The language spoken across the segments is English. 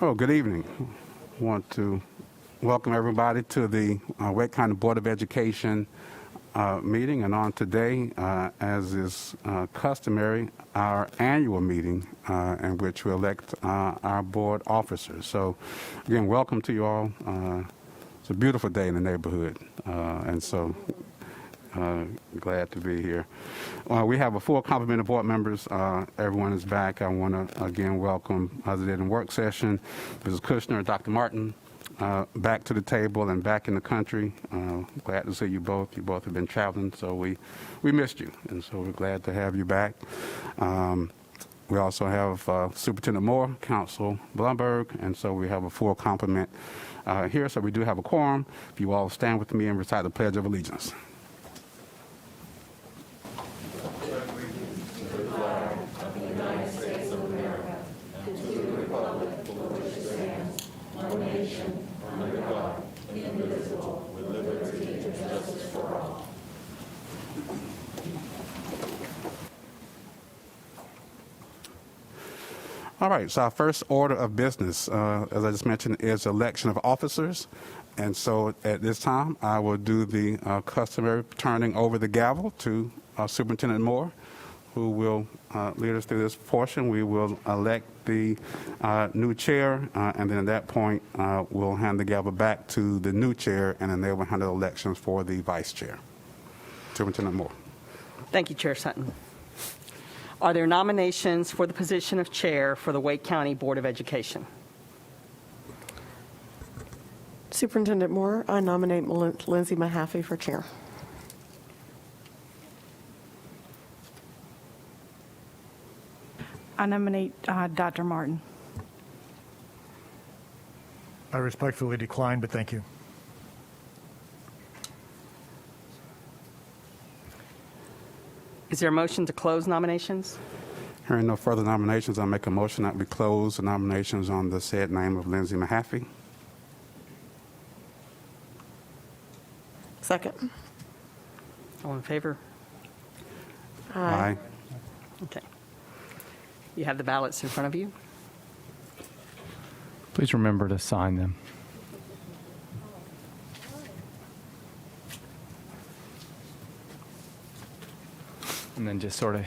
Oh, good evening. I want to welcome everybody to the Wake County Board of Education meeting, and on today, as is customary, our annual meeting in which we elect our board officers. So, again, welcome to you all. It's a beautiful day in the neighborhood, and so glad to be here. We have a full complement of board members. Everyone is back. I want to again welcome, as I did in work session, Mrs. Kushner and Dr. Martin back to the table and back in the country. Glad to see you both. You both have been traveling, so we missed you, and so we're glad to have you back. We also have Superintendent Moore, Council Blumberg, and so we have a full complement here. So we do have a quorum. If you all stand with me and recite the Pledge of Allegiance. All right, so our first order of business, as I just mentioned, is election of officers. And so at this time, I will do the customary turning over the gavel to Superintendent Moore, who will lead us through this portion. We will elect the new chair, and then at that point, we'll hand the gavel back to the new chair, and then they will handle elections for the vice chair. Superintendent Moore. Thank you, Chair Sutton. Are there nominations for the position of chair for the Wake County Board of Education? Superintendent Moore, I nominate Lindsay Mahaffey for chair. I nominate Dr. Martin. I respectfully decline, but thank you. Is there a motion to close nominations? Hearing no further nominations, I'll make a motion that we close the nominations on the said name of Lindsay Mahaffey. Second. All in favor? Aye. Okay. You have the ballots in front of you. Please remember to sign them. And then just sort of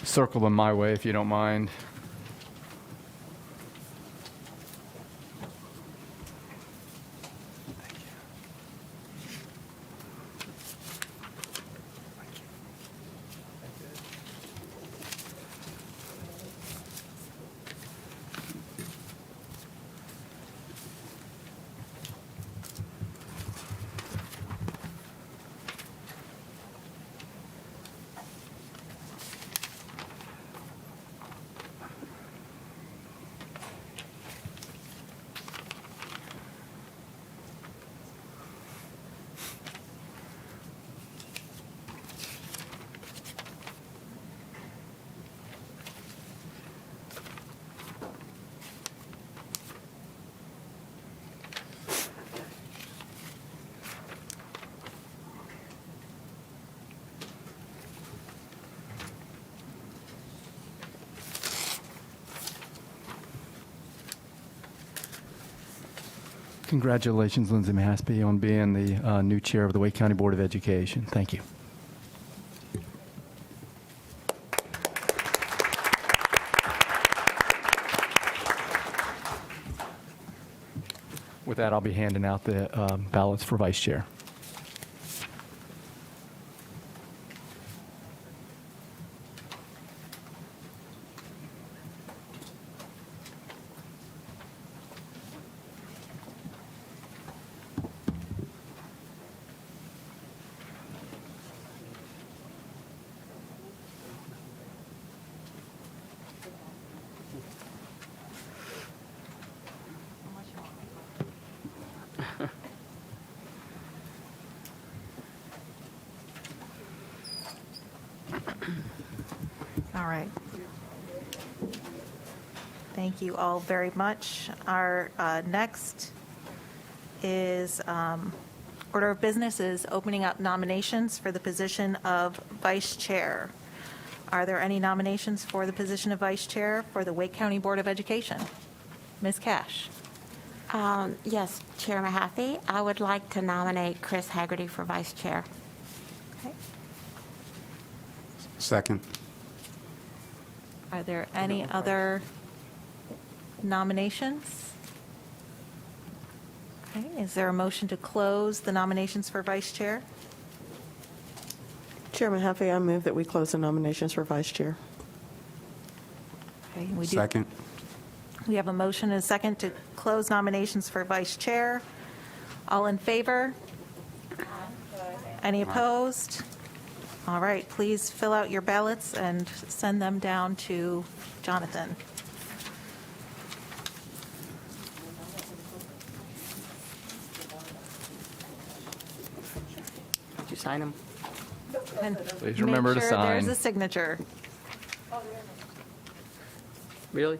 circle them my way if you don't mind. Congratulations, Lindsay Mahaffey, on being the new chair of the Wake County Board of Education. Thank you. With that, I'll be handing out the ballots for vice chair. All right. Thank you all very much. Our next is order of business is opening up nominations for the position of vice chair. Are there any nominations for the position of vice chair for the Wake County Board of Education? Ms. Cash. Yes, Chair Mahaffey, I would like to nominate Chris Haggerty for vice chair. Okay. Second. Are there any other nominations? Okay, is there a motion to close the nominations for vice chair? Chair Mahaffey, I move that we close the nominations for vice chair. Okay, we do. Second. We have a motion and a second to close nominations for vice chair. All in favor? Any opposed? All right, please fill out your ballots and send them down to Jonathan. Did you sign them? And Please remember to Make sure sign. there's a signature. Really?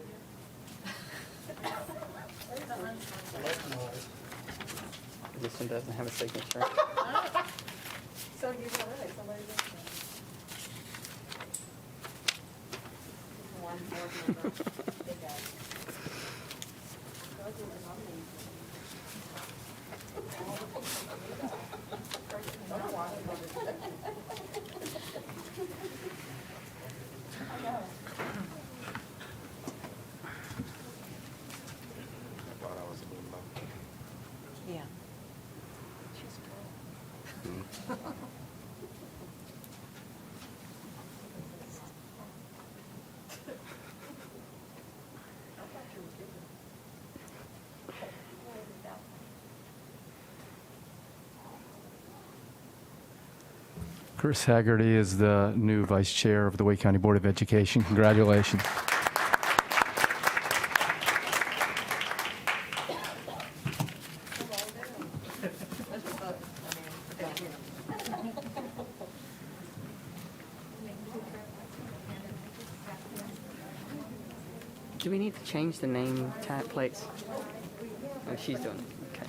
This one doesn't have a signature. Yeah. Chris Haggerty is the new vice chair of the Wake County Board of Education. Congratulations. Do we need to change the name tag plates? Oh, she's doing it. Okay.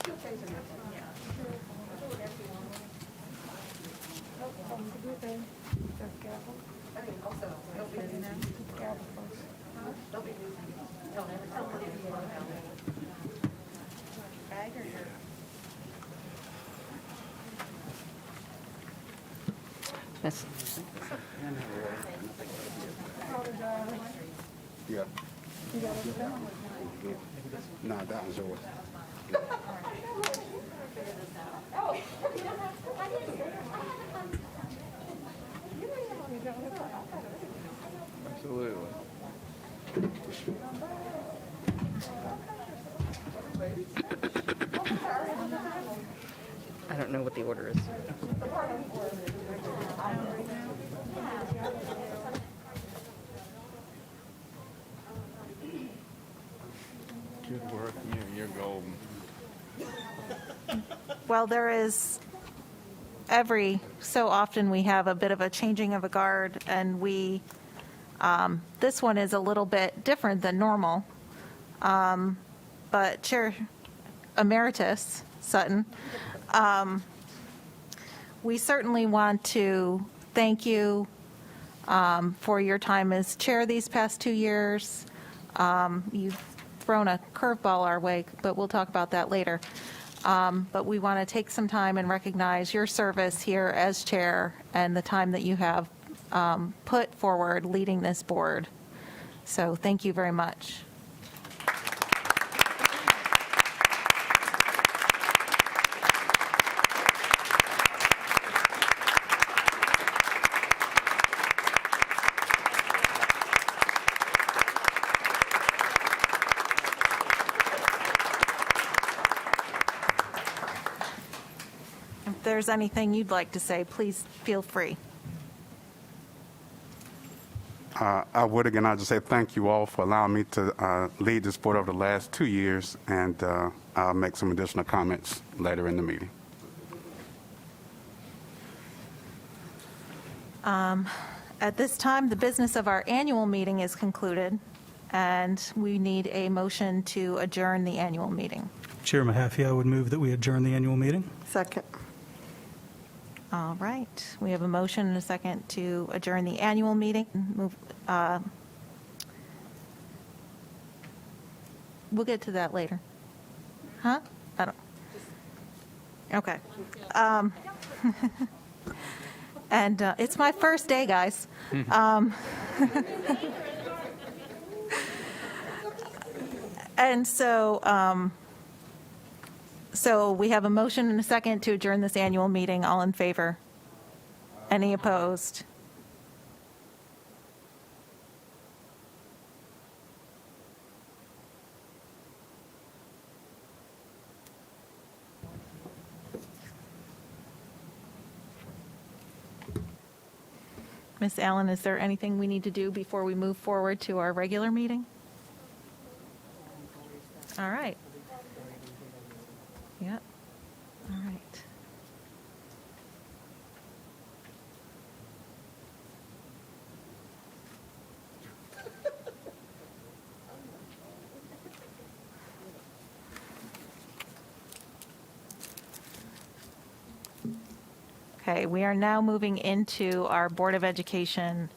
That's, Yeah. No, that was yours. Absolutely. I don't know what the order is. Good work. You're golden. Well, there is, every so often we have a bit of a changing of a guard, and this one is a little bit different than normal. But Chair Emeritus Sutton, we certainly want to thank you for your time as chair these past 2 years. You've thrown a curveball our way, but we'll talk about that later. But we want to take some time and recognize your service here as chair and the time that you have put forward leading this board. So thank you very much. If there's anything you'd like to say, please feel free. I would again, I'll just say thank you all for allowing me to lead this board over the last 2 years, and I'll make some additional comments later in the meeting. At this time, the business of our annual meeting is concluded, and we need a motion to adjourn the annual meeting. Chair Mahaffey, I would move that we adjourn the annual meeting. Second. All right, we have a motion and a second to adjourn the annual meeting. We'll get to that later. Huh? I don't. Okay. And it's my first day, guys. And so we have a motion and a second to adjourn this annual meeting. All in favor? Any opposed? Ms. Allen, is there anything we need to do before we move forward to our regular meeting? All right. Yep. All right. Okay, we are now moving into our Board of Education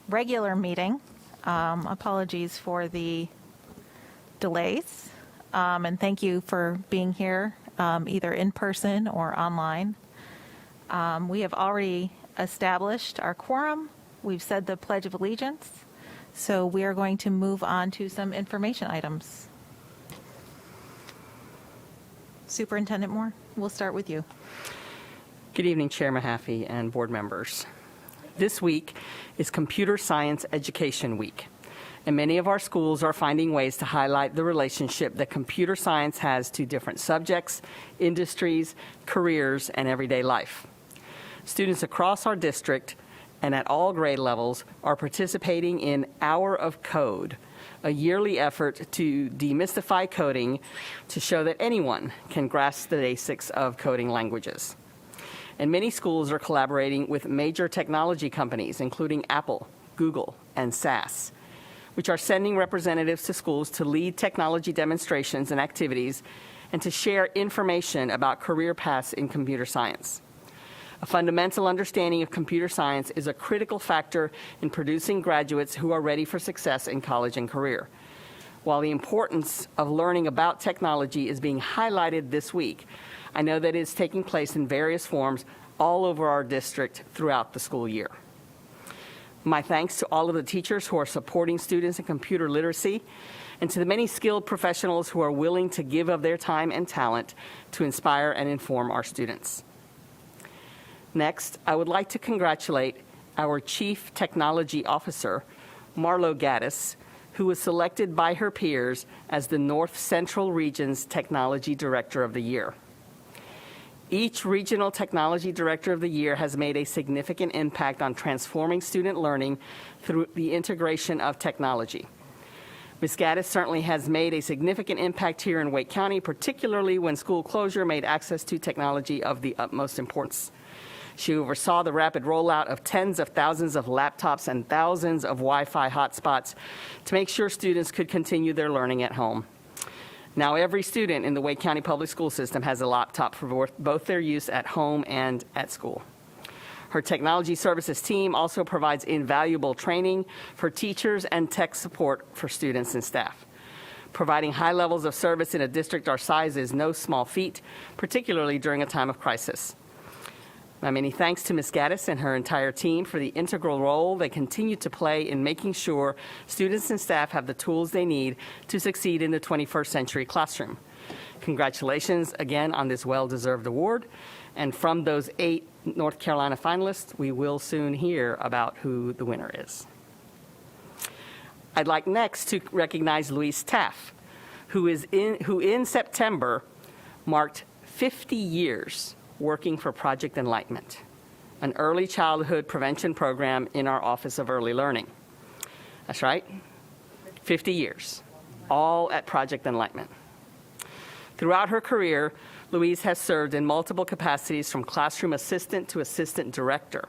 regular meeting. Apologies for the delays, and thank you for being here, either in person or online. We have already established our quorum. We've said the Pledge of Allegiance, so we are going to move on to some information items. Superintendent Moore, we'll start with you. Good evening, Chair Mahaffey and board members. This week is Computer Science Education Week, and many of our schools are finding ways to highlight the relationship that computer science has to different subjects, industries, careers, and everyday life. Students across our district and at all grade levels are participating in Hour of Code, a yearly effort to demystify coding to show that anyone can grasp the basics of coding languages. And many schools are collaborating with major technology companies, including Apple, Google, and SAS, which are sending representatives to schools to lead technology demonstrations and activities and to share information about career paths in computer science. A fundamental understanding of computer science is a critical factor in producing graduates who are ready for success in college and career. While the importance of learning about technology is being highlighted this week, I know that it is taking place in various forms all over our district throughout the school year. My thanks to all of the teachers who are supporting students in computer literacy and to the many skilled professionals who are willing to give of their time and talent to inspire and inform our students. Next, I would like to congratulate our Chief Technology Officer, Marlo Gaddis, who was selected by her peers as the North Central Region's Technology Director of the Year. Each Regional Technology Director of the Year has made a significant impact on transforming student learning through the integration of technology. Ms. Gaddis certainly has made a significant impact here in Wake County, particularly when school closure made access to technology of the utmost importance. She oversaw the rapid rollout of tens of thousands of laptops and thousands of Wi-Fi hotspots to make sure students could continue their learning at home. Now, every student in the Wake County Public School System has a laptop for both their use at home and at school. Her technology services team also provides invaluable training for teachers and tech support for students and staff. Providing high levels of service in a district our size is no small feat, particularly during a time of crisis. My many thanks to Ms. Gaddis and her entire team for the integral role they continue to play in making sure students and staff have the tools they need to succeed in the 21st century classroom. Congratulations again on this well-deserved award. And from those 8 North Carolina finalists, we will soon hear about who the winner is. I'd like next to recognize Louise Taff, who in September marked 50 years working for Project Enlightenment, an early childhood prevention program in our Office of Early Learning. That's right, 50 years, all at Project Enlightenment. Throughout her career, Louise has served in multiple capacities from classroom assistant to assistant director.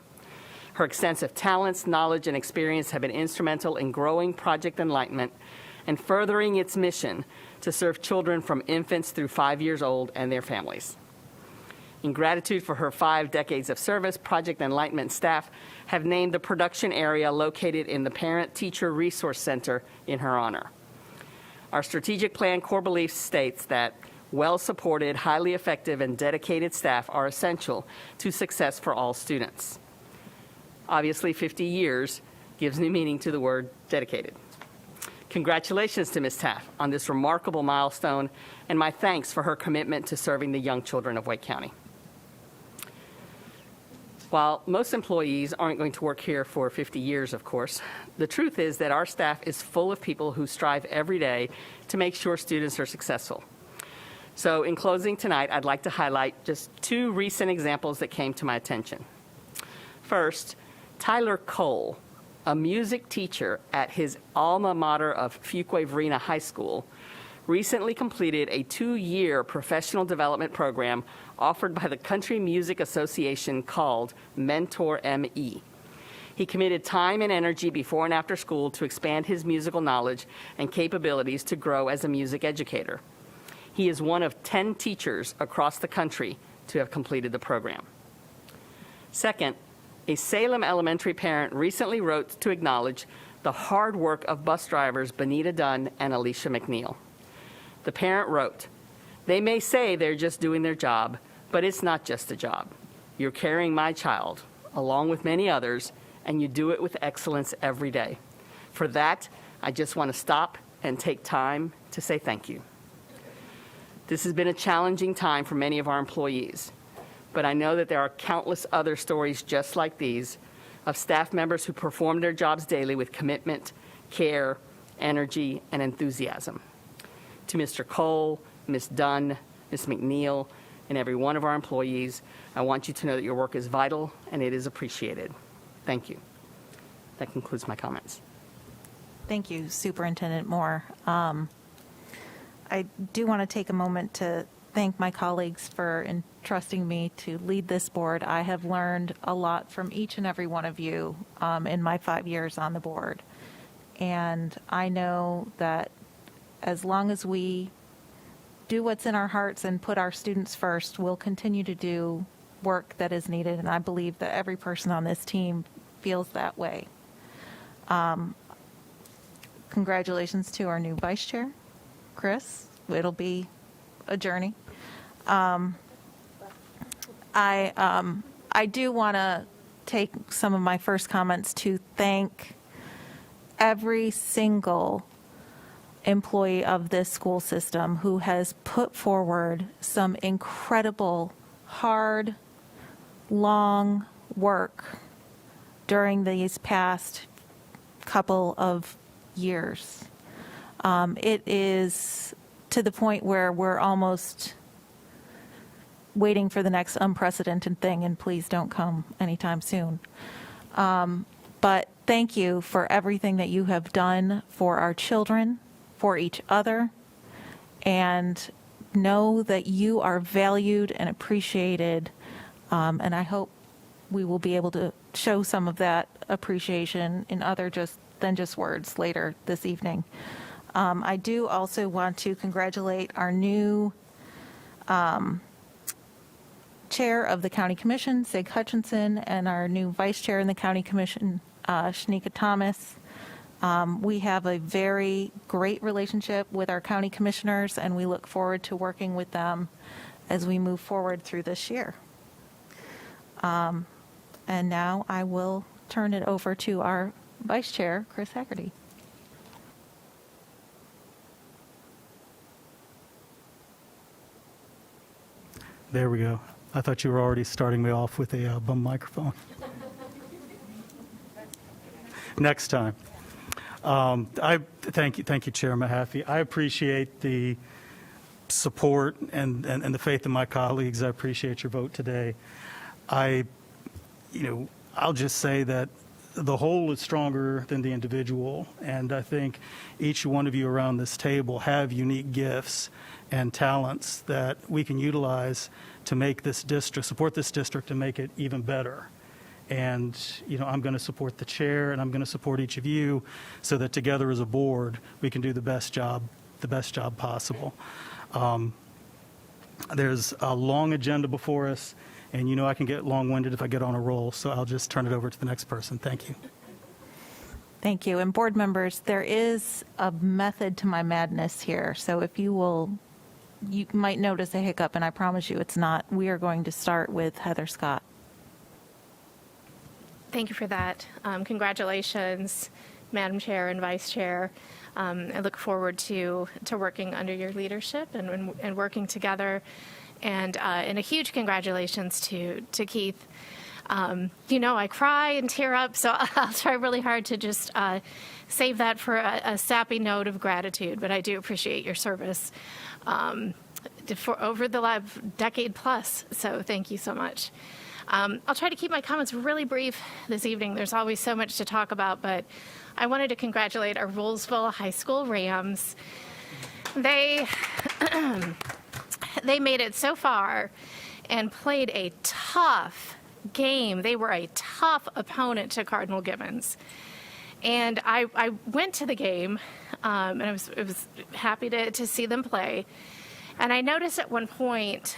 Her extensive talents, knowledge, and experience have been instrumental in growing Project Enlightenment and furthering its mission to serve children from infants through 5 years old and their families. In gratitude for her 5 decades of service, Project Enlightenment staff have named the production area located in the Parent Teacher Resource Center in her honor. Our strategic plan core belief states that well-supported, highly effective, and dedicated staff are essential to success for all students. Obviously, 50 years gives new meaning to the word dedicated. Congratulations to Ms. Taff on this remarkable milestone, and my thanks for her commitment to serving the young children of Wake County. While most employees aren't going to work here for 50 years, of course, the truth is that our staff is full of people who strive every day to make sure students are successful. So in closing tonight, I'd like to highlight just 2 recent examples that came to my attention. First, Tyler Cole, a music teacher at his alma mater of Fuquay-Varina High School, recently completed a 2-year professional development program offered by the Country Music Association called Mentor ME. He committed time and energy before and after school to expand his musical knowledge and capabilities to grow as a music educator. He is one of 10 teachers across the country to have completed the program. Second, a Salem Elementary parent recently wrote to acknowledge the hard work of bus drivers Benita Dunn and Alicia McNeil. The parent wrote, "They may say they're just doing their job, but it's not just a job. You're carrying my child, along with many others, and you do it with excellence every day. For that, I just want to stop and take time to say thank you." This has been a challenging time for many of our employees, but I know that there are countless other stories just like these of staff members who perform their jobs daily with commitment, care, energy, and enthusiasm. To Mr. Cole, Ms. Dunn, Ms. McNeil, and every one of our employees, I want you to know that your work is vital and it is appreciated. Thank you. That concludes my comments. Thank you, Superintendent Moore. I do want to take a moment to thank my colleagues for entrusting me to lead this board. I have learned a lot from each and every one of you in my 5 years on the board. And I know that as long as we do what's in our hearts and put our students first, we'll continue to do work that is needed. And I believe that every person on this team feels that way. Congratulations to our new vice chair, Chris. It'll be a journey. I do want to take some of my first comments to thank every single employee of this school system who has put forward some incredible, hard, long work during these past couple of years. It is to the point where we're almost waiting for the next unprecedented thing, and please don't come anytime soon. But thank you for everything that you have done for our children, for each other, and know that you are valued and appreciated, and I hope we will be able to show some of that appreciation in other than just words later this evening. I do also want to congratulate our new chair of the County Commission, Sig Hutchinson, and our new vice chair in the County Commission, Shanika Thomas. We have a very great relationship with our county commissioners, and we look forward to working with them as we move forward through this year. And now I will turn it over to our vice chair, Chris Haggerty. There we go. I thought you were already starting me off with a bum microphone. Next time. I thank you, Chair Mahaffey. I appreciate the support and the faith in my colleagues. I appreciate your vote today. I'll just say that the whole is stronger than the individual, and I think each one of you around this table have unique gifts and talents that we can utilize to make this district, support this district, and make it even better. And, I'm going to support the chair, and I'm going to support each of you so that together as a board, we can do the best job possible. There's a long agenda before us, and I can get long-winded if I get on a roll, so I'll just turn it over to the next person. Thank you. Thank you. And board members, there is a method to my madness here. So if you will, you might notice a hiccup, and I promise you it's not. We are going to start with Heather Scott. Thank you for that. Congratulations, Madam Chair and Vice Chair. I look forward to working under your leadership and working together. And a huge congratulations to Keith. I cry and tear up, so I'll try really hard to just save that for a sappy note of gratitude. But I do appreciate your service for over the last decade plus. So thank you so much. I'll try to keep my comments really brief this evening. There's always so much to talk about, but I wanted to congratulate our Rollsville High School Rams. They made it so far and played a tough game. They were a tough opponent to Cardinal Gibbons. And I went to the game, and I was happy to see them play. And I noticed at one point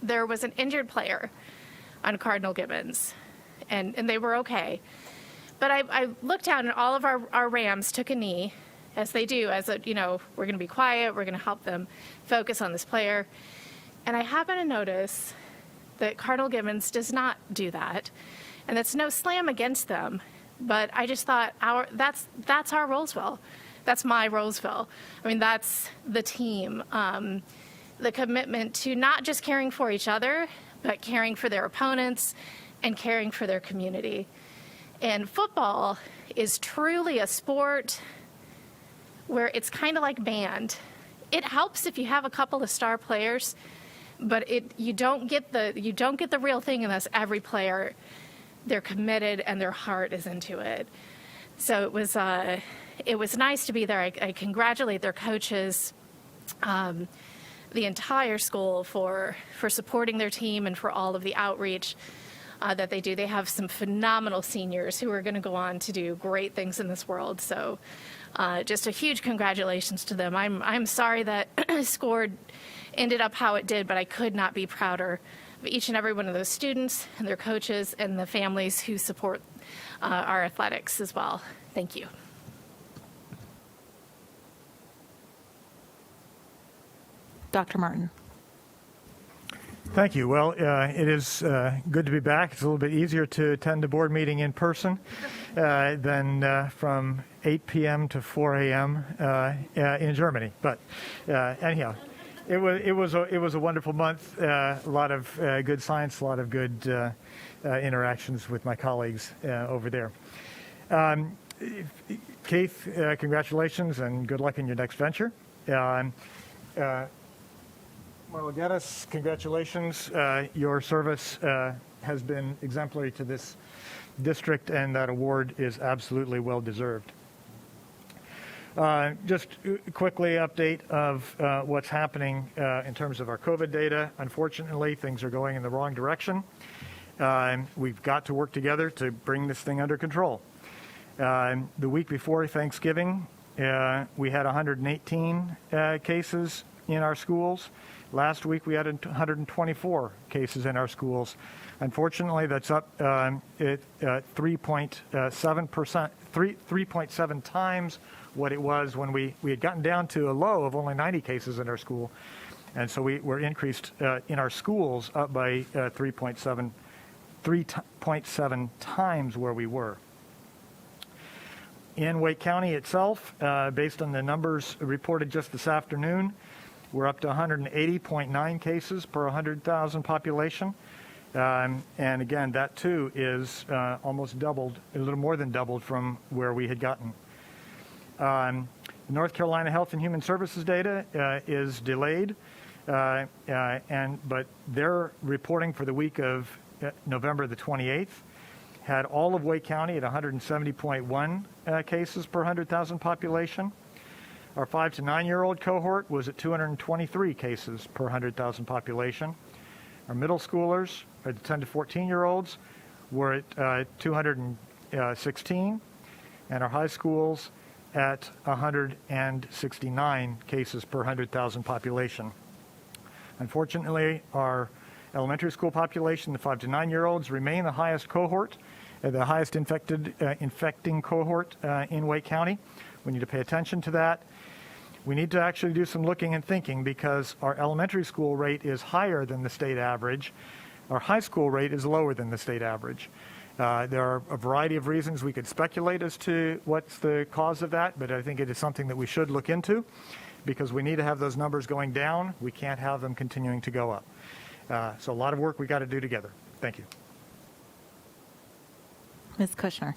there was an injured player on Cardinal Gibbons, and they were okay. But I looked down, and all of our Rams took a knee, as they do, we're going to be quiet, we're going to help them focus on this player. And I happen to notice that Cardinal Gibbons does not do that. And that's no slam against them, but I just thought that's our Rollsville. That's my Rollsville. I mean, that's the team. The commitment to not just caring for each other, but caring for their opponents and caring for their community. And football is truly a sport where it's kind of like band. It helps if you have a couple of star players, but you don't get the real thing unless every player, they're committed and their heart is into it. So it was nice to be there. I congratulate their coaches, the entire school for supporting their team and for all of the outreach that they do. They have some phenomenal seniors who are going to go on to do great things in this world. So just a huge congratulations to them. I'm sorry that score ended up how it did, but I could not be prouder of each and every one of those students and their coaches and the families who support our athletics as well. Thank you. Dr. Martin. Thank you. Well, it is good to be back. It's a little bit easier to attend a board meeting in person than from 8 p.m. to 4 a.m. In Germany. But anyhow, it was a wonderful month. A lot of good science, a lot of good interactions with my colleagues over there. Keith, congratulations and good luck in your next venture. Marla Geddes, congratulations. Your service has been exemplary to this district, and that award is absolutely well-deserved. Just quickly update of what's happening in terms of our COVID data. Unfortunately, things are going in the wrong direction. We've got to work together to bring this thing under control. The week before Thanksgiving, we had 118 cases in our schools. Last week, we had 124 cases in our schools. Unfortunately, that's up 3.7 times what it was when we had gotten down to a low of only 90 cases in our school. And so we were increased in our schools up by 3.7 times where we were. In Wake County itself, based on the numbers reported just this afternoon, we're up to 180.9 cases per 100,000 population. And again, that too is almost doubled, a little more than doubled from where we had gotten. North Carolina Health and Human Services data is delayed, but their reporting for the week of November the 28th had all of Wake County at 170.1 cases per 100,000 population. Our 5 to 9-year-old cohort was at 223 cases per 100,000 population. Our middle schoolers, the 10 to 14-year-olds, were at 216, and our high schools at 169 cases per 100,000 population. Unfortunately, our elementary school population, the 5 to 9-year-olds, remain the highest cohort the highest infecting cohort in Wake County. We need to pay attention to that. We need to actually do some looking and thinking because our elementary school rate is higher than the state average. Our high school rate is lower than the state average. There are a variety of reasons we could speculate as to what's the cause of that, but I think it is something that we should look into because we need to have those numbers going down. We can't have them continuing to go up. So a lot of work we got to do together. Thank you. Ms. Kushner.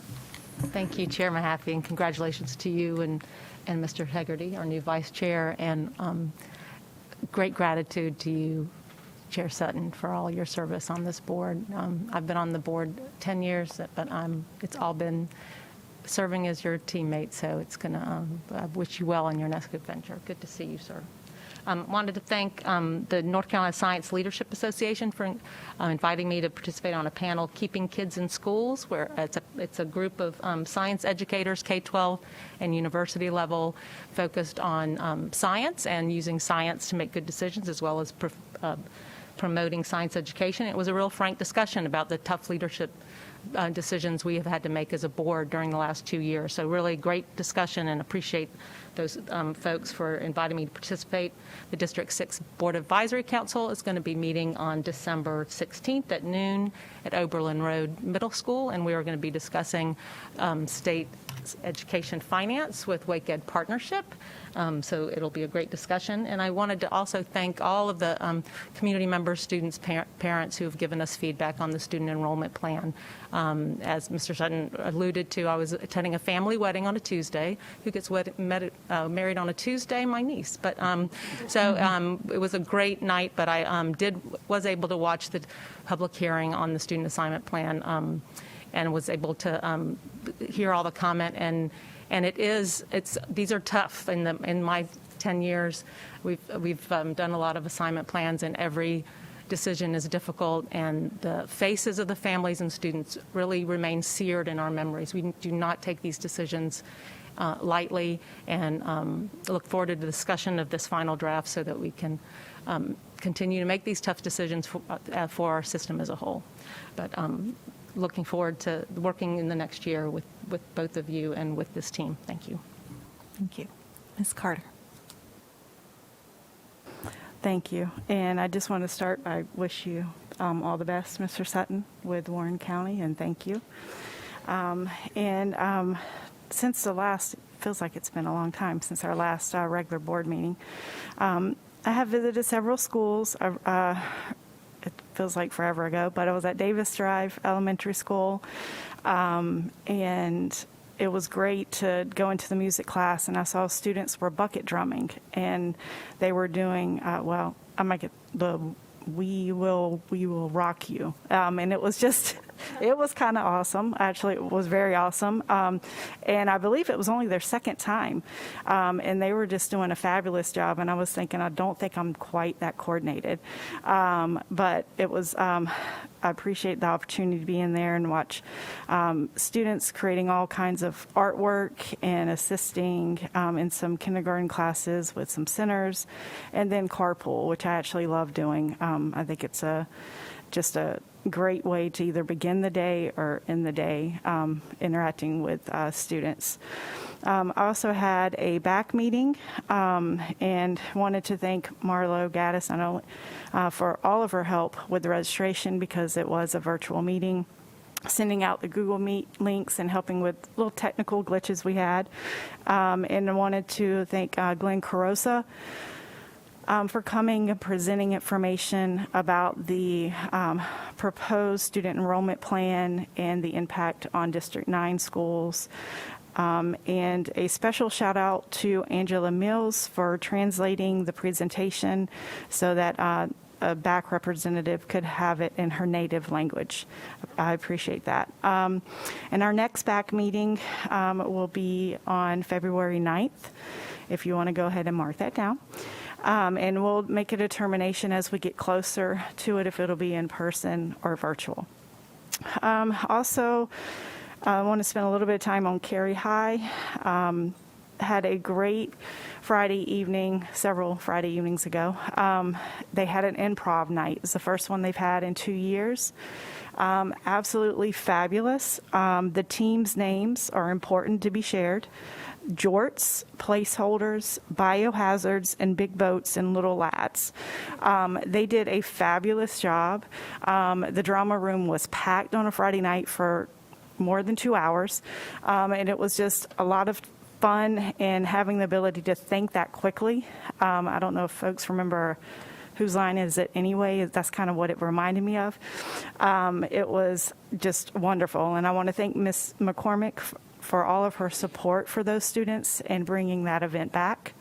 Thank you, Chair Mahaffey, and congratulations to you and Mr. Hegarty, our new vice chair, and great gratitude to you, Chair Sutton, for all your service on this board. I've been on the board 10 years, but it's all been serving as your teammate, so it's going to I wish you well on your next adventure. Good to see you, sir. Wanted to thank the North Carolina Science Leadership Association for inviting me to participate on a panel, Keeping Kids in Schools, where it's a group of science educators, K-12 and university level, focused on science and using science to make good decisions, as well as promoting science education. It was a real frank discussion about the tough leadership decisions we have had to make as a board during the last 2 years. So really great discussion, and appreciate those folks for inviting me to participate. The District 6 Board Advisory Council is going to be meeting on December 16th at noon at Oberlin Road Middle School, and we are going to be discussing state education finance with Wake Ed Partnership. So it'll be a great discussion. And I wanted to also thank all of the community members, students, parents who have given us feedback on the student enrollment plan. As Mr. Sutton alluded to, I was attending a family wedding on a Tuesday. Who gets married on a Tuesday? My niece. But it was a great night, but I was able to watch the public hearing on the student assignment plan and was able to hear all the comment. And these are tough. In my 10 years, we've done a lot of assignment plans, and every decision is difficult, and the faces of the families and students really remain seared in our memories. We do not take these decisions lightly, and look forward to the discussion of this final draft so that we can continue to make these tough decisions for our system as a whole. But looking forward to working in the next year with both of you and with this team. Thank you. Thank you. Ms. Carter. Thank you. And I just want to start by wish you all the best, Mr. Sutton, with Warren County, and thank you. Since the last, feels like it's been a long time since our last regular board meeting, I have visited several schools. It feels like forever ago, but I was at Davis Drive Elementary School, and it was great to go into the music class, and I saw students were bucket drumming, and they were doing, I might get the We Will Rock You. And it was just, it was kind of awesome. Actually, it was very awesome. And I believe it was only their second time. And they were just doing a fabulous job. And I was thinking, I don't think I'm quite that coordinated. But it was, I appreciate the opportunity to be in there and watch students creating all kinds of artwork and assisting in some kindergarten classes with some centers, and then carpool, which I actually love doing. I think it's just a great way to either begin the day or end the day interacting with students. I also had a back meeting and wanted to thank Marlo Gaddis for all of her help with the registration, because it was a virtual meeting, sending out the Google Meet links and helping with little technical glitches we had. And I wanted to thank Glenn Carosa for coming and presenting information about the proposed student enrollment plan and the impact on District 9 schools. And a special shout out to Angela Mills for translating the presentation so that a back representative could have it in her native language. I appreciate that. And our next back meeting will be on February 9th, if you want to go ahead and mark that down. And we'll make a determination as we get closer to it if it'll be in person or virtual. Also, I want to spend a little bit of time on Cary High. Had a great Friday evening, several Friday evenings ago. They had an improv night. It's the first one they've had in 2 years. Absolutely fabulous. The team's names are important to be shared. Jorts, placeholders, biohazards, and big boats and little lads. They did a fabulous job. The drama room was packed on a Friday night for more than 2 hours, and it was just a lot of fun and having the ability to think that quickly. I don't know if folks remember Whose Line Is It Anyway? That's kind of what it reminded me of. It was just wonderful, and I want to thank Ms. McCormick for all of her support for those students and bringing that event back.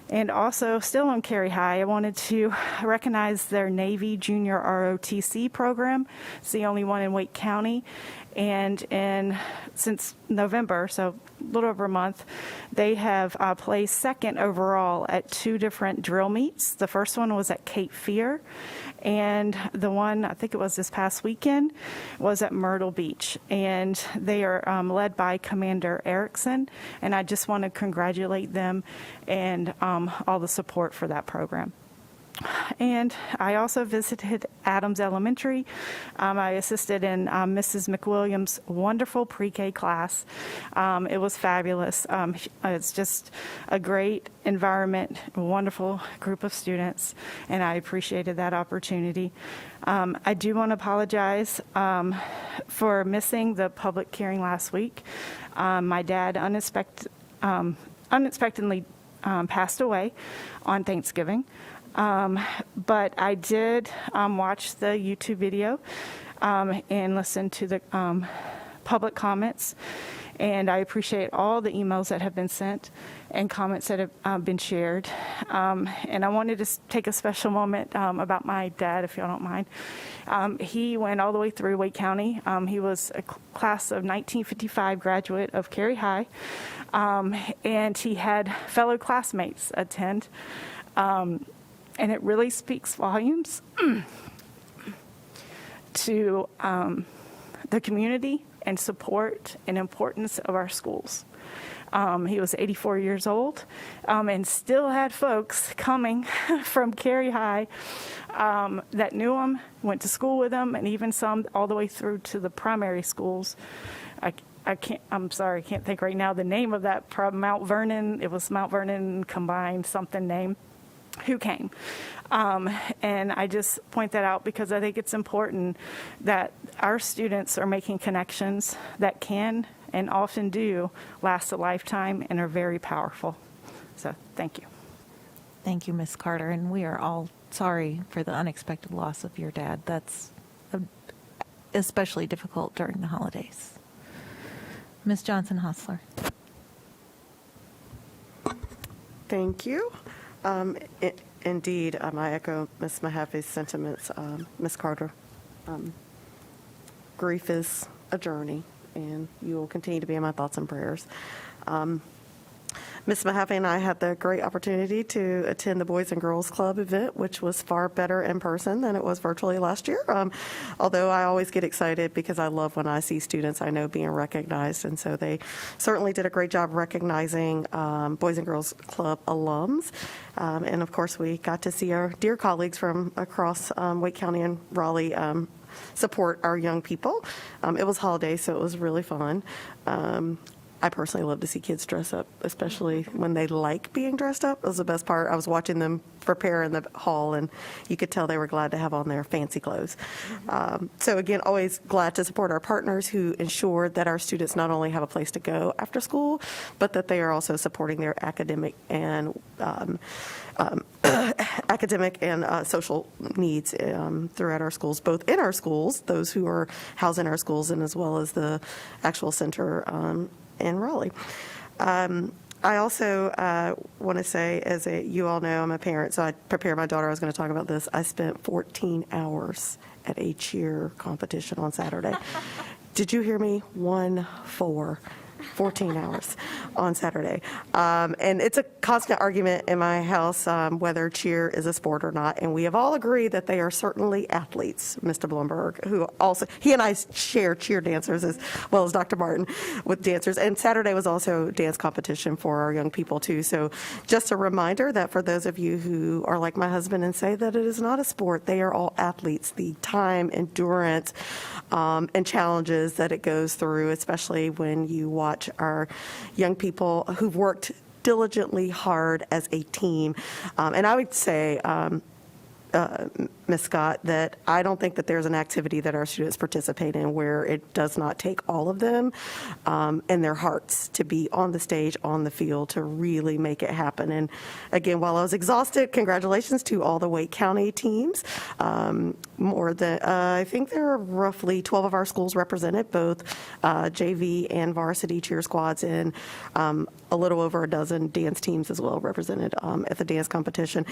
And also, still on Cary High, I wanted to recognize their Navy Junior ROTC program. It's the only one in Wake County. And since November, so a little over a month, they have placed second overall at 2 different drill meets. The first one was at Cape Fear, and the one, I think it was this past weekend, was at Myrtle Beach. And they are led by Commander Erickson, and I just want to congratulate them and all the support for that program. And I also visited Adams Elementary. I assisted in Mrs. McWilliams' wonderful pre-K class. It was fabulous. It's just a great environment, a wonderful group of students, and I appreciated that opportunity. I do want to apologize for missing the public hearing last week. My dad unexpectedly passed away on Thanksgiving. But I did watch the YouTube video and listen to the public comments, and I appreciate all the emails that have been sent and comments that have been shared. And I wanted to take a special moment about my dad, if y'all don't mind. He went all the way through Wake County. He was a class of 1955 graduate of Cary High, and he had fellow classmates attend. And it really speaks volumes to the community and support and importance of our schools. He was 84 years old and still had folks coming from Cary High that knew him, went to school with him, and even some all the way through to the primary schools. I'm sorry, I can't think right now the name of that, Mount Vernon. It was Mount Vernon combined something name. Who came. And I just point that out because I think it's important that our students are making connections that can and often do last a lifetime and are very powerful. So thank you. Thank you, Ms. Carter, and we are all sorry for the unexpected loss of your dad. That's especially difficult during the holidays. Ms. Johnson-Hostler. Thank you. Indeed, I echo Ms. Mahaffey's sentiments. Ms. Carter, grief is a journey, and you will continue to be in my thoughts and prayers. Ms. Mahaffey and I had the great opportunity to attend the Boys and Girls Club event, which was far better in person than it was virtually last year. Although I always get excited because I love when I see students I know being recognized, and so they certainly did a great job recognizing Boys and Girls Club alums. And of course, we got to see our dear colleagues from across Wake County and Raleigh support our young people. It was holiday, so it was really fun. I personally love to see kids dress up, especially when they like being dressed up. It was the best part. I was watching them prepare in the hall, and you could tell they were glad to have on their fancy clothes. So again, always glad to support our partners who ensure that our students not only have a place to go after school, but that they are also supporting their academic and social needs throughout our schools, both in our schools, those who are housed in our schools, and as well as the actual center in Raleigh. I also want to say, you all know, I'm a parent, so I prepared my daughter. I was going to talk about this. I spent 14 hours at a cheer competition on Saturday. Did you hear me? 1-4. 14 hours on Saturday. And it's a constant argument in my house whether cheer is a sport or not. And we have all agreed that they are certainly athletes, Mr. Blumberg, who also, he and I share cheer dancers as well as Dr. Martin with dancers. And Saturday was also dance competition for our young people too. So just a reminder that for those of you who are like my husband and say that it is not a sport, they are all athletes. The time, endurance, and challenges that it goes through, especially when you watch our young people who've worked diligently hard as a team. And I would say, Ms. Scott, that I don't think that there's an activity that our students participate in where it does not take all of them and their hearts to be on the stage, on the field, to really make it happen. And again, while I was exhausted, congratulations to all the Wake County teams. More than, I think there are roughly 12 of our schools represented, both JV and varsity cheer squads, and a little over a dozen dance teams as well represented at the dance competition.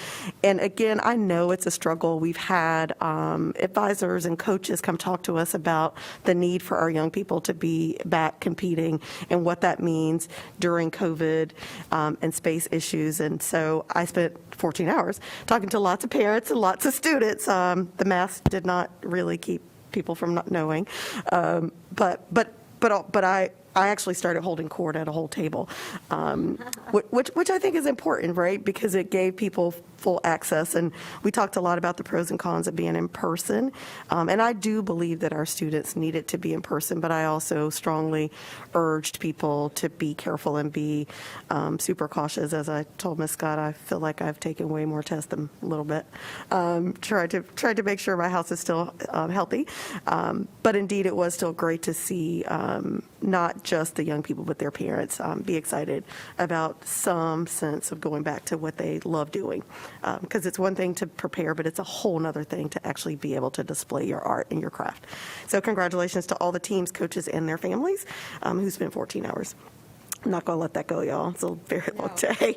And again, I know it's a struggle. We've had advisors and coaches come talk to us about the need for our young people to be back competing and what that means during COVID and space issues. And so I spent 14 hours talking to lots of parents and lots of students. The mask did not really keep people from not knowing, but I actually started holding court at a whole table, which I think is important, right? Because it gave people full access. And we talked a lot about the pros and cons of being in person. And I do believe that our students need it to be in person, but I also strongly urged people to be careful and be super cautious. As I told Ms. Scott, I feel like I've taken way more tests than a little bit. Tried to make sure my house is still healthy. But indeed, it was still great to see not just the young people, but their parents be excited about some sense of going back to what they love doing. Because it's one thing to prepare, but it's a whole nother thing to actually be able to display your art and your craft. So congratulations to all the teams, coaches, and their families who spent 14 hours. I'm not going to let that go, y'all. It's a very long day.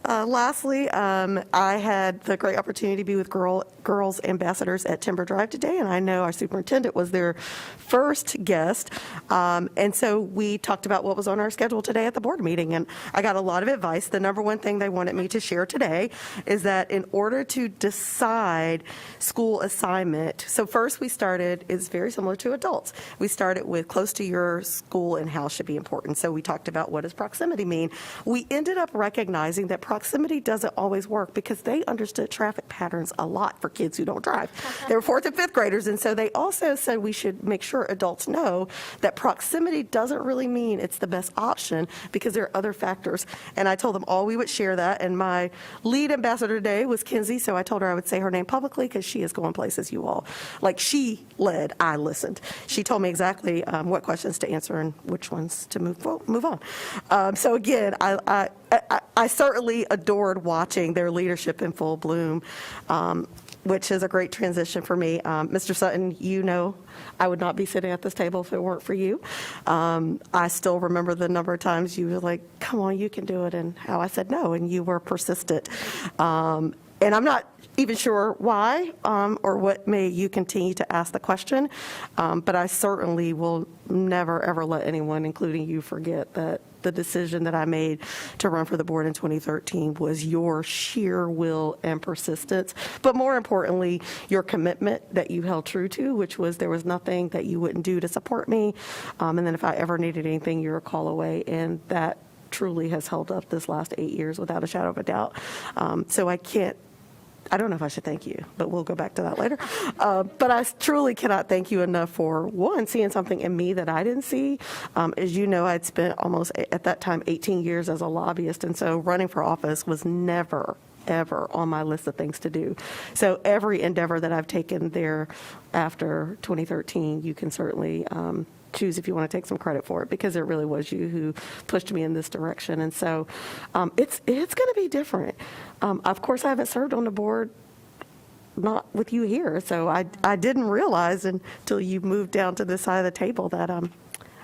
Lastly, I had the great opportunity to be with girls ambassadors at Timber Drive today, and I know our superintendent was their first guest. And so we talked about what was on our schedule today at the board meeting, and I got a lot of advice. The number one thing they wanted me to share today is that in order to decide school assignment, so first we started, is very similar to adults. We started with close to your school and how should be important. So we talked about what does proximity mean. We ended up recognizing that proximity doesn't always work because they understood traffic patterns a lot for kids who don't drive. They were 4th and 5th graders, and so they also said we should make sure adults know that proximity doesn't really mean it's the best option because there are other factors. And I told them all we would share that, and my lead ambassador today was Kinsey, so I told her I would say her name publicly because she is going places you all. Like she led, I listened. She told me exactly what questions to answer and which ones to move on. So again, I certainly adored watching their leadership in full bloom, which is a great transition for me. Mr. Sutton, you know I would not be sitting at this table if it weren't for you. I still remember the number of times you were like, come on, you can do it, and how I said no, and you were persistent. And I'm not even sure why or what made you continue to ask the question, but I certainly will never, ever let anyone, including you, forget that the decision that I made to run for the board in 2013 was your sheer will and persistence, but more importantly, your commitment that you held true to, which was there was nothing that you wouldn't do to support me, and then if I ever needed anything, you're a call away, and that truly has held up this last 8 years without a shadow of a doubt. So I don't know if I should thank you, but we'll go back to that later. But I truly cannot thank you enough for, one, seeing something in me that I didn't see. As you know, I'd spent almost, at that time, 18 years as a lobbyist, and so running for office was never, ever on my list of things to do. So every endeavor that I've taken there after 2013, you can certainly choose if you want to take some credit for it, because it really was you who pushed me in this direction. And so it's going to be different. Of course, I haven't served on the board, not with you here, so I didn't realize until you moved down to this side of the table that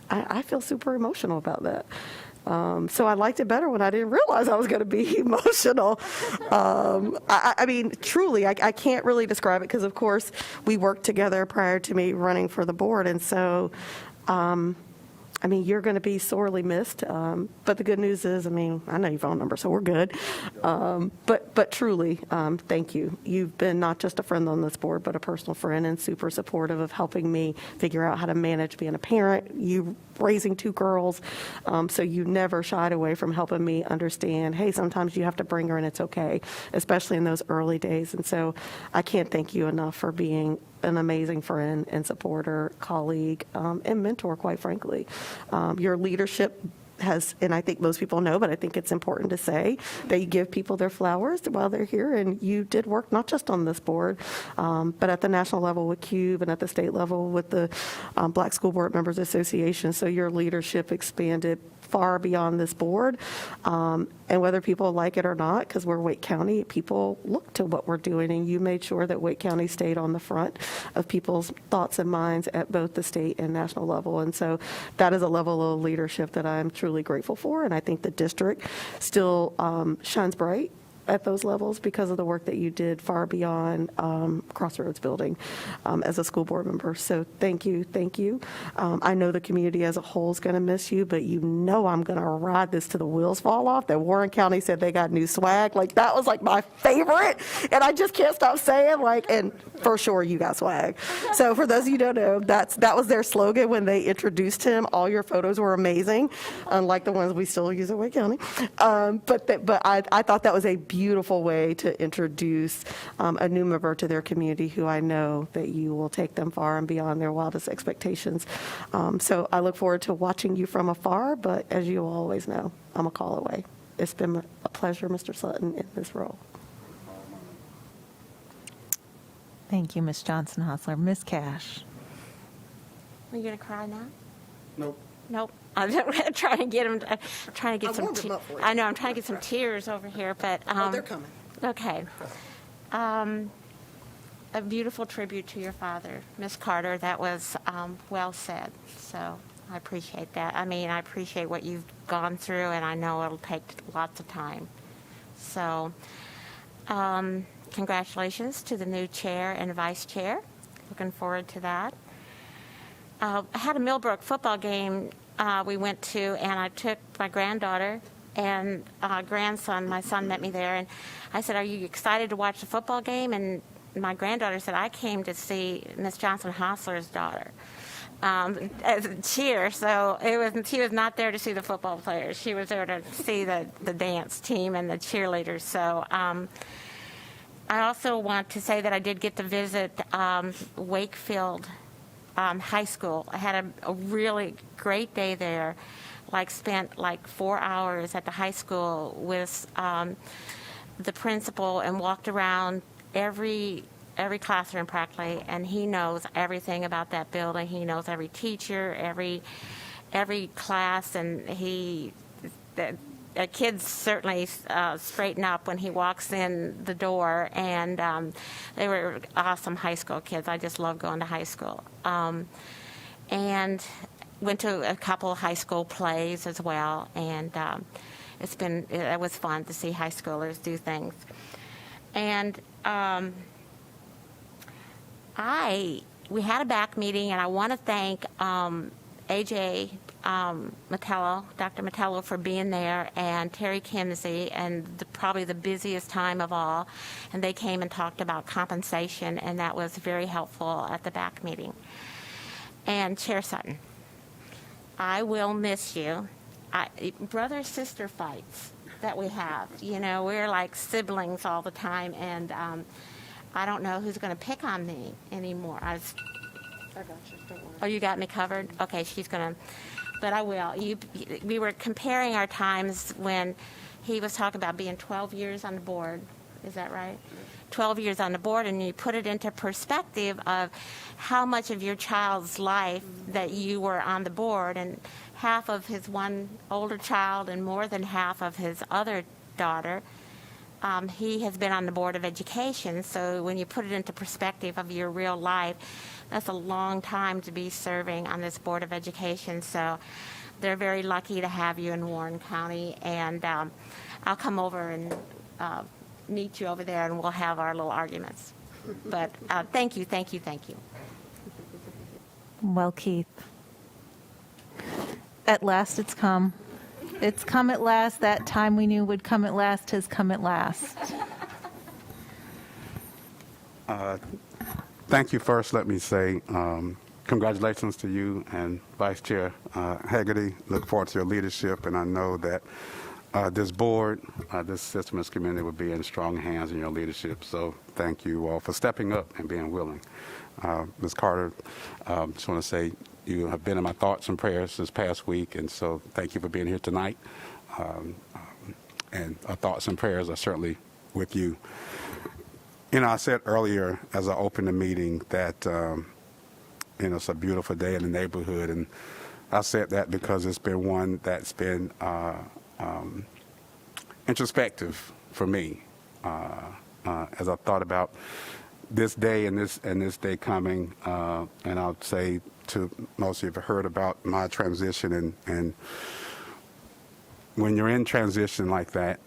I feel super emotional about that. So I liked it better when I didn't realize I was going to be emotional. I mean, truly, I can't really describe it because, of course, we worked together prior to me running for the board. And so I mean, you're going to be sorely missed, but the good news is, I mean, I know your phone number, so we're good. But truly, thank you. You've been not just a friend on this board, but a personal friend and super supportive of helping me figure out how to manage being a parent, you raising 2 girls, so you never shied away from helping me understand, hey, sometimes you have to bring her and it's okay, especially in those early days. And so I can't thank you enough for being an amazing friend and supporter, colleague, and mentor, quite frankly. Your leadership has, and I think most people know, but I think it's important to say that you give people their flowers while they're here, and you did work not just on this board, but at the national level with CUBE and at the state level with the Black School Board Members Association. So your leadership expanded far beyond this board, and whether people like it or not, because we're Wake County, people look to what we're doing, and you made sure that Wake County stayed on the front of people's thoughts and minds at both the state and national level. And so that is a level of leadership that I'm truly grateful for, and I think the district still shines bright at those levels because of the work that you did far beyond Crossroads building as a school board member. So thank you, thank you. I know the community as a whole is going to miss you, but you know I'm going to ride this till the wheels fall off. That Warren County said they got new swag. Like, that was like my favorite, and I just can't stop saying, like, and for sure you got swag. So for those of you who don't know, that was their slogan when they introduced him. All your photos were amazing, unlike the ones we still use at Wake County. But I thought that was a beautiful way to introduce a new member to their community who I know that you will take them far and beyond their wildest expectations. So I look forward to watching you from afar, but as you always know, I'm a call away. It's been a pleasure, Mr. Sutton, in this role. Thank you, Ms. Johnson-Hostler. Ms. Cash. Are you going to cry now? Nope. Nope. I'm trying to get him. Trying to get some. warmed him up for you. I know. I'm trying to get some tears over here, but They're coming. okay. A beautiful tribute to your father, Miss Carter. That was well said. So I appreciate that. I mean, I appreciate what you've gone through, and I know it'll take lots of time. So, congratulations to the new chair and vice chair. Looking forward to that. I had a Millbrook football game we went to, and I took my granddaughter and grandson. My son met me there, and I said, "Are you excited to watch the football game?" And my granddaughter said, "I came to see Miss Johnson-Hostler's daughter." As a cheer, so she was not there to see the football players. She was there to see the dance team and the cheerleaders. So I also want to say that I did get to visit Wakefield High School. I had a really great day there. Spent 4 hours at the high school with the principal and walked around every classroom practically, and he knows everything about that building. He knows every teacher, every class, and kids certainly straighten up when he walks in the door, and they were awesome high school kids. I just love going to high school. And went to a couple of high school plays as well, and it was fun to see high schoolers do things. And we had a back meeting, and I want to thank AJ Metello, Dr. Metello, for being there, and Terry Kimsey, and probably the busiest time of all. And they came and talked about compensation, and that was very helpful at the back meeting. And Chair Sutton, I will miss you. Brother-sister fights that we have, we're like siblings all the time, and I don't know who's going to pick on me anymore. I got you. Don't worry. Oh, you got me covered? Okay, she's going to, but I will. We were comparing our times when he was talking about being 12 years on the board. Is that right? 12 years on the board, and you put it into perspective of how much of your child's life that you were on the board, and half of his one older child and more than half of his other daughter. He has been on the Board of Education, so when you put it into perspective of your real life, that's a long time to be serving on this Board of Education. So they're very lucky to have you in Warren County, and I'll come over and meet you over there, and we'll have our little arguments. But thank you. Well, Keith, At last it's come. It's come at last. That time we knew would come at last has come at last. Thank you. First, let me say congratulations to you and Vice Chair Hegarty. Look forward to your leadership, and I know that this board, this system, this community will be in strong hands in your leadership. So thank you all for stepping up and being willing. Ms. Carter, just want to say you have been in my thoughts and prayers this past week, and so thank you for being here tonight. And our thoughts and prayers are certainly with you. You know, I said earlier as I opened the meeting that, you know, it's a beautiful day in the neighborhood. And I said that because it's been one that's been introspective for me as I thought about this day and this day coming. And I'll say to most of you have heard about my transition. And when you're in transition like that,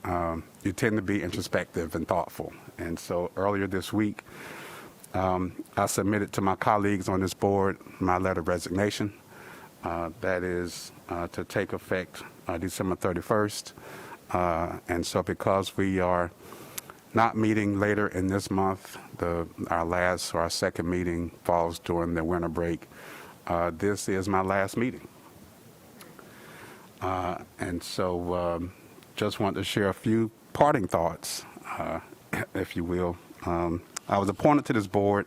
you tend to be introspective and thoughtful. And so earlier this week, I submitted to my colleagues on this board my letter of resignation. That is to take effect December 31st. And so because we are not meeting later in this month, our second meeting falls during the winter break, this is my last meeting. And so just want to share a few parting thoughts, if you will. I was appointed to this board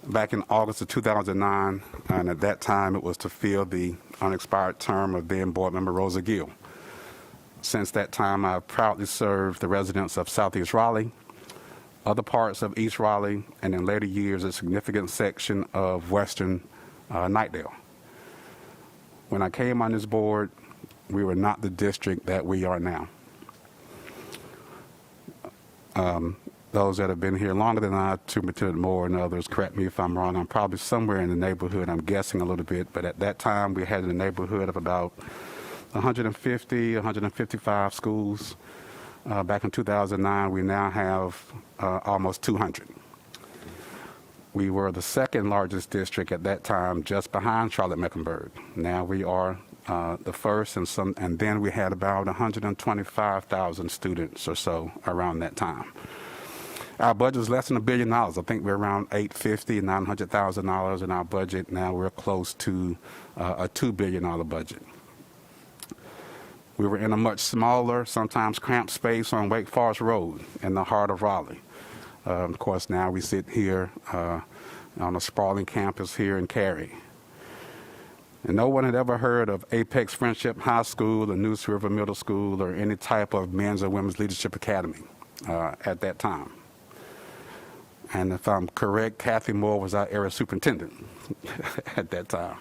back in August of 2009, and at that time it was to fill the unexpired term of then board member Rosa Gill. Since that time, I've proudly served the residents of Southeast Raleigh, other parts of East Raleigh, and in later years a significant section of Western Knightdale. When I came on this board, we were not the district that we are now. Those that have been here longer than I, Superintendent Moore and others, correct me if I'm wrong, I'm probably somewhere in the neighborhood, I'm guessing a little bit, but at that time we had in the neighborhood of about 150, 155 schools. Back in 2009, we now have almost 200. We were the second largest district at that time, just behind Charlotte-Mecklenburg. Now we are the first, and then we had about 125,000 students or so around that time. Our budget was less than $1 billion. I think we're around $850,000, $900,000 in our budget. Now we're close to a $2 billion budget. We were in a much smaller, sometimes cramped space on Wake Forest Road in the heart of Raleigh. Of course, now we sit here on a sprawling campus here in Cary. And no one had ever heard of Apex Friendship High School or Neuse River Middle School or any type of men's or women's leadership academy at that time. And if I'm correct, Kathy Moore was our area superintendent at that time.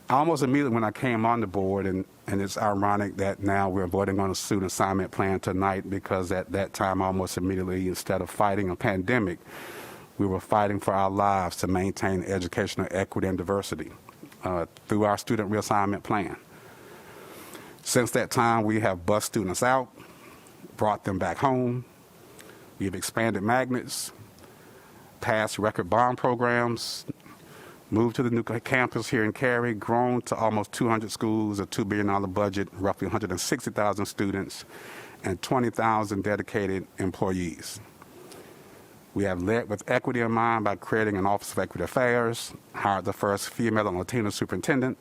Almost immediately when I came on the board, and it's ironic that now we're voting on a student assignment plan tonight, because at that time, almost immediately, instead of fighting a pandemic, we were fighting for our lives to maintain educational equity and diversity through our student reassignment plan. Since that time, we have bused students out, brought them back home. We've expanded magnets, passed record bond programs, moved to the new campus here in Cary, grown to almost 200 schools, a $2 billion budget, roughly 160,000 students, and 20,000 dedicated employees. We have led with equity in mind by creating an Office of Equity Affairs, hired the first female and Latino superintendent,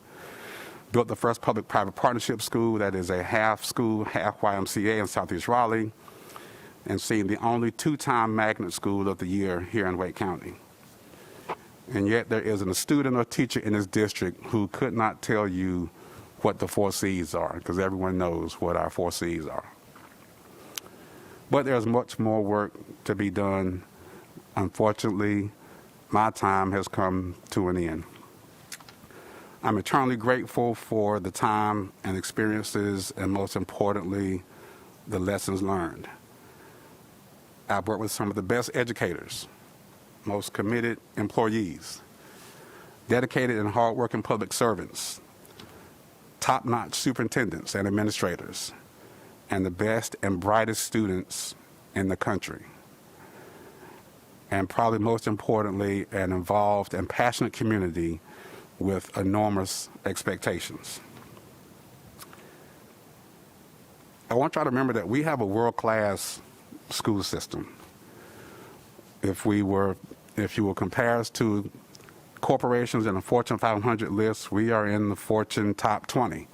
built the first public-private partnership school that is a half school, half YMCA in Southeast Raleigh, and seen the only two-time Magnet School of the Year here in Wake County. And yet there isn't a student or teacher in this district who could not tell you what the 4 C's are, because everyone knows what our 4 C's are. But there's much more work to be done. Unfortunately, my time has come to an end. I'm eternally grateful for the time and experiences, and most importantly, the lessons learned. I've worked with some of the best educators, most committed employees, dedicated and hardworking public servants, top-notch superintendents and administrators, and the best and brightest students in the country. And probably most importantly, an involved and passionate community with enormous expectations. I want y'all to remember that we have a world-class school system. If you will compare us to corporations in the Fortune 500 list, we are in the Fortune top 20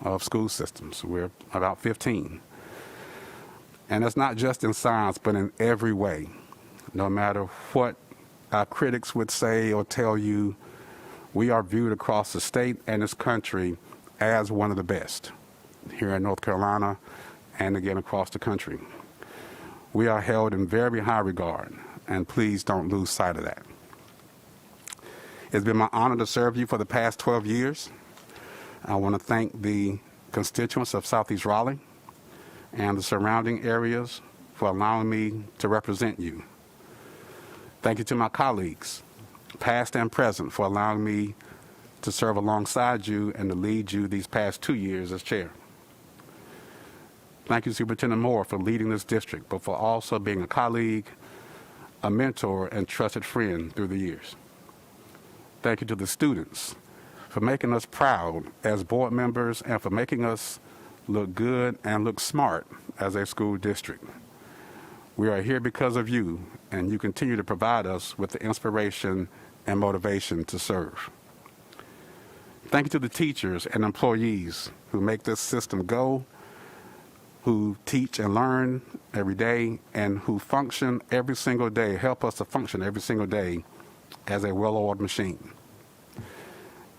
of school systems. We're about 15. And it's not just in science, but in every way. No matter what our critics would say or tell you, we are viewed across the state and this country as one of the best here in North Carolina and again across the country. We are held in very high regard, and please don't lose sight of that. It's been my honor to serve you for the past 12 years. I want to thank the constituents of Southeast Raleigh and the surrounding areas for allowing me to represent you. Thank you to my colleagues, past and present, for allowing me to serve alongside you and to lead you these past 2 years as chair. Thank you, Superintendent Moore, for leading this district, but for also being a colleague, a mentor, and trusted friend through the years. Thank you to the students for making us proud as board members and for making us look good and look smart as a school district. We are here because of you, and you continue to provide us with the inspiration and motivation to serve. Thank you to the teachers and employees who make this system go, who teach and learn every day, and who function every single day, help us to function every single day as a well-oiled machine.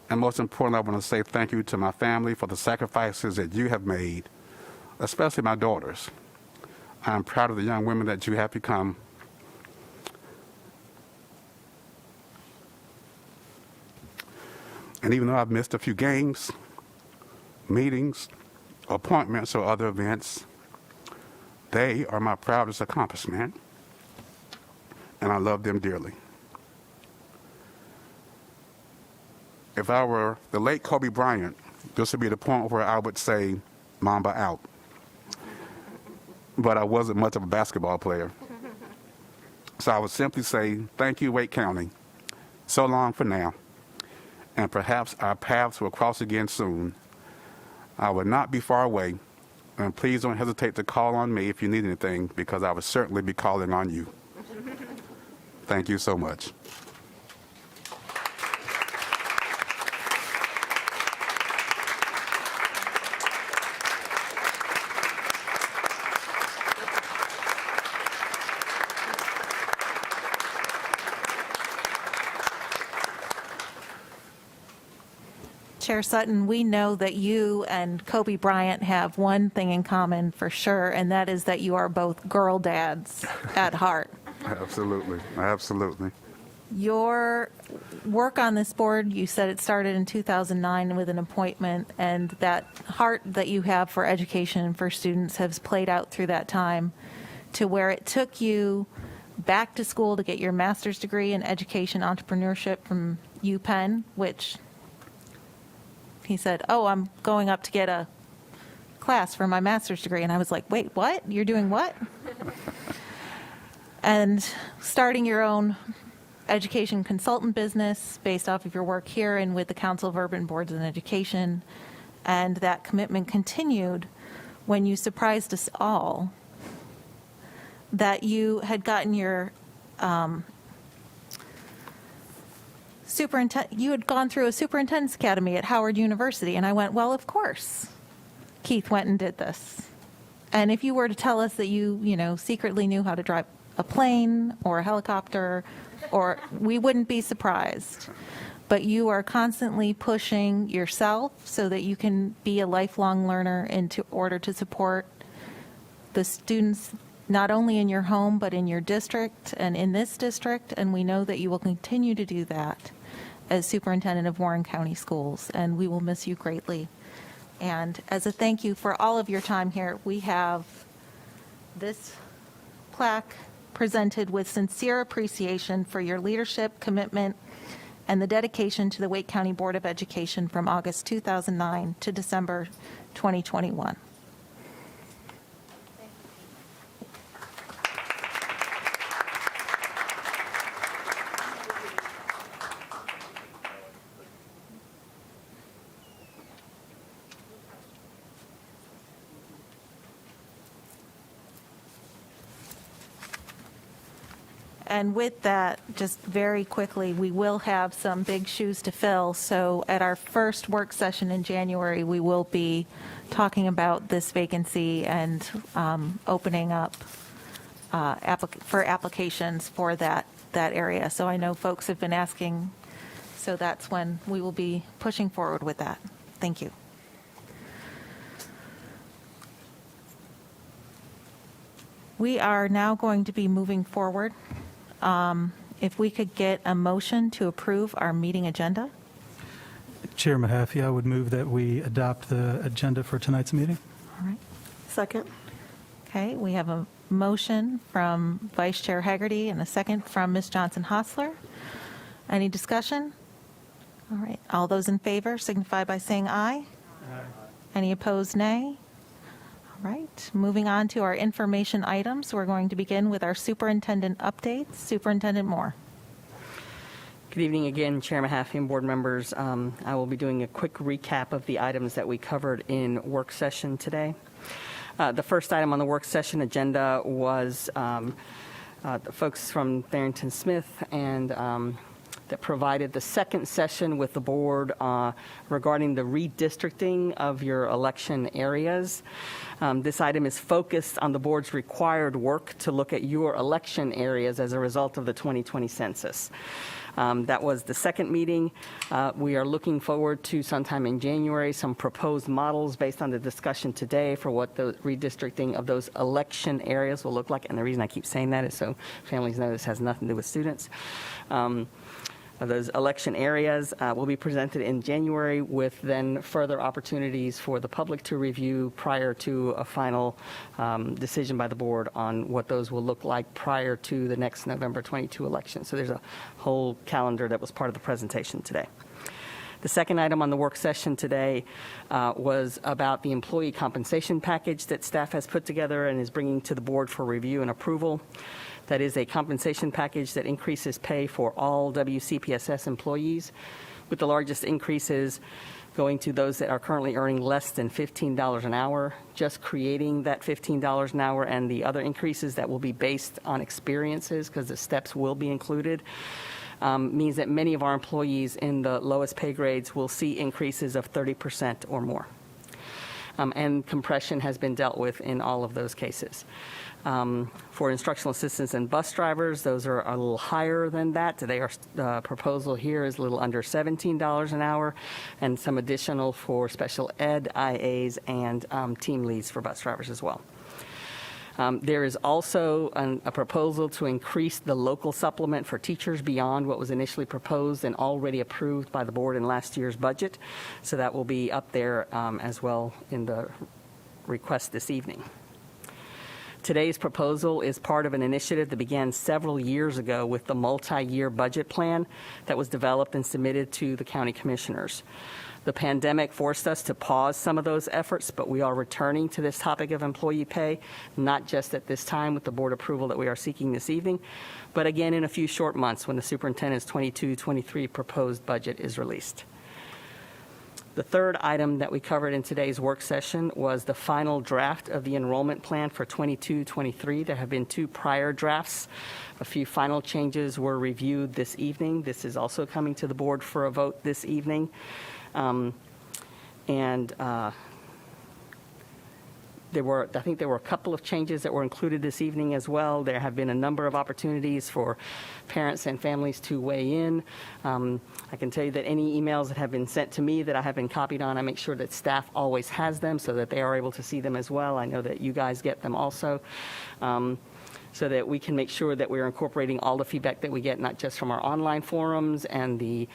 And most importantly, I want to say thank you to my family for the sacrifices that you have made, especially my daughters. I am proud of the young women that you have become. And even though I've missed a few games, meetings, appointments, or other events, they are my proudest accomplishment, and I love them dearly. If I were the late Kobe Bryant, this would be the point where I would say, Mamba out. But I wasn't much of a basketball player. So I would simply say, thank you, Wake County. So long for now. And perhaps our paths will cross again soon. I will not be far away. And please don't hesitate to call on me if you need anything, because I will certainly be calling on you. Thank you so much. Chair Sutton, we know that you and Kobe Bryant have one thing in common for sure, and that is that you are both girl dads at heart. Absolutely, absolutely. Your work on this board, you said it started in 2009 with an appointment, and that heart that you have for education and for students has played out through that time to where it took you back to school to get your master's degree in education entrepreneurship from UPenn, which he said, oh, I'm going up to get a class for my master's degree. And I was like, wait, what? You're doing what? And starting your own education consultant business based off of your work here and with the Council of Urban Boards in Education. And that commitment continued when you surprised us all that you had gotten your you had gone through a superintendent's academy at Howard University. And I went, well, of course, Keith went and did this. And if you were to tell us that you secretly knew how to drive a plane or a helicopter, or we wouldn't be surprised. But you are constantly pushing yourself so that you can be a lifelong learner in order to support the students not only in your home but in your district and in this district. And we know that you will continue to do that as superintendent of Warren County Schools, and we will miss you greatly. And as a thank you for all of your time here, we have this plaque presented with sincere appreciation for your leadership, commitment, and the dedication to the Wake County Board of Education from August 2009 to December 2021. And with that, just very quickly, we will have some big shoes to fill. So at our first work session in January, we will be talking about this vacancy and opening up for applications for that area. So I know folks have been asking, so that's when we will be pushing forward with that. Thank you. We are now going to be moving forward. If we could get a motion to approve our meeting agenda. Chair Mahaffey, I would move that we adopt the agenda for tonight's meeting. All right. Second. Okay, we have a motion from Vice Chair Hegarty and a second from Ms. Johnson-Hostler. Any discussion? All right, all those in favor signify by saying aye. Aye. Any opposed, nay? All right, moving on to our information items. We're going to begin with our superintendent updates. Superintendent Moore. Good evening again, Chair Mahaffey and board members. I will be doing a quick recap of the items that we covered in work session today. The first item on the work session agenda was the folks from Barrington Smith and that provided the second session with the board regarding the redistricting of your election areas. This item is focused on the board's required work to look at your election areas as a result of the 2020 census. That was the second meeting. We are looking forward to sometime in January some proposed models based on the discussion today for what the redistricting of those election areas will look like. And the reason I keep saying that is so families know this has nothing to do with students. Those election areas will be presented in January with then further opportunities for the public to review prior to a final decision by the board on what those will look like prior to the next November 22 election. So there's a whole calendar that was part of the presentation today. The second item on the work session today was about the employee compensation package that staff has put together and is bringing to the board for review and approval. That is a compensation package that increases pay for all WCPSS employees, with the largest increases going to those that are currently earning less than $15 an hour. Just creating that $15 an hour and the other increases that will be based on experiences, because the steps will be included, means that many of our employees in the lowest pay grades will see increases of 30% or more. And compression has been dealt with in all of those cases. For instructional assistants and bus drivers, those are a little higher than that. The proposal here is a little under $17 an hour, and some additional for special ed, IAs, and team leads for bus drivers as well. There is also a proposal to increase the local supplement for teachers beyond what was initially proposed and already approved by the board in last year's budget. So that will be up there as well in the request this evening. Today's proposal is part of an initiative that began several years ago with the multi-year budget plan that was developed and submitted to the county commissioners. The pandemic forced us to pause some of those efforts, but we are returning to this topic of employee pay, not just at this time with the board approval that we are seeking this evening, but again in a few short months when the superintendent's 22-23 proposed budget is released. The third item that we covered in today's work session was the final draft of the enrollment plan for 22-23. There have been two prior drafts. A few final changes were reviewed this evening. This is also coming to the board for a vote this evening. I think there were a couple of changes that were included this evening as well. There have been a number of opportunities for parents and families to weigh in. I can tell you that any emails that have been sent to me that I have been copied on, I make sure that staff always has them so that they are able to see them as well. I know that you guys get them also. So that we can make sure that we're incorporating all the feedback that we get, not just from our online forums and the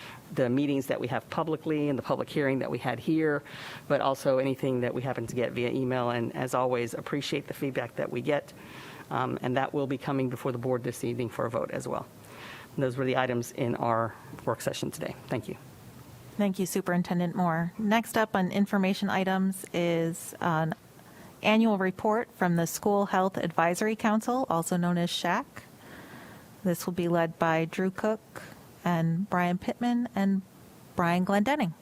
meetings that we have publicly and the public hearing that we had here, but also anything that we happen to get via email. And as always, appreciate the feedback that we get. And that will be coming before the board this evening for a vote as well. And those were the items in our work session today. Thank you. Thank you, Superintendent Moore. Next up on information items is an annual report from the School Health Advisory Council, also known as SHAC. This will be led by Drew Cook and Brian Pittman and Brian Glendenning.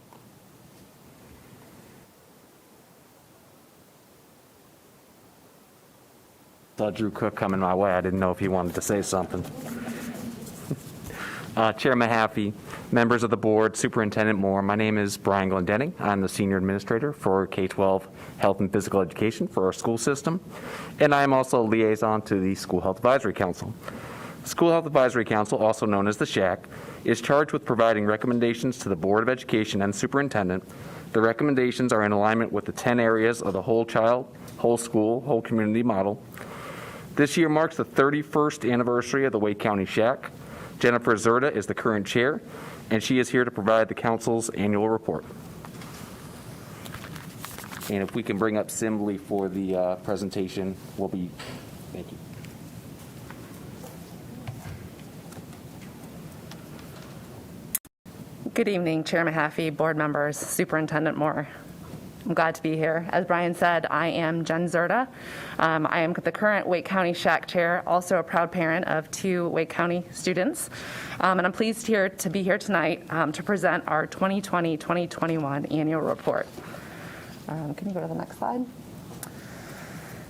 Saw Drew Cook coming my way. I didn't know if he wanted to say something. Chair Mahaffey, members of the board, Superintendent Moore, my name is Brian Glendenning. I'm the Senior Administrator for K-12 Health and Physical Education for our school system, and I am also a liaison to the School Health Advisory Council. School Health Advisory Council, also known as the SHAC, is charged with providing recommendations to the Board of Education and Superintendent. The recommendations are in alignment with the 10 areas of the whole child, whole school, whole community model. This year marks the 31st anniversary of the Wake County SHAC. Jennifer Zerda is the current chair, and she is here to provide the council's annual report. And if we can bring up Simbly for the presentation, thank you. Good evening, Chair Mahaffey, board members, Superintendent Moore. I'm glad to be here. As Brian said, I am Jen Zerda. I am the current Wake County SHAC chair, also a proud parent of 2 Wake County students. And I'm pleased to be here tonight to present our 2020-2021 annual report. Can you go to the next slide?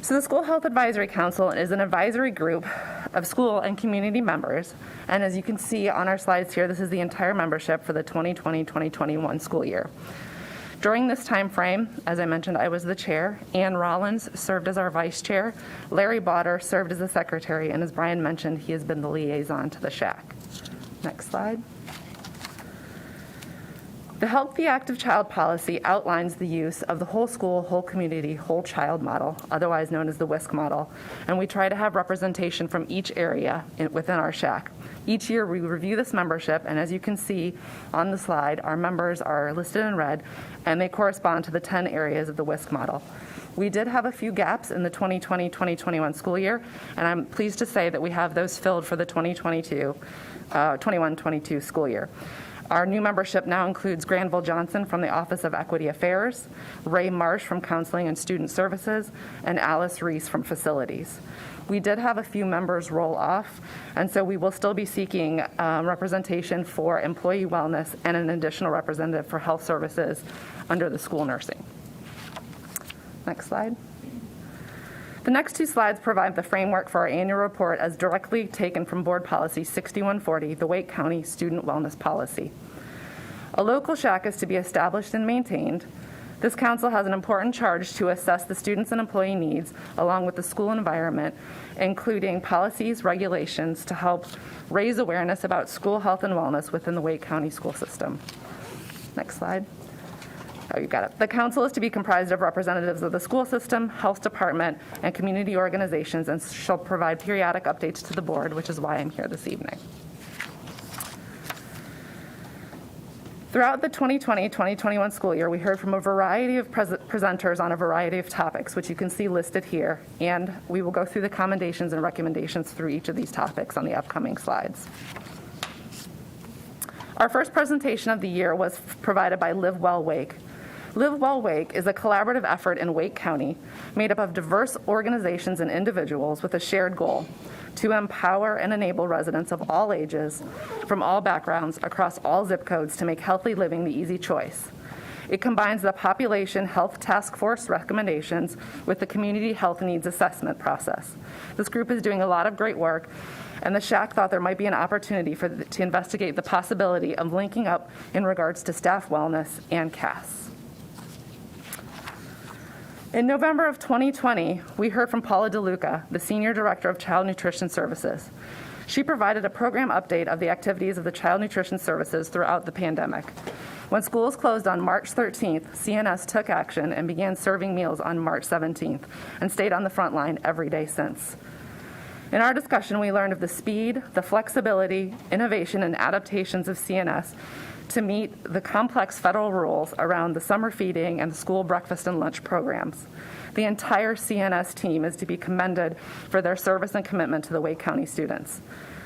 So the School Health Advisory Council is an advisory group of school and community members. And as you can see on our slides here, this is the entire membership for the 2020-2021 school year. During this time frame, as I mentioned, I was the chair. Ann Rollins served as our vice chair. Larry Botter served as the secretary. And as Brian mentioned, he has been the liaison to the SHAC. Next slide. The Healthy Active Child policy outlines the use of the whole school, whole community, whole child model, otherwise known as the WISC model, and we try to have representation from each area within our SHAC. Each year we review this membership, and as you can see on the slide, our members are listed in red, and they correspond to the 10 areas of the WISC model. We did have a few gaps in the 2020-2021 school year, and I'm pleased to say that we have those filled for the 21-22 school year. Our new membership now includes Granville Johnson from the Office of Equity Affairs, Ray Marsh from Counseling and Student Services, and Alice Reese from Facilities. We did have a few members roll off, and so we will still be seeking representation for employee wellness and an additional representative for health services under the school nursing. Next slide. The next 2 slides provide the framework for our annual report as directly taken from Board Policy 6140, the Wake County Student Wellness Policy. A local SHAC is to be established and maintained. This council has an important charge to assess the students and employee needs along with the school environment, including policies, regulations to help raise awareness about school health and wellness within the Wake County school system. Next slide. Oh, you got it. The council is to be comprised of representatives of the school system, health department, and community organizations, and shall provide periodic updates to the board, which is why I'm here this evening. Throughout the 2020-2021 school year, we heard from a variety of presenters on a variety of topics, which you can see listed here, and we will go through the commendations and recommendations through each of these topics on the upcoming slides. Our first presentation of the year was provided by Live Well Wake. Live Well Wake is a collaborative effort in Wake County made up of diverse organizations and individuals with a shared goal to empower and enable residents of all ages from all backgrounds across all zip codes to make healthy living the easy choice. It combines the Population Health Task Force recommendations with the Community Health Needs Assessment process. This group is doing a lot of great work, and the SHAC thought there might be an opportunity to investigate the possibility of linking up in regards to staff wellness and CAS. In November of 2020, we heard from Paula DeLuca, the Senior Director of Child Nutrition Services. She provided a program update of the activities of the Child Nutrition Services throughout the pandemic. When schools closed on March 13th, CNS took action and began serving meals on March 17th and stayed on the front line every day since. In our discussion, we learned of the speed, the flexibility, innovation, and adaptations of CNS to meet the complex federal rules around the summer feeding and the school breakfast and lunch programs. The entire CNS team is to be commended for their service and commitment to the Wake County students.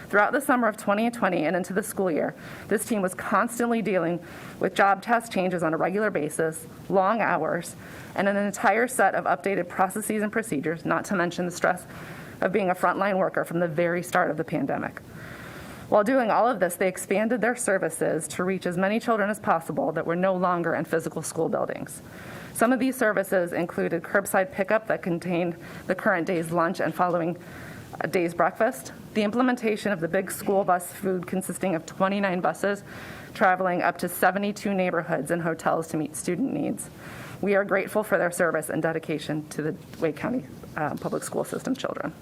Throughout the summer of 2020 and into the school year, this team was constantly dealing with job test changes on a regular basis, long hours, and an entire set of updated processes and procedures, not to mention the stress of being a frontline worker from the very start of the pandemic. While doing all of this, they expanded their services to reach as many children as possible that were no longer in physical school buildings. Some of these services included curbside pickup that contained the current day's lunch and following a day's breakfast, the implementation of the big school bus food consisting of 29 buses traveling up to 72 neighborhoods and hotels to meet student needs. We are grateful for their service and dedication to the Wake County Public School System children.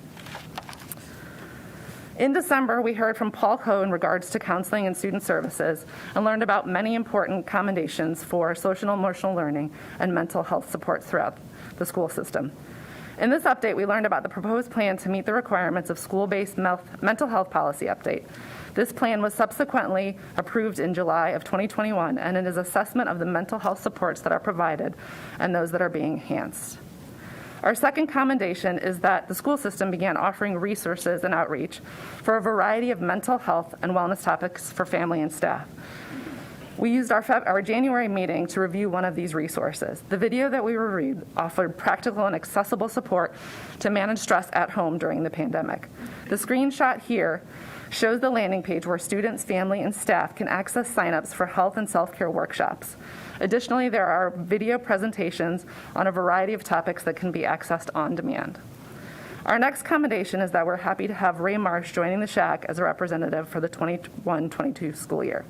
In December, we heard from Paul Coe in regards to counseling and student services and learned about many important commendations for social and emotional learning and mental health support throughout the school system. In this update, we learned about the proposed plan to meet the requirements of school-based mental health policy update. This plan was subsequently approved in July of 2021, and it is assessment of the mental health supports that are provided and those that are being enhanced. Our second commendation is that the school system began offering resources and outreach for a variety of mental health and wellness topics for family and staff. We used our January meeting to review one of these resources. The video that we reviewed offered practical and accessible support to manage stress at home during the pandemic. The screenshot here shows the landing page where students, family, and staff can access signups for health and self-care workshops. Additionally, there are video presentations on a variety of topics that can be accessed on demand. Our next commendation is that we're happy to have Ray Marsh joining the SHAC as a representative for the 21-22 school year.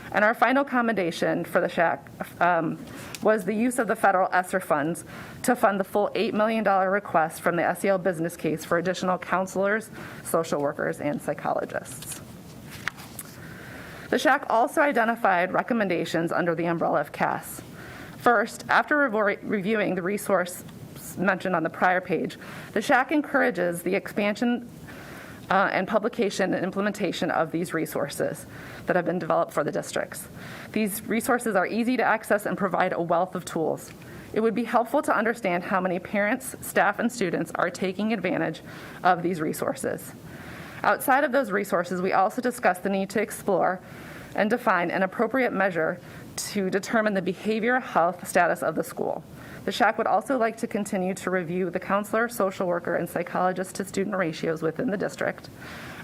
And our final commendation for the SHAC was the use of the federal ESSER funds to fund the full $8 million request from the SEL business case for additional counselors, social workers, and psychologists. The SHAC also identified recommendations under the umbrella of CAS. First, after reviewing the resource mentioned on the prior page, the SHAC encourages the expansion and publication and implementation of these resources that have been developed for the districts. These resources are easy to access and provide a wealth of tools. It would be helpful to understand how many parents, staff, and students are taking advantage of these resources. Outside of those resources, we also discussed the need to explore and define an appropriate measure to determine the behavioral health status of the school. The SHAC would also like to continue to review the counselor, social worker, and psychologist to student ratios within the district.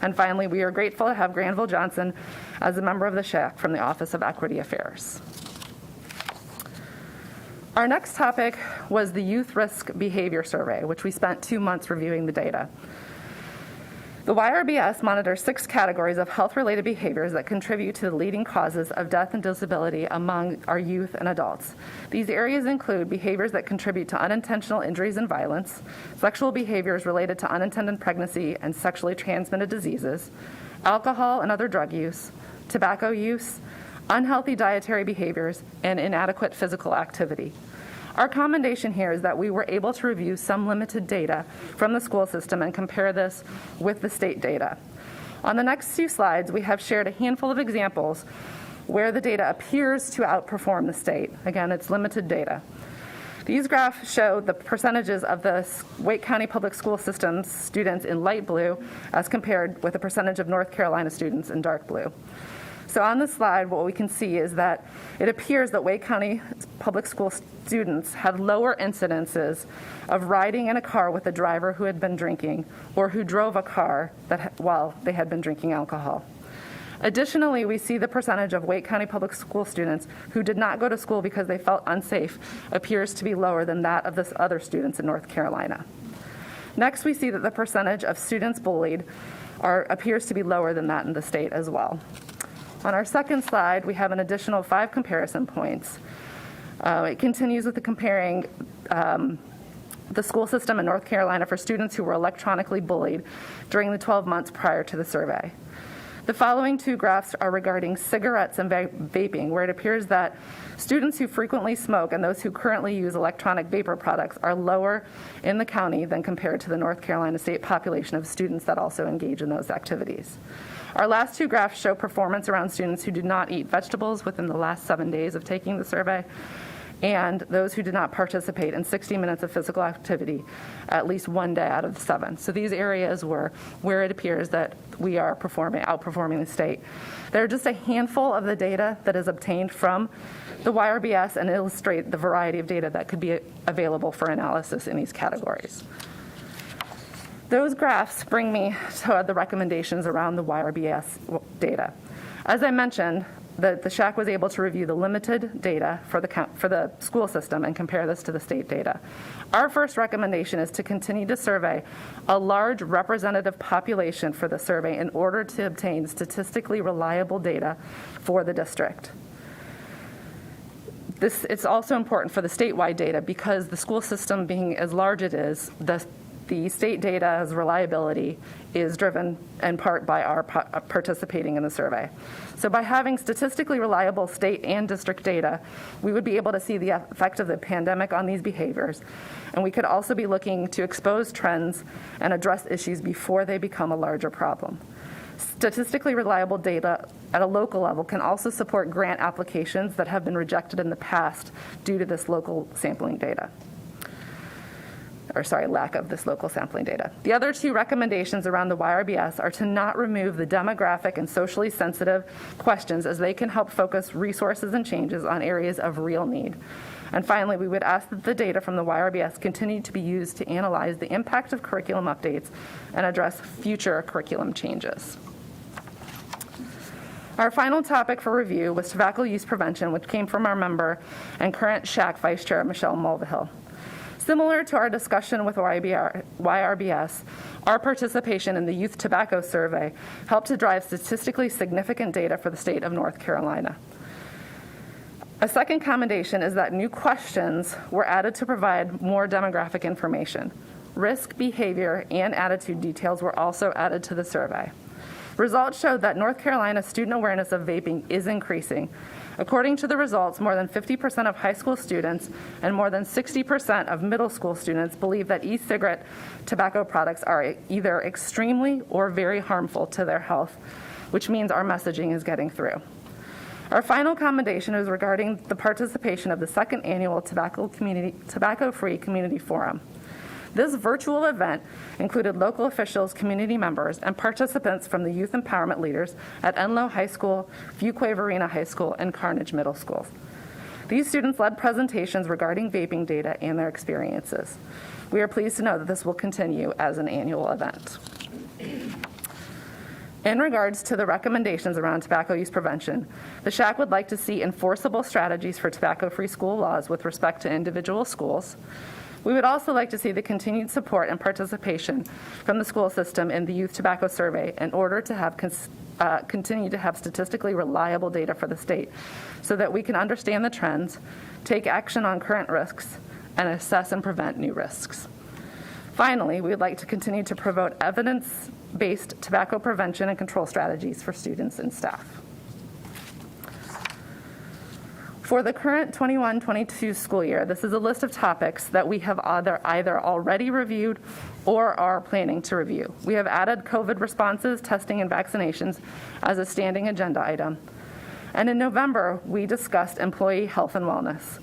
And finally, we are grateful to have Granville Johnson as a member of the SHAC from the Office of Equity Affairs. Our next topic was the Youth Risk Behavior Survey, which we spent 2 months reviewing the data. The YRBS monitors 6 categories of health-related behaviors that contribute to the leading causes of death and disability among our youth and adults. These areas include behaviors that contribute to unintentional injuries and violence, sexual behaviors related to unintended pregnancy and sexually transmitted diseases, alcohol and other drug use, tobacco use, unhealthy dietary behaviors, and inadequate physical activity. Our commendation here is that we were able to review some limited data from the school system and compare this with the state data. On the next 2 slides, we have shared a handful of examples where the data appears to outperform the state. Again, it's limited data. These graphs show the percentages of the Wake County Public School System students in light blue as compared with the percentage of North Carolina students in dark blue. So on this slide, what we can see is that it appears that Wake County Public School students had lower incidences of riding in a car with a driver who had been drinking or who drove a car while they had been drinking alcohol. Additionally, we see the percentage of Wake County Public School students who did not go to school because they felt unsafe appears to be lower than that of the other students in North Carolina. Next, we see that the percentage of students bullied appears to be lower than that in the state as well. On our second slide, we have an additional 5 comparison points. It continues with the comparing the school system in North Carolina for students who were electronically bullied during the 12 months prior to the survey. The following 2 graphs are regarding cigarettes and vaping, where it appears that students who frequently smoke and those who currently use electronic vapor products are lower in the county than compared to the North Carolina state population of students that also engage in those activities. Our last 2 graphs show performance around students who did not eat vegetables within the last 7 days of taking the survey, and those who did not participate in 60 minutes of physical activity at least 1 day out of the 7. So these areas were where it appears that we are outperforming the state. There are just a handful of the data that is obtained from the YRBS and illustrate the variety of data that could be available for analysis in these categories. Those graphs bring me to the recommendations around the YRBS data. As I mentioned, the SHAC was able to review the limited data for the school system and compare this to the state data. Our first recommendation is to continue to survey a large representative population for the survey in order to obtain statistically reliable data for the district. It's also important for the statewide data because the school system being as large as it is, the state data's reliability is driven in part by our participating in the survey. So by having statistically reliable state and district data, we would be able to see the effect of the pandemic on these behaviors, and we could also be looking to expose trends and address issues before they become a larger problem. Statistically reliable data at a local level can also support grant applications that have been rejected in the past due to this local sampling data. Lack of this local sampling data. The other two recommendations around the YRBS are to not remove the demographic and socially sensitive questions, as they can help focus resources and changes on areas of real need. And finally, we would ask that the data from the YRBS continue to be used to analyze the impact of curriculum updates and address future curriculum changes. Our final topic for review was tobacco use prevention, which came from our member and current SHAC Vice Chair, Michelle Mulvihill. Similar to our discussion with YRBS, our participation in the Youth Tobacco Survey helped to drive statistically significant data for the state of North Carolina. A second commendation is that new questions were added to provide more demographic information. Risk, behavior, and attitude details were also added to the survey. Results showed that North Carolina's student awareness of vaping is increasing. According to the results, more than 50% of high school students and more than 60% of middle school students believe that e-cigarette tobacco products are either extremely or very harmful to their health, which means our messaging is getting through. Our final commendation is regarding the participation of the second annual Tobacco-Free Community Forum. This virtual event included local officials, community members, and participants from the youth empowerment leaders at Enloe High School, Fuquay-Varina High School, and Carnage Middle School. These students led presentations regarding vaping data and their experiences. We are pleased to know that this will continue as an annual event. In regards to the recommendations around tobacco use prevention, the SHAC would like to see enforceable strategies for tobacco-free school laws with respect to individual schools. We would also like to see the continued support and participation from the school system in the Youth Tobacco Survey in order to have continue to have statistically reliable data for the state so that we can understand the trends, take action on current risks, and assess and prevent new risks. Finally, we would like to continue to promote evidence-based tobacco prevention and control strategies for students and staff. For the current 21-22 school year, this is a list of topics that we have either already reviewed or are planning to review. We have added COVID responses, testing, and vaccinations as a standing agenda item. And in November, we discussed employee health and wellness.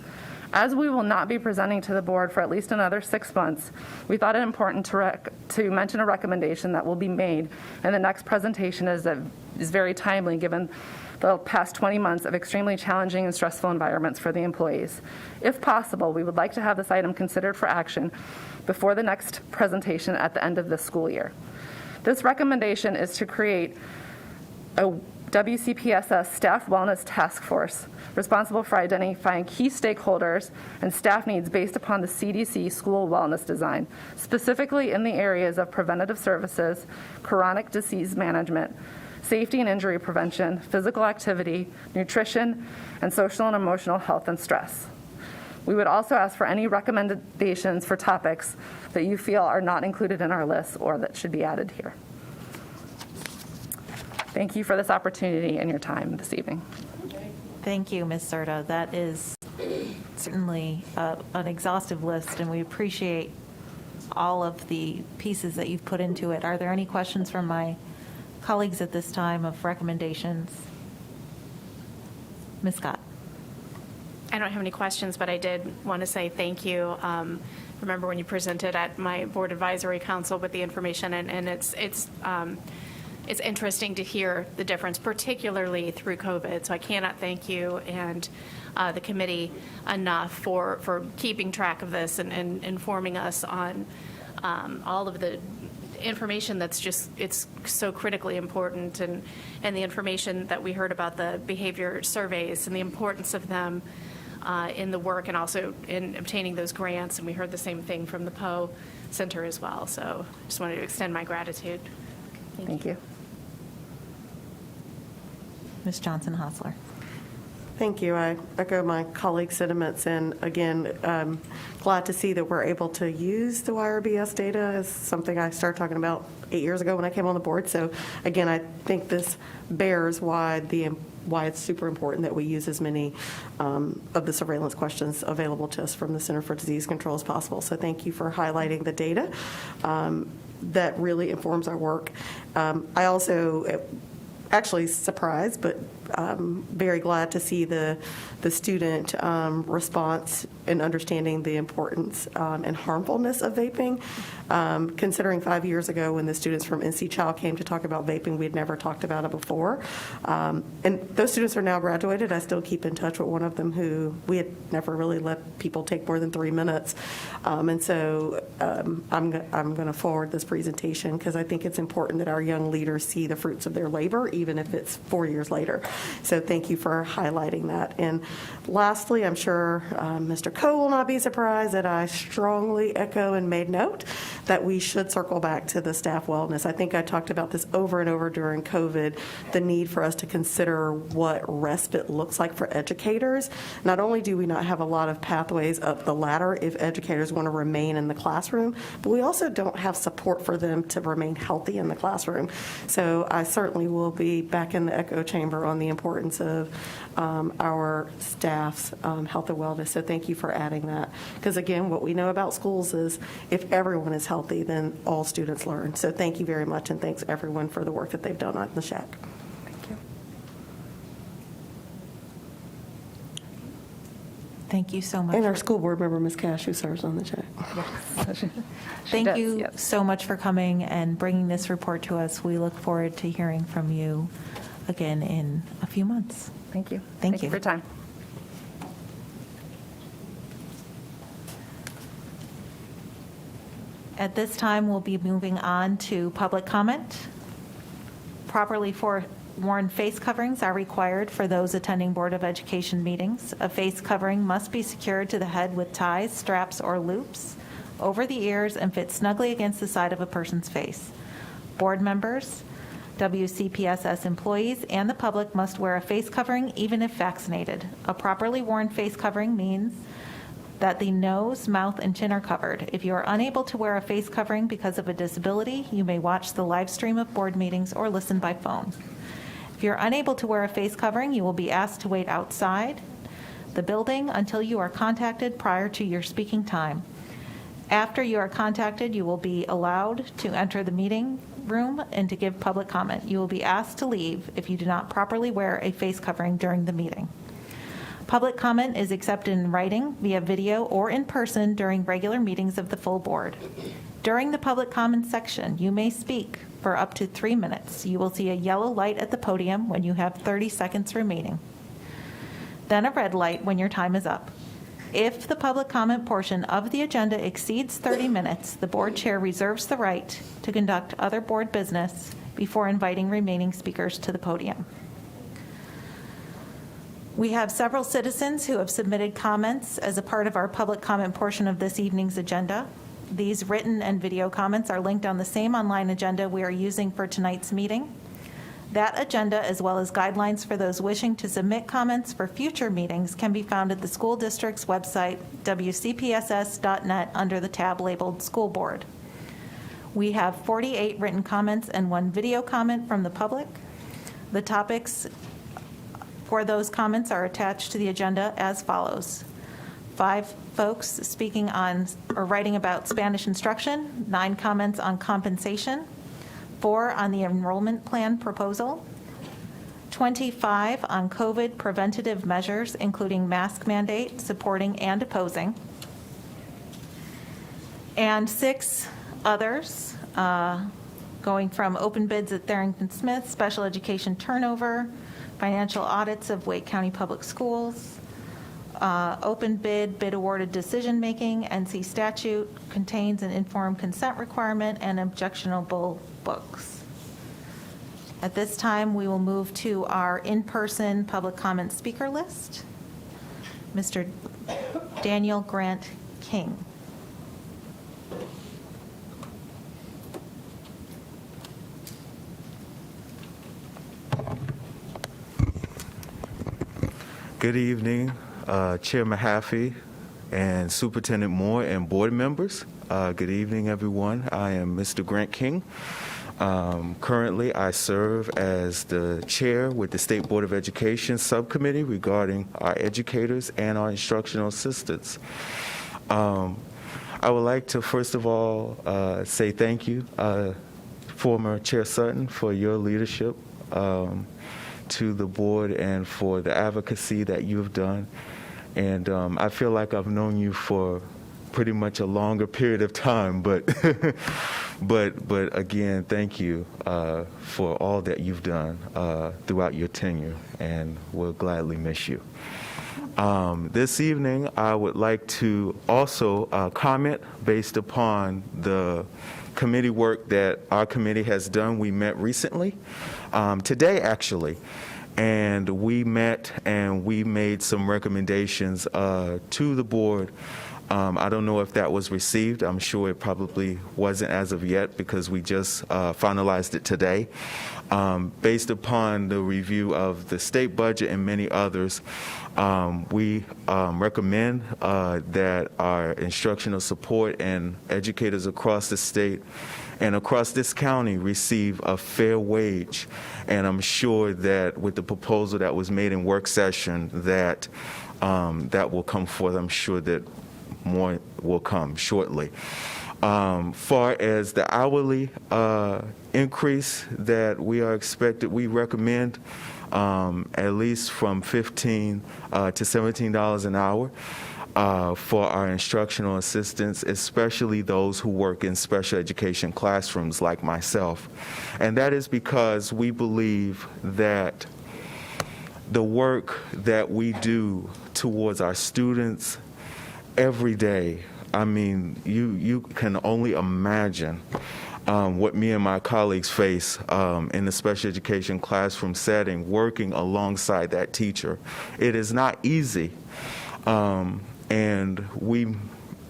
As we will not be presenting to the board for at least another 6 months, we thought it important to mention a recommendation that will be made in the next presentation is very timely given the past 20 months of extremely challenging and stressful environments for the employees. If possible, we would like to have this item considered for action before the next presentation at the end of this school year. This recommendation is to create a WCPSS Staff Wellness Task Force responsible for identifying key stakeholders and staff needs based upon the CDC school wellness design, specifically in the areas of preventative services, chronic disease management, safety and injury prevention, physical activity, nutrition, and social and emotional health and stress. We would also ask for any recommendations for topics that you feel are not included in our list or that should be added here. Thank you for this opportunity and your time this evening. Thank you, Ms. Serta. That is certainly an exhaustive list, and we appreciate all of the pieces that you've put into it. Are there any questions from my colleagues at this time of recommendations? Ms. Scott. I don't have any questions, but I did want to say thank you. Remember when you presented at my board advisory council with the information, and it's interesting to hear the difference, particularly through COVID. So I cannot thank you and the committee enough for keeping track of this and informing us on all of the information that's just, it's so critically important, and the information that we heard about the behavior surveys and the importance of them in the work and also in obtaining those grants. And we heard the same thing from the Poe Center as well. So just wanted to extend my gratitude. Thank you. Ms. Johnson-Hostler. Thank you. I echo my colleagues' sentiments, and again, glad to see that we're able to use the YRBS data as something I started talking about 8 years ago when I came on the board. So again, I think this bears why it's super important that we use as many of the surveillance questions available to us from the Center for Disease Control as possible. So thank you for highlighting the data. That really informs our work. I also actually surprised, but very glad to see the student response and understanding the importance and harmfulness of vaping. Considering 5 years ago when the students from NC Child came to talk about vaping, we had never talked about it before. And those students are now graduated. I still keep in touch with one of them who we had never really let people take more than 3 minutes. And so I'm going to forward this presentation because I think it's important that our young leaders see the fruits of their labor, even if it's 4 years later. So thank you for highlighting that. And lastly, I'm sure Mr. Coe will not be surprised that I strongly echo and made note that we should circle back to the staff wellness. I think I talked about this over and over during COVID, the need for us to consider what respite looks like for educators. Not only do we not have a lot of pathways up the ladder if educators want to remain in the classroom, but we also don't have support for them to remain healthy in the classroom. So I certainly will be back in the echo chamber on the importance of our staff's health and wellness. So thank you for adding that. Because again, what we know about schools is if everyone is healthy, then all students learn. So thank you very much, and thanks everyone for the work that they've done on the shack. Thank you. Thank you so much. And our school board member, Ms. Cash, who serves on the shack. Thank you so much for coming and bringing this report to us. We look forward to hearing from you again in a few months. Thank you. Thank you for your time. At this time, we'll be moving on to public comment. Properly worn face coverings are required for those attending Board of Education meetings. A face covering must be secured to the head with ties, straps, or loops over the ears and fit snugly against the side of a person's face. Board members, WCPSS employees, and the public must wear a face covering even if vaccinated. A properly worn face covering means that the nose, mouth, and chin are covered. If you are unable to wear a face covering because of a disability, you may watch the live stream of board meetings or listen by phone. If you're unable to wear a face covering, you will be asked to wait outside the building until you are contacted prior to your speaking time. After you are contacted, you will be allowed to enter the meeting room and to give public comment. You will be asked to leave if you do not properly wear a face covering during the meeting. Public comment is accepted in writing, via video, or in person during regular meetings of the full board. During the public comment section, you may speak for up to 3 minutes. You will see a yellow light at the podium when you have 30 seconds remaining, then a red light when your time is up. If the public comment portion of the agenda exceeds 30 minutes, the board chair reserves the right to conduct other board business before inviting remaining speakers to the podium. We have several citizens who have submitted comments as a part of our public comment portion of this evening's agenda. These written and video comments are linked on the same online agenda we are using for tonight's meeting. That agenda, as well as guidelines for those wishing to submit comments for future meetings, can be found at the school district's website, wcpss.net, under the tab labeled School Board. We have 48 written comments and 1 video comment from the public. The topics for those comments are attached to the agenda as follows. 5 folks speaking on or writing about Spanish instruction, 9 comments on compensation, 4 on the enrollment plan proposal, 25 on COVID preventative measures, including mask mandate, supporting and opposing, and 6 others, going from open bids at Tharrington Smith, special education turnover, financial audits of Wake County Public Schools, Open bid awarded decision-making, NC statute, contains an informed consent requirement and objectionable books. At this time, we will move to our in-person public comment speaker list. Mr. Daniel Grant King. Good evening, Chair Mahaffey and Superintendent Moore and board members. Good evening, everyone. I am Mr. Grant King. Currently, I serve as the chair with the State Board of Education Subcommittee regarding our educators and our instructional assistants. I would like to, first of all, say thank you, former Chair Sutton, for your leadership to the board and for the advocacy that you've done. And I feel like I've known you for pretty much a longer period of time, but but again, thank you for all that you've done throughout your tenure, and we'll gladly miss you. This evening, I would like to also comment based upon the committee work that our committee has done. We met recently, today actually, and we met and we made some recommendations to the board. I don't know if that was received. I'm sure it probably wasn't as of yet because we just finalized it today. Based upon the review of the state budget and many others, we recommend that our instructional support and educators across the state and across this county receive a fair wage. And I'm sure that with the proposal that was made in work session that that will come forth. I'm sure that more will come shortly. Far as the hourly increase that we are expected, we recommend at least from $15 to $17 an hour for our instructional assistants, especially those who work in special education classrooms like myself. And that is because we believe that the work that we do towards our students every day, I mean, you can only imagine what me and my colleagues face in the special education classroom setting, working alongside that teacher. It is not easy. And we,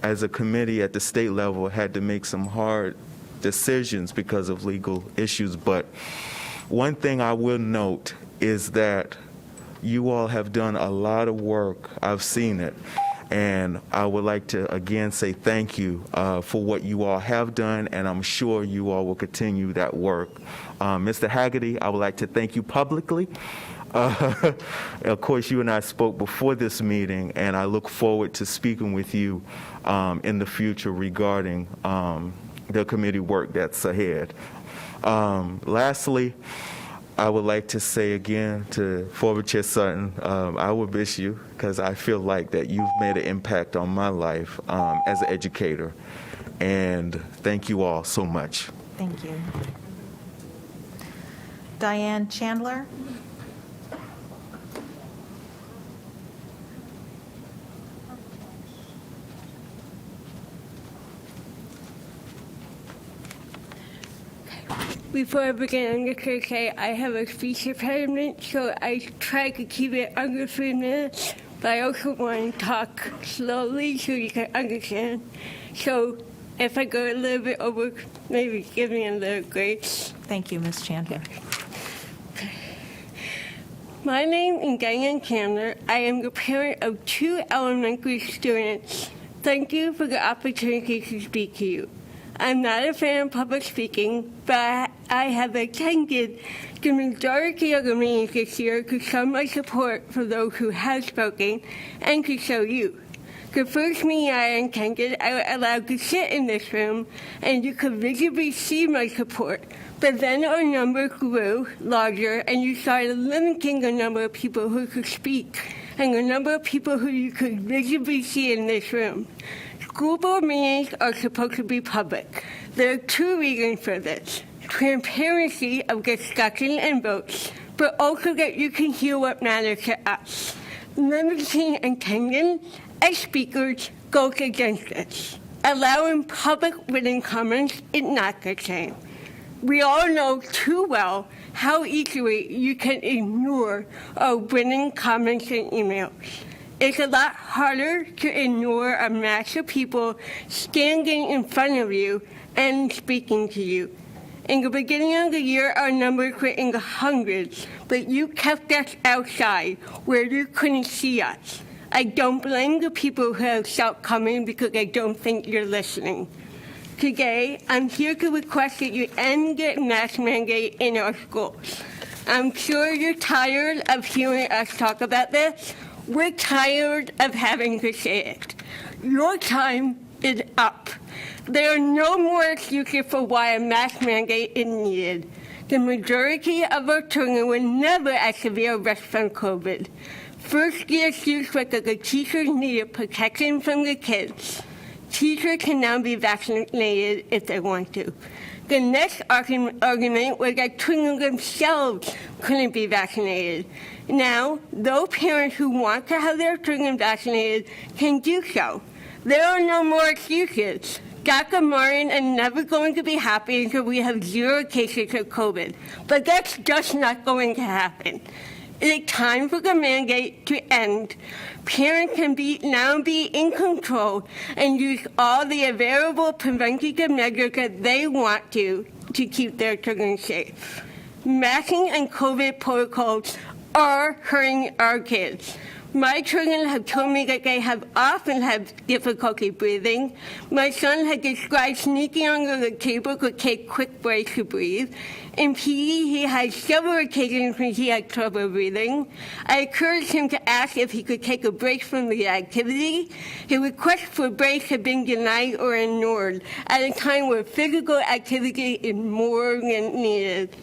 as a committee at the state level, had to make some hard decisions because of legal issues. But one thing I will note is that you all have done a lot of work. I've seen it. And I would like to, again, say thank you for what you all have done, and I'm sure you all will continue that work. Mr. Haggerty, I would like to thank you publicly. Of course, you and I spoke before this meeting, and I look forward to speaking with you in the future regarding the committee work that's ahead. Lastly, I would like to say again to former Chair Sutton, I will miss you because I feel like that you've made an impact on my life as an educator. And thank you all so much. Thank you. Diane Chandler. Before I begin, I'm just going to say I have a speech impediment, so I try to keep it under 3 minutes, but I also want to talk slowly so you can understand. So if I go a little bit over, maybe give me a little grace. Thank you, Ms. Chandler. My name is Diane Chandler. I am the parent of 2 elementary students. Thank you for the opportunity to speak to you. I'm not a fan of public speaking, but I have attended the majority of the meetings this year to show my support for those who have spoken and to show you. The first meeting I attended, I was allowed to sit in this room, and you could visibly see my support. But then our number grew larger, and you started limiting the number of people who could speak and the number of people who you could visibly see in this room. School board meetings are supposed to be public. There are 2 reasons for this: transparency of discussion and votes, but also that you can hear what matters to us. limiting attendance as speakers goes against us. Allowing public written comments is not the same. We all know too well how easily you can ignore written comments and emails. It's a lot harder to ignore a mass of people standing in front of you and speaking to you. In the beginning of the year, our numbers were in the hundreds, but you kept us outside where you couldn't see us. I don't blame the people who have stopped coming because I don't think you're listening. Today, I'm here to request that you end the mask mandate in our schools. I'm sure you're tired of hearing us talk about this. We're tired of having to say it. Your time is up. There are no more excuses for why a mask mandate is needed. The majority of our children were never at severe risk from COVID. First, the excuse was that the teachers needed protection from the kids. Teachers can now be vaccinated if they want to. The next argument was that children themselves couldn't be vaccinated. Now, those parents who want to have their children vaccinated can do so. There are no more excuses. Dr. Martin is never going to be happy until we have 0 cases of COVID. But that's just not going to happen. It is time for the mandate to end. Parents can now be in control and use all the available preventative measures that they want to keep their children safe. Masking and COVID protocols are hurting our kids. My children have told me that they have often had difficulty breathing. My son has described sneaking under the table to take quick breaks to breathe. In PE, he had several occasions when he had trouble breathing. I encouraged him to ask if he could take a break from the activity. His requests for breaks have been denied or ignored at a time where physical activity is more than needed.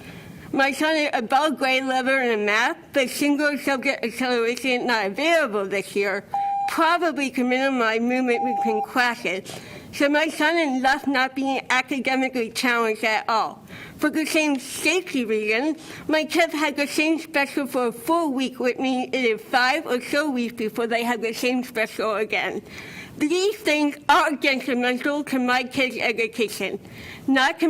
My son is above grade level in math, but single subject acceleration is not available this year, probably to minimize movement between classes. So my son is left not being academically challenged at all. For the same safety reason, my kids had the same special for a full week, which means it is 5 or so weeks before they have the same special again. These things are detrimental to my kids' education, not to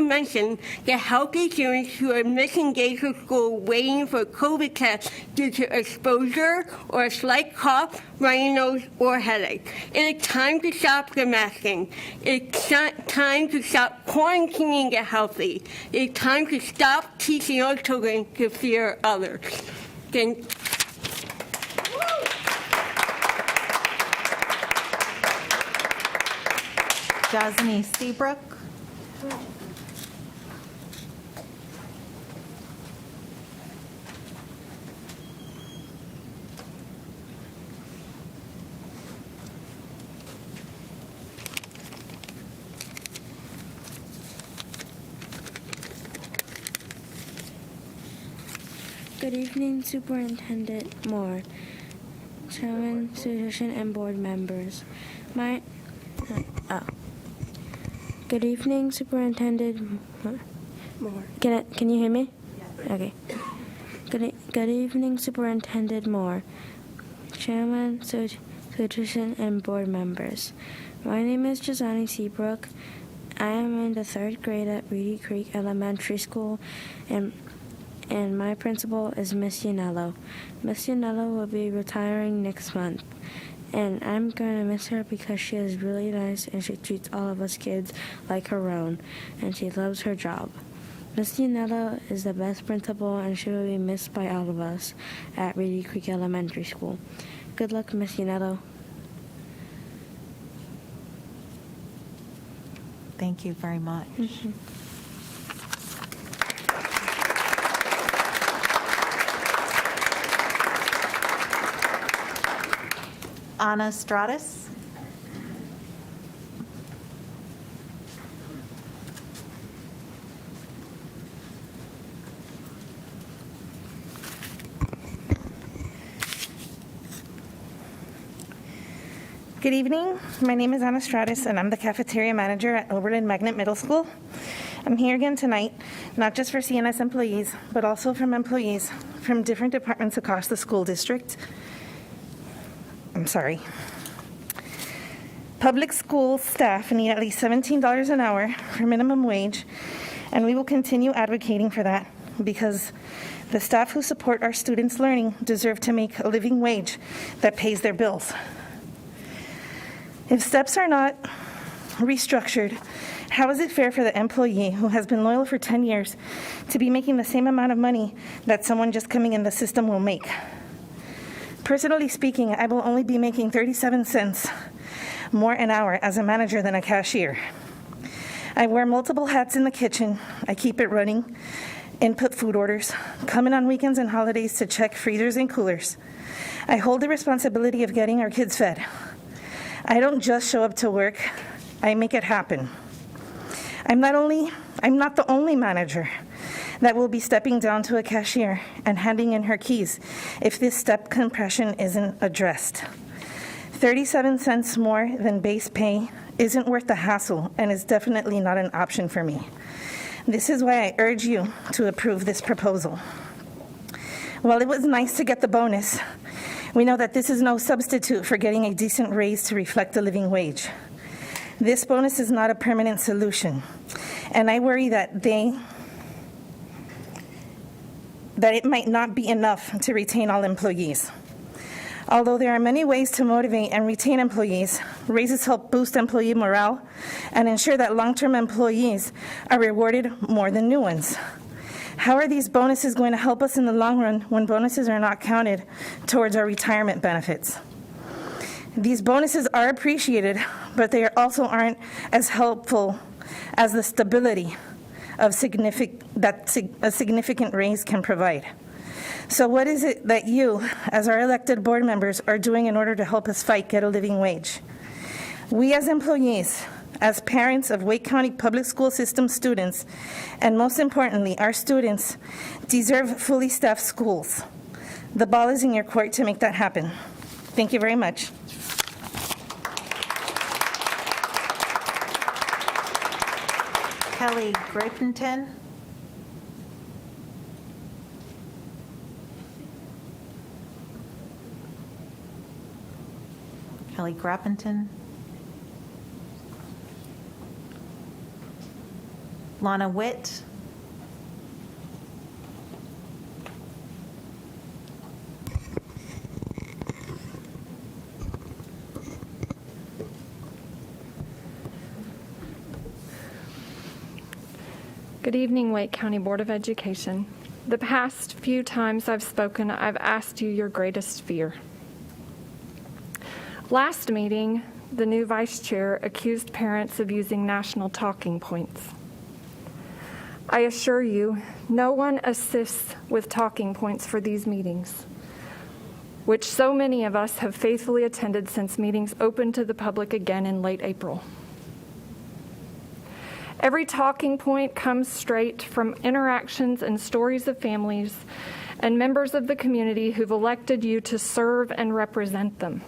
mention the healthy students who are missing days of school waiting for a COVID test due to exposure or a slight cough, runny nose, or headache. It is time to stop the masking. It's time to stop quarantining the healthy. It is time to stop teaching our children to fear others. Thank you. Jasmine Seabrook. Good evening, Superintendent Moore, Chairman, Superintendent, and board members. Good evening, Superintendent Moore. Can you hear me? Yes. Okay. Good evening, Superintendent Moore, Chairman, Superintendent, and board members. My name is Jasani Seabrook. I am in the 3rd grade at Reedy Creek Elementary School, and my principal is Miss Yanello. Miss Yanello will be retiring next month, and I'm going to miss her because she is really nice and she treats all of us kids like her own, and she loves her job. Miss Yanello is the best principal, and she will be missed by all of us at Reedy Creek Elementary School. Good luck, Miss Yanello. Thank you very much. Mm-hmm. Anna Stratus. Good evening. My name is Anna Stratus, and I'm the cafeteria manager at Oberlin Magnet Middle School. I'm here again tonight, not just for CNS employees, but also from employees from different departments across the school district. Public school staff need at least $17 an hour for minimum wage, and we will continue advocating for that because the staff who support our students' learning deserve to make a living wage that pays their bills. If steps are not restructured, how is it fair for the employee who has been loyal for 10 years to be making the same amount of money that someone just coming in the system will make? Personally speaking, I will only be making 37 cents more an hour as a manager than a cashier. I wear multiple hats in the kitchen. I keep it running, input food orders, come in on weekends and holidays to check freezers and coolers. I hold the responsibility of getting our kids fed. I don't just show up to work, I make it happen. I'm not the only manager that will be stepping down to a cashier and handing in her keys if this step compression isn't addressed. 37 cents more than base pay isn't worth the hassle and is definitely not an option for me. This is why I urge you to approve this proposal. While it was nice to get the bonus, we know that this is no substitute for getting a decent raise to reflect a living wage. This bonus is not a permanent solution, and I worry that it might not be enough to retain all employees. Although there are many ways to motivate and retain employees, raises help boost employee morale and ensure that long-term employees are rewarded more than new ones. How are these bonuses going to help us in the long run when bonuses are not counted towards our retirement benefits? These bonuses are appreciated, but they also aren't as helpful as the stability of a significant raise can provide. So what is it that you, as our elected board members, are doing in order to help us fight Get a Living Wage? We as employees, as parents of Wake County Public School System students, and most importantly, our students, deserve fully staffed schools. The ball is in your court to make that happen. Thank you very much. Kelly Grapenton. Kelly Grapenton. Lana Witt. Good evening, Wake County Board of Education. The past few times I've spoken, I've asked you your greatest fear. Last meeting, the new vice chair accused parents of using national talking points. I assure you, no one assists with talking points for these meetings, which so many of us have faithfully attended since meetings opened to the public again in late April. Every talking point comes straight from interactions and stories of families and members of the community who've elected you to serve and represent them.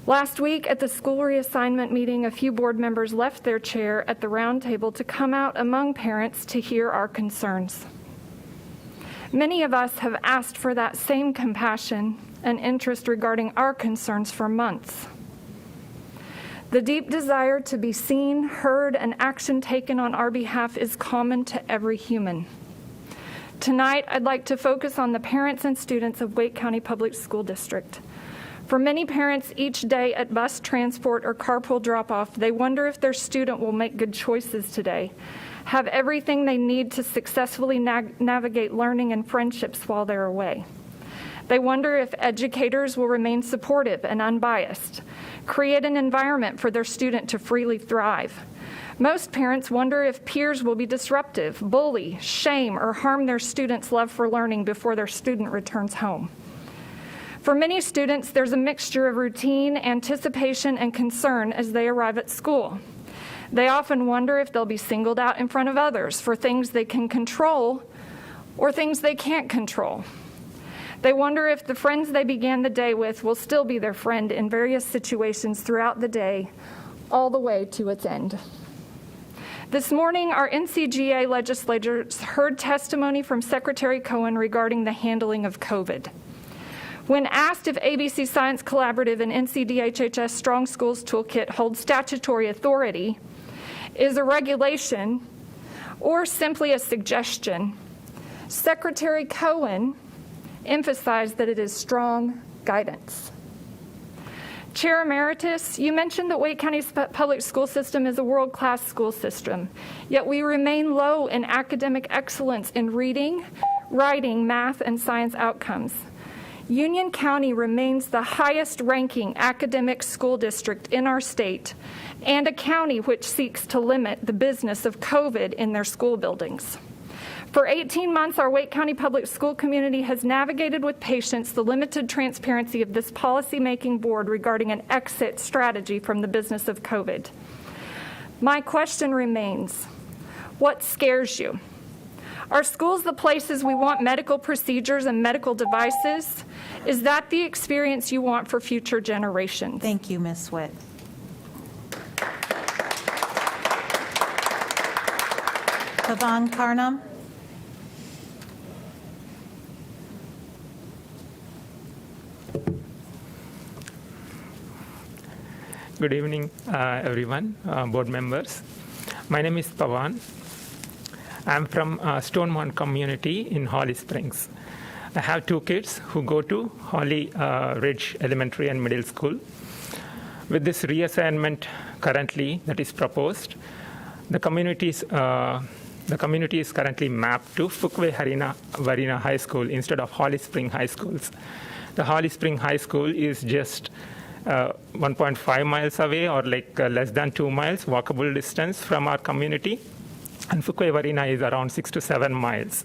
Last week at the school reassignment meeting, a few board members left their chair at the round table to come out among parents to hear our concerns. Many of us have asked for that same compassion and interest regarding our concerns for months. The deep desire to be seen, heard, and action taken on our behalf is common to every human. Tonight, I'd like to focus on the parents and students of Wake County Public School District. For many parents, each day at bus transport or carpool drop-off, they wonder if their student will make good choices today, have everything they need to successfully navigate learning and friendships while they're away. They wonder if educators will remain supportive and unbiased, create an environment for their student to freely thrive. Most parents wonder if peers will be disruptive, bully, shame, or harm their students' love for learning before their student returns home. For many students, there's a mixture of routine, anticipation, and concern as they arrive at school. They often wonder if they'll be singled out in front of others for things they can control or things they can't control. They wonder if the friends they began the day with will still be their friend in various situations throughout the day, all the way to its end. This morning, our NCGA legislators heard testimony from Secretary Cohen regarding the handling of COVID. When asked if ABC Science Collaborative and NCDHHS Strong Schools Toolkit hold statutory authority, is a regulation, or simply a suggestion, Secretary Cohen emphasized that it is strong guidance. Chair Emeritus, you mentioned that Wake County's public school system is a world-class school system, yet we remain low in academic excellence in reading, writing, math, and science outcomes. Union County remains the highest-ranking academic school district in our state and a county which seeks to limit the business of COVID in their school buildings. For 18 months, our Wake County public school community has navigated with patience the limited transparency of this policymaking board regarding an exit strategy from the business of COVID. My question remains, what scares you? Are schools the places we want medical procedures and medical devices? Is that the experience you want for future generations? Thank you, Ms. Switt. Pavan Karnam. Good evening, everyone, board members. My name is Pavan. I'm from Stonewall community in Holly Springs. I have two kids who go to Holly Ridge Elementary and Middle School. With this reassignment currently that is proposed, the community is currently mapped to Fuquay Varina High School instead of Holly Spring High Schools. The Holly Spring High School is just 1.5 miles away, or like less than 2 miles walkable distance from our community. And Fuquay Varina is around 6 to 7 miles.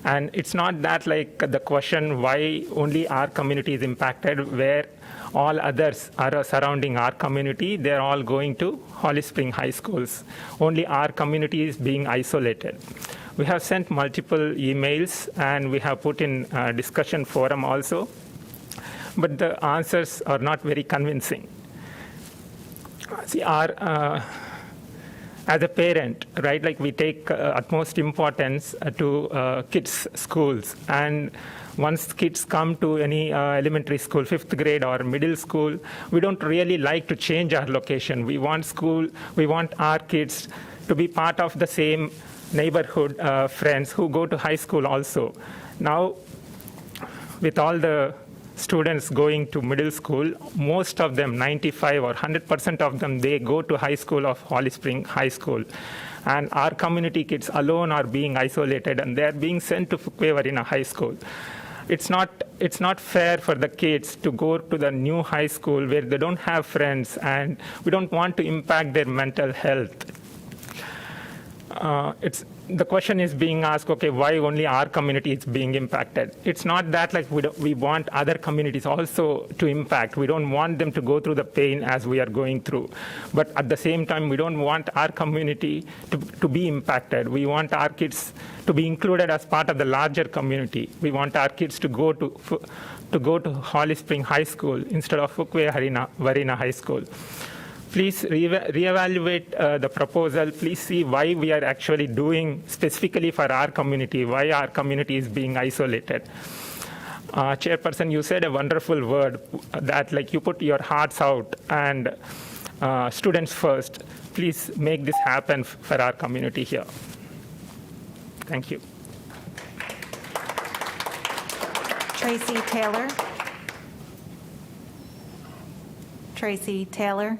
And it's not that like the question why only our community is impacted, where all others are surrounding our community, they're all going to Holly Spring High Schools. Only our community is being isolated. We have sent multiple emails and we have put in a discussion forum also, but the answers are not very convincing. See, as a parent, right, like we take utmost importance to kids' schools. And once kids come to any elementary school, 5th grade or middle school, we don't really like to change our location. We want our kids to be part of the same neighborhood friends who go to high school also. Now, with all the students going to middle school, most of them, 95 or 100% of them, they go to high school of Holly Spring High School. And our community kids alone are being isolated and they're being sent to Fuquay Varina High School. It's not fair for the kids to go to the new high school where they don't have friends, and we don't want to impact their mental health. The question is being asked, okay, why only our community is being impacted? It's not that like we want other communities also to impact. We don't want them to go through the pain as we are going through. But at the same time, we don't want our community to be impacted. We want our kids to be included as part of the larger community. We want our kids to go to Holly Spring High School instead of Fuquay Varina High School. Please reevaluate the proposal. Please see why we are actually doing specifically for our community, why our community is being isolated. Chairperson, you said a wonderful word that like you put your hearts out and students first. Please make this happen for our community here. Thank you. Tracy Taylor. Tracy Taylor.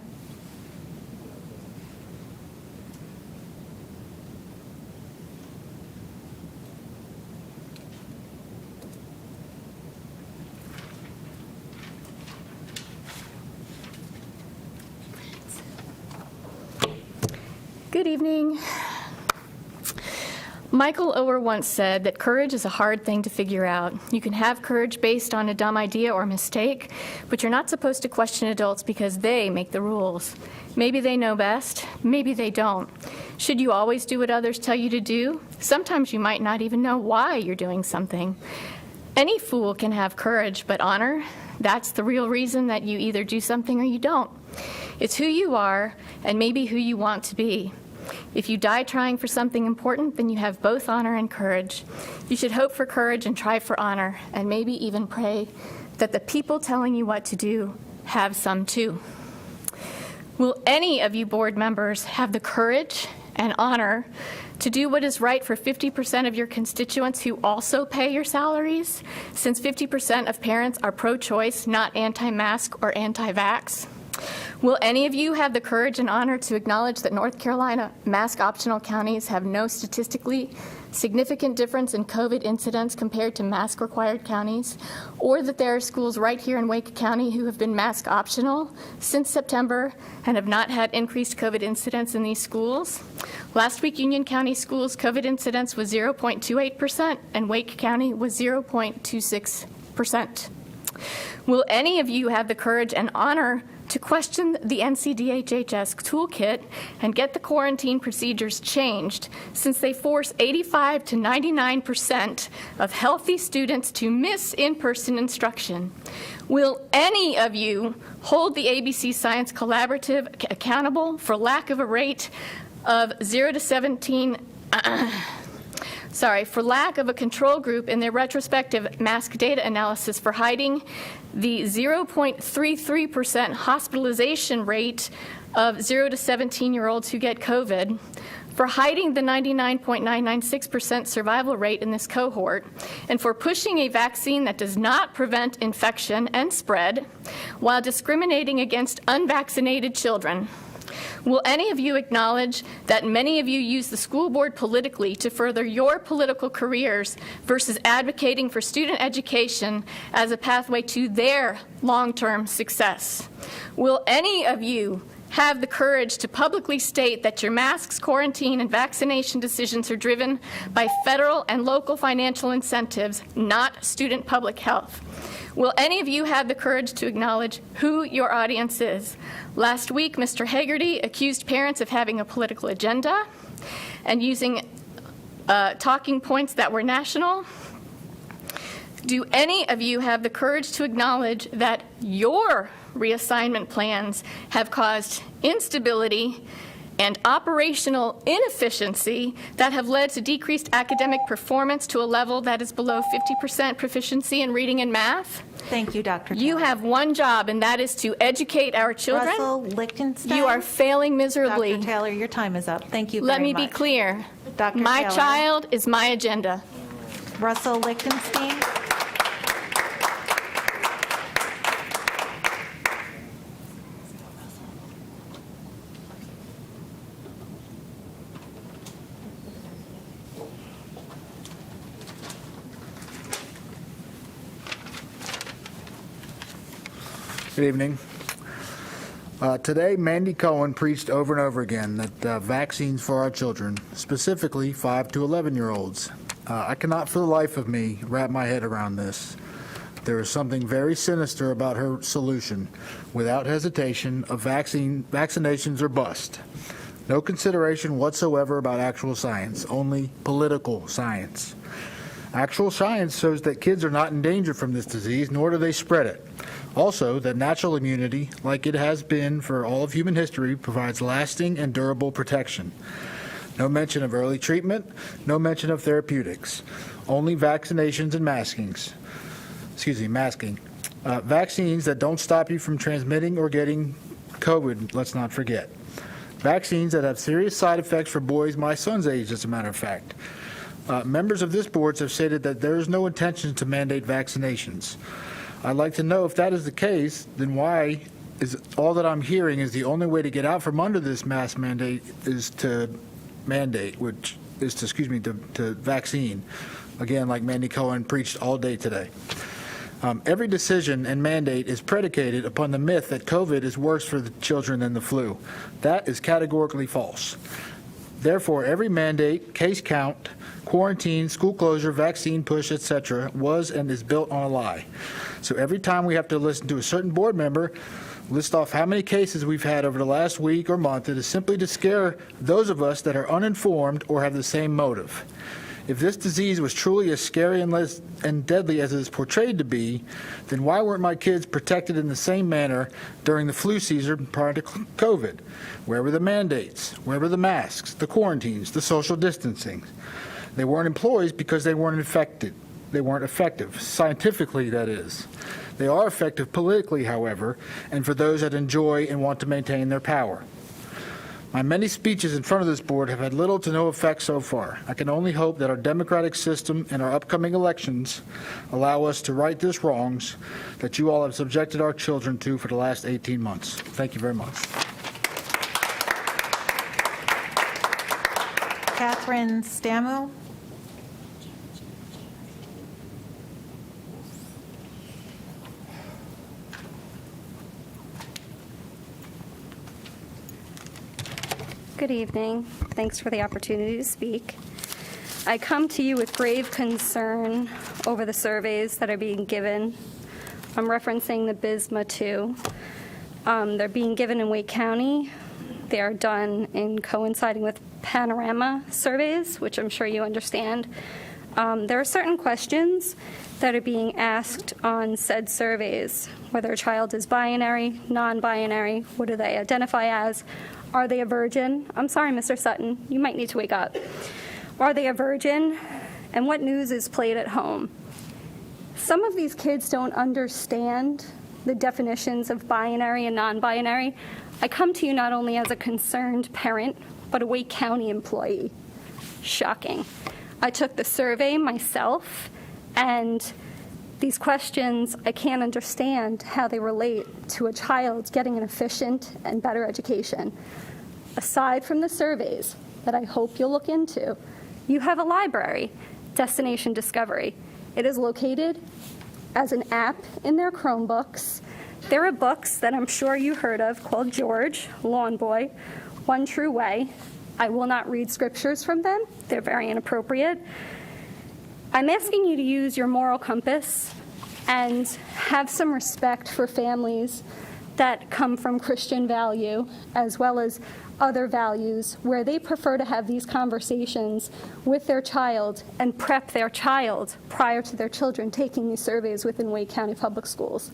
Good evening. Michael Oher once said that courage is a hard thing to figure out. You can have courage based on a dumb idea or mistake, but you're not supposed to question adults because they make the rules. Maybe they know best, maybe they don't. Should you always do what others tell you to do? Sometimes you might not even know why you're doing something. Any fool can have courage, but honor, that's the real reason that you either do something or you don't. It's who you are and maybe who you want to be. If you die trying for something important, then you have both honor and courage. You should hope for courage and try for honor, and maybe even pray that the people telling you what to do have some too. Will any of you board members have the courage and honor to do what is right for 50% of your constituents who also pay your salaries, since 50% of parents are pro-choice, not anti-mask or anti-vax? Will any of you have the courage and honor to acknowledge that North Carolina mask-optional counties have no statistically significant difference in COVID incidence compared to mask-required counties, or that there are schools right here in Wake County who have been mask-optional since September and have not had increased COVID incidence in these schools? Last week, Union County Schools' COVID incidence was 0.28%, and Wake County was 0.26%. Will any of you have the courage and honor to question the NCDHHS toolkit and get the quarantine procedures changed, since they force 85 to 99% of healthy students to miss in-person instruction? Will any of you hold the ABC Science Collaborative accountable for lack of a rate of 0 to 17 for lack of a control group in their retrospective mask data analysis for hiding the 0.33% hospitalization rate of 0 to 17-year-olds who get COVID, for hiding the 99.996% survival rate in this cohort, and for pushing a vaccine that does not prevent infection and spread while discriminating against unvaccinated children? Will any of you acknowledge that many of you use the school board politically to further your political careers versus advocating for student education as a pathway to their long-term success? Will any of you have the courage to publicly state that your masks, quarantine, and vaccination decisions are driven by federal and local financial incentives, not student public health? Will any of you have the courage to acknowledge who your audience is? Last week, Mr. Hagerty accused parents of having a political agenda and using talking points that were national. Do any of you have the courage to acknowledge that your reassignment plans have caused instability and operational inefficiency that have led to decreased academic performance to a level that is below 50% proficiency in reading and math? Thank you, Dr. You have one job, and that is to educate our children. Russell Lichtenstein. You are failing miserably. Dr. Taylor, your time is up. Thank you very Let me much. be clear. Dr. My Taylor. child is my agenda. Russell Lichtenstein. Good evening. Today, Mandy Cohen preached over and over again that vaccines for our children, specifically 5 to 11-year-olds. I cannot for the life of me wrap my head around this. There is something very sinister about her solution. Without hesitation, vaccinations are bust. No consideration whatsoever about actual science, only political science. Actual science shows that kids are not in danger from this disease, nor do they spread it. Also, that natural immunity, like it has been for all of human history, provides lasting and durable protection. No mention of early treatment, no mention of therapeutics, only vaccinations and masking. Vaccines that don't stop you from transmitting or getting COVID, let's not forget. Vaccines that have serious side effects for boys my son's age, as a matter of fact. Members of this board have stated that there is no intention to mandate vaccinations. I'd like to know if that is the case, then why is all that I'm hearing is the only way to get out from under this mask mandate is to mandate, which is to vaccine. Again, like Mandy Cohen preached all day today. Every decision and mandate is predicated upon the myth that COVID is worse for the children than the flu. That is categorically false. Therefore, every mandate, case count, quarantine, school closure, vaccine push, etc., was and is built on a lie. So every time we have to listen to a certain board member list off how many cases we've had over the last week or month, it is simply to scare those of us that are uninformed or have the same motive. If this disease was truly as scary and deadly as it is portrayed to be, then why weren't my kids protected in the same manner during the flu season prior to COVID? Where were the mandates? Where were the masks, the quarantines, the social distancing? They weren't employees because they weren't infected. They weren't effective, scientifically, that is. They are effective politically, however, and for those that enjoy and want to maintain their power. My many speeches in front of this board have had little to no effect so far. I can only hope that our democratic system and our upcoming elections allow us to right this wrongs that you all have subjected our children to for the last 18 months. Thank you very much. Catherine Stamu. Good evening. Thanks for the opportunity to speak. I come to you with grave concern over the surveys that are being given. I'm referencing the BISMA 2. They're being given in Wake County. They are done in coinciding with panorama surveys, which I'm sure you understand. There are certain questions that are being asked on said surveys, whether a child is binary, non-binary, what do they identify as, are they a virgin? I'm sorry, Mr. Sutton, you might need to wake up. Are they a virgin? And what news is played at home? Some of these kids don't understand the definitions of binary and non-binary. I come to you not only as a concerned parent, but a Wake County employee. Shocking. I took the survey myself, and these questions, I can't understand how they relate to a child getting an efficient and better education. Aside from the surveys that I hope you'll look into, you have a library, Destination Discovery. It is located as an app in their Chromebooks. There are books that I'm sure you heard of called George, Lawn Boy, One True Way. I will not read scriptures from them. They're very inappropriate. I'm asking you to use your moral compass and have some respect for families that come from Christian value as well as other values where they prefer to have these conversations with their child and prep their child prior to their children taking these surveys within Wake County Public Schools.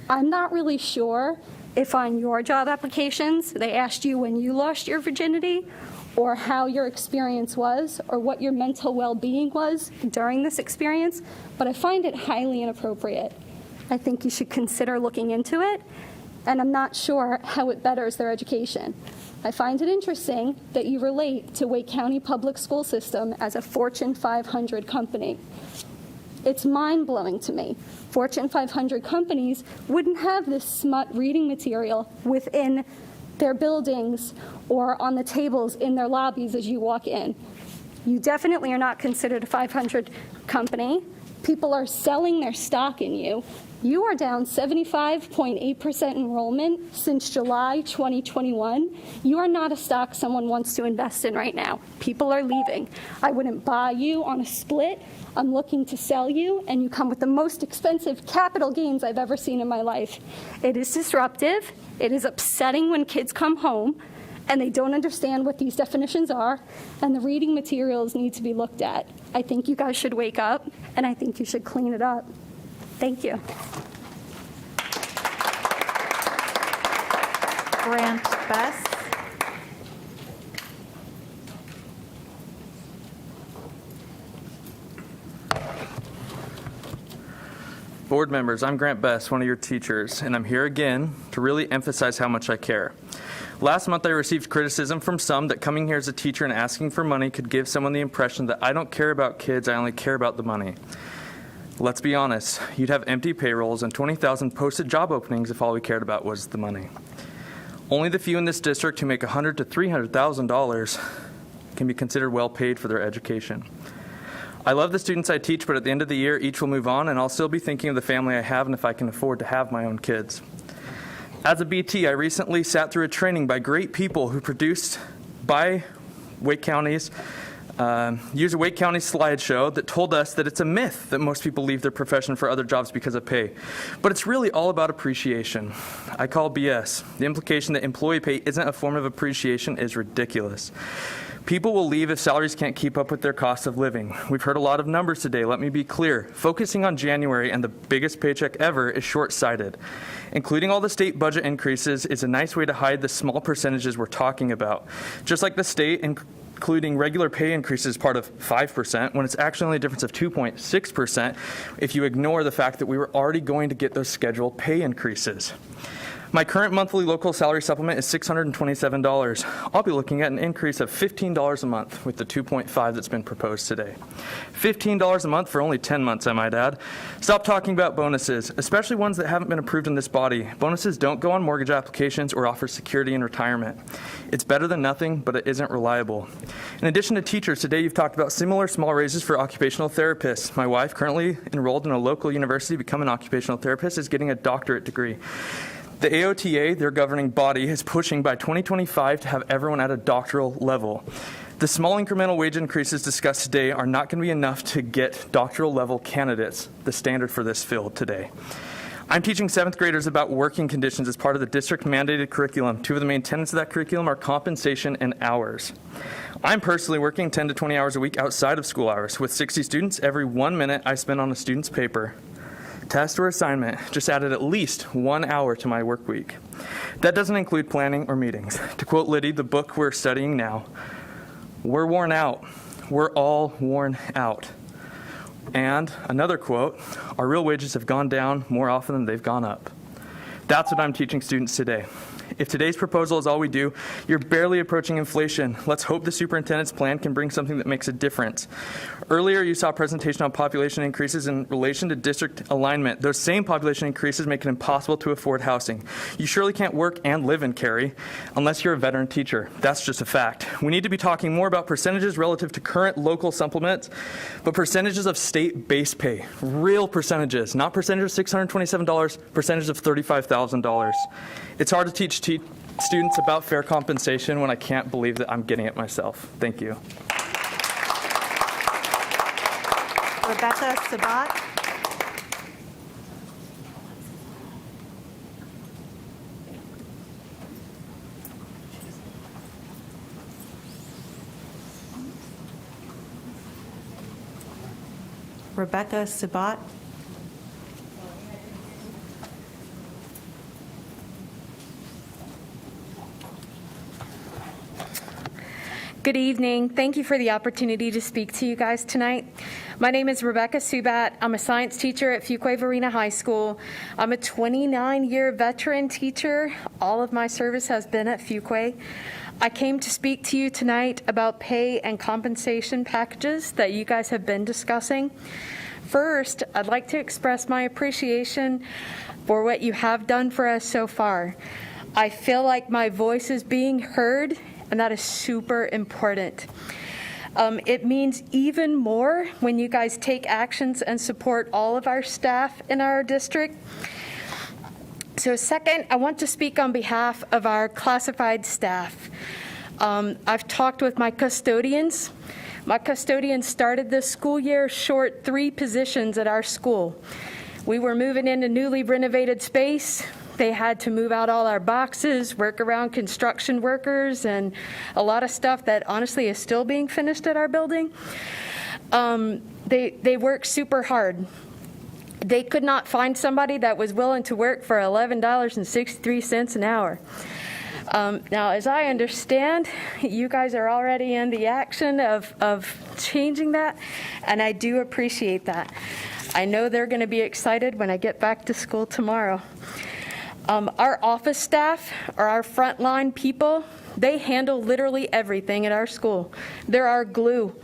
I'm not really sure if on your job applications they asked you when you lost your virginity or how your experience was or what your mental well-being was during this experience, but I find it highly inappropriate. I think you should consider looking into it, and I'm not sure how it betters their education. I find it interesting that you relate to Wake County Public School System as a Fortune 500 company. It's mind-blowing to me. Fortune 500 companies wouldn't have this smut reading material within their buildings or on the tables in their lobbies as you walk in. You definitely are not considered a 500 company. People are selling their stock in you. You are down 75.8% enrollment since July 2021. You are not a stock someone wants to invest in right now. People are leaving. I wouldn't buy you on a split. I'm looking to sell you, and you come with the most expensive capital gains I've ever seen in my life. It is disruptive. It is upsetting when kids come home and they don't understand what these definitions are, and the reading materials need to be looked at. I think you guys should wake up, and I think you should clean it up. Thank you. Grant Bess. Board members, I'm Grant Bess, one of your teachers, and I'm here again to really emphasize how much I care. Last month I received criticism from some that coming here as a teacher and asking for money could give someone the impression that I don't care about kids, I only care about the money. Let's be honest, you'd have empty payrolls and 20,000 posted job openings if all we cared about was the money. Only the few in this district who make $100,000 to $300,000 can be considered well paid for their education. I love the students I teach, but at the end of the year, each will move on, and I'll still be thinking of the family I have and if I can afford to have my own kids. As a BT, I recently sat through a training by great people who produced by Wake County's use a Wake County slideshow that told us that it's a myth that most people leave their profession for other jobs because of pay. But it's really all about appreciation. I call BS. The implication that employee pay isn't a form of appreciation is ridiculous. People will leave if salaries can't keep up with their cost of living. We've heard a lot of numbers today. Let me be clear. Focusing on January and the biggest paycheck ever is short-sighted. Including all the state budget increases is a nice way to hide the small percentages we're talking about. Just like the state including regular pay increases part of 5%, when it's actually only a difference of 2.6% if you ignore the fact that we were already going to get those scheduled pay increases. My current monthly local salary supplement is $627. I'll be looking at an increase of $15 a month with the 2.5 that's been proposed today. $15 a month for only 10 months, I might add. Stop talking about bonuses, especially ones that haven't been approved in this body. Bonuses don't go on mortgage applications or offer security in retirement. It's better than nothing, but it isn't reliable. In addition to teachers, today you've talked about similar small raises for occupational therapists. My wife, currently enrolled in a local university to become an occupational therapist, is getting a doctorate degree. The AOTA, their governing body, is pushing by 2025 to have everyone at a doctoral level. The small incremental wage increases discussed today are not going to be enough to get doctoral level candidates, the standard for this field today. I'm teaching 7th graders about working conditions as part of the district mandated curriculum. Two of the main tenets of that curriculum are compensation and hours. I'm personally working 10 to 20 hours a week outside of school hours. With 60 students, every 1 minute I spend on a student's paper, test, or assignment just added at least 1 hour to my work week. That doesn't include planning or meetings. To quote Liddy, the book we're studying now, we're worn out. We're all worn out. And another quote, our real wages have gone down more often than they've gone up. That's what I'm teaching students today. If today's proposal is all we do, you're barely approaching inflation. Let's hope the superintendent's plan can bring something that makes a difference. Earlier, you saw a presentation on population increases in relation to district alignment. Those same population increases make it impossible to afford housing. You surely can't work and live in Cary unless you're a veteran teacher. That's just a fact. We need to be talking more about percentages relative to current local supplements, but percentages of state base pay. Real percentages, not percentages of $627, percentages of $35,000. It's hard to teach students about fair compensation when I can't believe that I'm getting it myself. Thank you. Rebecca Sabat. Rebecca Sabat. Good evening. Thank you for the opportunity to speak to you guys tonight. My name is Rebecca Subat. I'm a science teacher at Fuquay-Varina High School. I'm a 29-year veteran teacher. All of my service has been at Fuquay. I came to speak to you tonight about pay and compensation packages that you guys have been discussing. First, I'd like to express my appreciation for what you have done for us so far. I feel like my voice is being heard, and that is super important. It means even more when you guys take actions and support all of our staff in our district. So second, I want to speak on behalf of our classified staff. I've talked with my custodians. My custodians started this school year short 3 positions at our school. We were moving into newly renovated space. They had to move out all our boxes, work around construction workers, and a lot of stuff that honestly is still being finished at our building. They work super hard. They could not find somebody that was willing to work for $11.63 an hour. Now, as I understand, you guys are already in the action of changing that, and I do appreciate that. I know they're going to be excited when I get back to school tomorrow. Our office staff are our frontline people. They handle literally everything at our school. They're our glue.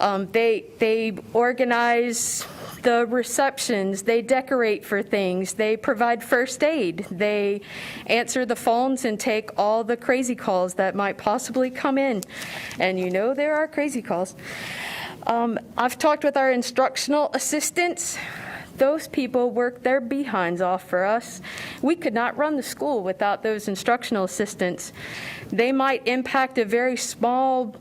They organize the receptions. They decorate for things. They provide first aid. They answer the phones and take all the crazy calls that might possibly come in. And you know there are crazy calls. I've talked with our instructional assistants. Those people work their behinds off for us. We could not run the school without those instructional assistants. They might impact a very small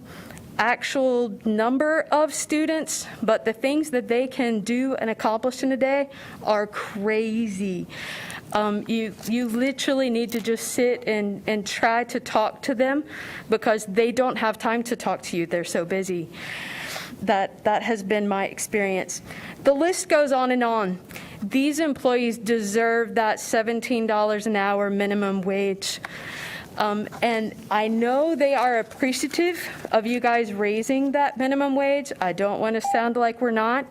actual number of students, but the things that they can do and accomplish in a day are crazy. You literally need to just sit and try to talk to them because they don't have time to talk to you. They're so busy. That has been my experience. The list goes on and on. These employees deserve that $17 an hour minimum wage. And I know they are appreciative of you guys raising that minimum wage. I don't want to sound like we're not,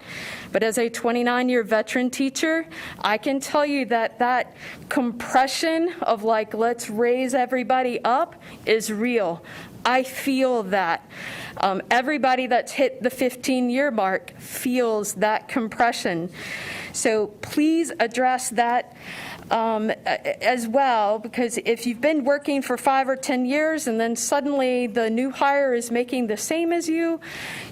but as a 29-year veteran teacher, I can tell you that that compression of like, let's raise everybody up is real. I feel that. Everybody that's hit the 15-year mark feels that compression. So please address that as well, because if you've been working for 5 or 10 years and then suddenly the new hire is making the same as you,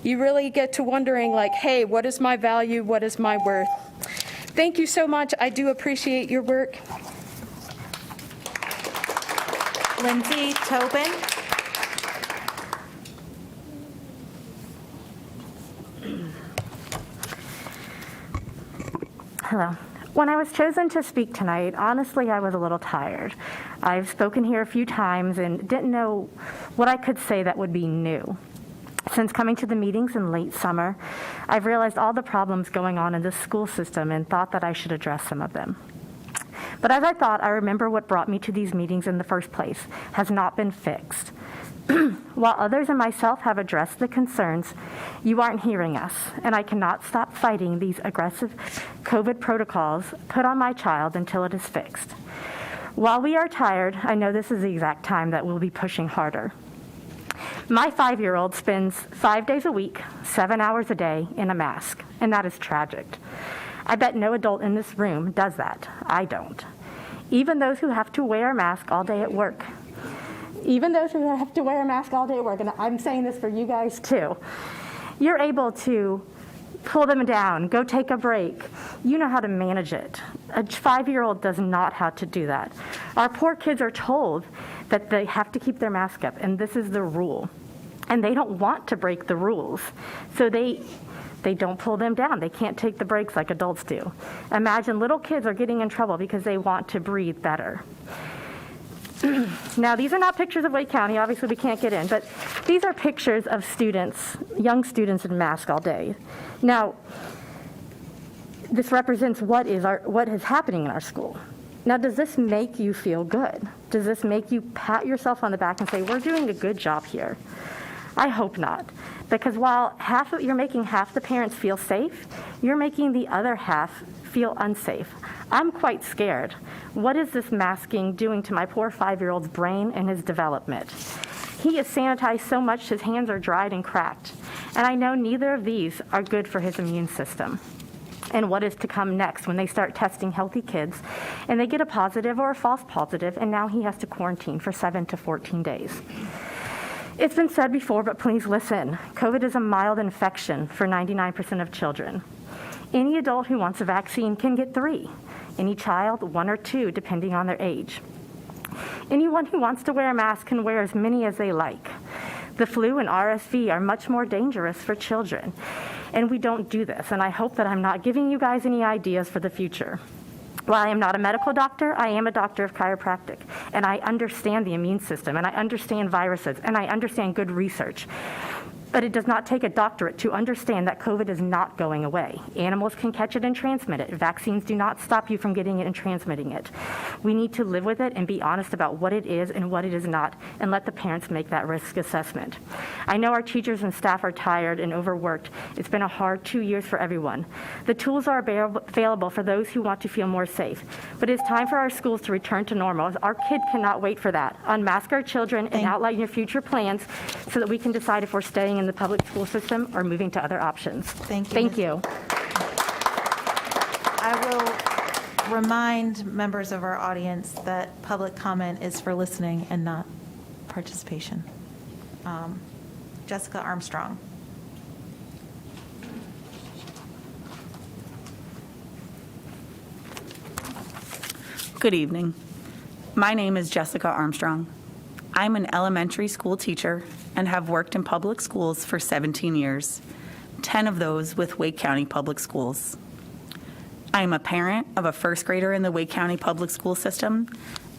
you really get to wondering like, hey, what is my value? What is my worth? Thank you so much. I do appreciate your work. Lindsay Tobin. Hello. When I was chosen to speak tonight, honestly, I was a little tired. I've spoken here a few times and didn't know what I could say that would be new. Since coming to the meetings in late summer, I've realized all the problems going on in the school system and thought that I should address some of them. But as I thought, I remember what brought me to these meetings in the first place has not been fixed. While others and myself have addressed the concerns, you aren't hearing us, and I cannot stop fighting these aggressive COVID protocols put on my child until it is fixed. While we are tired, I know this is the exact time that we'll be pushing harder. My 5-year-old spends 5 days a week, 7 hours a day in a mask, and that is tragic. I bet no adult in this room does that. I don't. Even those who have to wear a mask all day at work. Even those who have to wear a mask all day at work, and I'm saying this for you guys too, you're able to pull them down, go take a break. You know how to manage it. A 5-year-old does not have to do that. Our poor kids are told that they have to keep their mask up, and this is the rule. And they don't want to break the rules. So they don't pull them down. They can't take the breaks like adults do. Imagine little kids are getting in trouble because they want to breathe better. Now, these are not pictures of Wake County. Obviously, we can't get in, but these are pictures of students, young students in masks all day. Now, this represents what is happening in our school. Now, does this make you feel good? Does this make you pat yourself on the back and say, we're doing a good job here? I hope not, because while you're making half the parents feel safe, you're making the other half feel unsafe. I'm quite scared. What is this masking doing to my poor 5-year-old's brain and his development? He is sanitized so much his hands are dried and cracked, and I know neither of these are good for his immune system. And what is to come next when they start testing healthy kids and they get a positive or a false positive, and now he has to quarantine for 7 to 14 days. It's been said before, but please listen. COVID is a mild infection for 99% of children. Any adult who wants a vaccine can get 3. Any child, 1 or 2, depending on their age. Anyone who wants to wear a mask can wear as many as they like. The flu and RSV are much more dangerous for children, and we don't do this, and I hope that I'm not giving you guys any ideas for the future. While I am not a medical doctor, I am a doctor of chiropractic, and I understand the immune system, and I understand viruses, and I understand good research. But it does not take a doctorate to understand that COVID is not going away. Animals can catch it and transmit it. Vaccines do not stop you from getting it and transmitting it. We need to live with it and be honest about what it is and what it is not, and let the parents make that risk assessment. I know our teachers and staff are tired and overworked. It's been a hard 2 years for everyone. The tools are available for those who want to feel more safe. But it's time for our schools to return to normal. Our kids cannot wait for that. Unmask our children and outline your future plans so that we can decide if we're staying in the public school system or moving to other options. Thank you. Thank you. I will remind members of our audience that public comment is for listening and not participation. Jessica Armstrong. Good evening. My name is Jessica Armstrong. I'm an elementary school teacher and have worked in public schools for 17 years, 10 of those with Wake County Public Schools. I am a parent of a first grader in the Wake County Public School System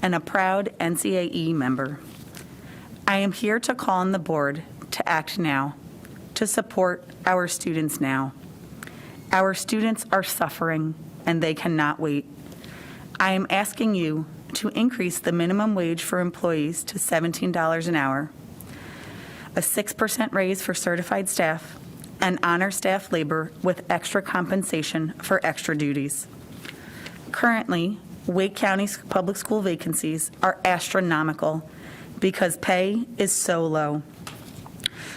and a proud NCAE member. I am here to call on the board to act now, to support our students now. Our students are suffering and they cannot wait. I am asking you to increase the minimum wage for employees to $17 an hour, a 6% raise for certified staff, and honor staff labor with extra compensation for extra duties. Currently, Wake County's public school vacancies are astronomical because pay is so low.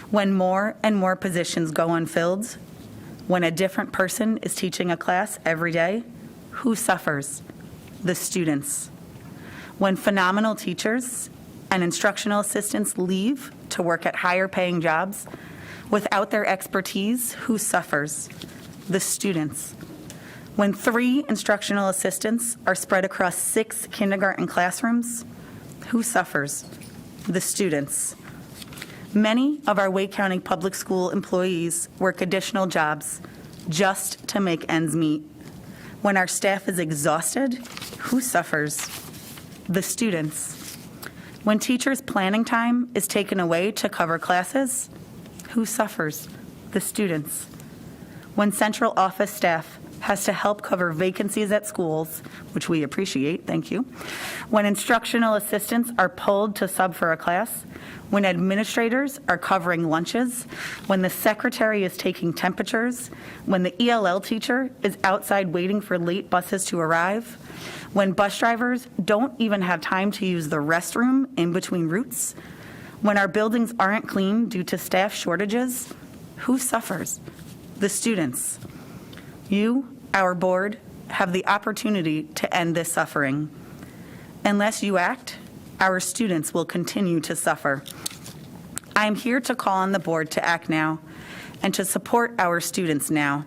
When more and more positions go unfilled, when a different person is teaching a class every day, who suffers? The students. When phenomenal teachers and instructional assistants leave to work at higher paying jobs without their expertise, who suffers? The students. When 3 instructional assistants are spread across 6 kindergarten classrooms, who suffers? The students. Many of our Wake County Public School employees work additional jobs just to make ends meet. When our staff is exhausted, who suffers? The students. When teachers' planning time is taken away to cover classes, who suffers? The students. When central office staff has to help cover vacancies at schools, which we appreciate, thank you. When instructional assistants are pulled to sub for a class, when administrators are covering lunches, when the secretary is taking temperatures, when the ELL teacher is outside waiting for late buses to arrive, when bus drivers don't even have time to use the restroom in between routes, when our buildings aren't clean due to staff shortages, who suffers? The students. You, our board, have the opportunity to end this suffering. Unless you act, our students will continue to suffer. I am here to call on the board to act now and to support our students now.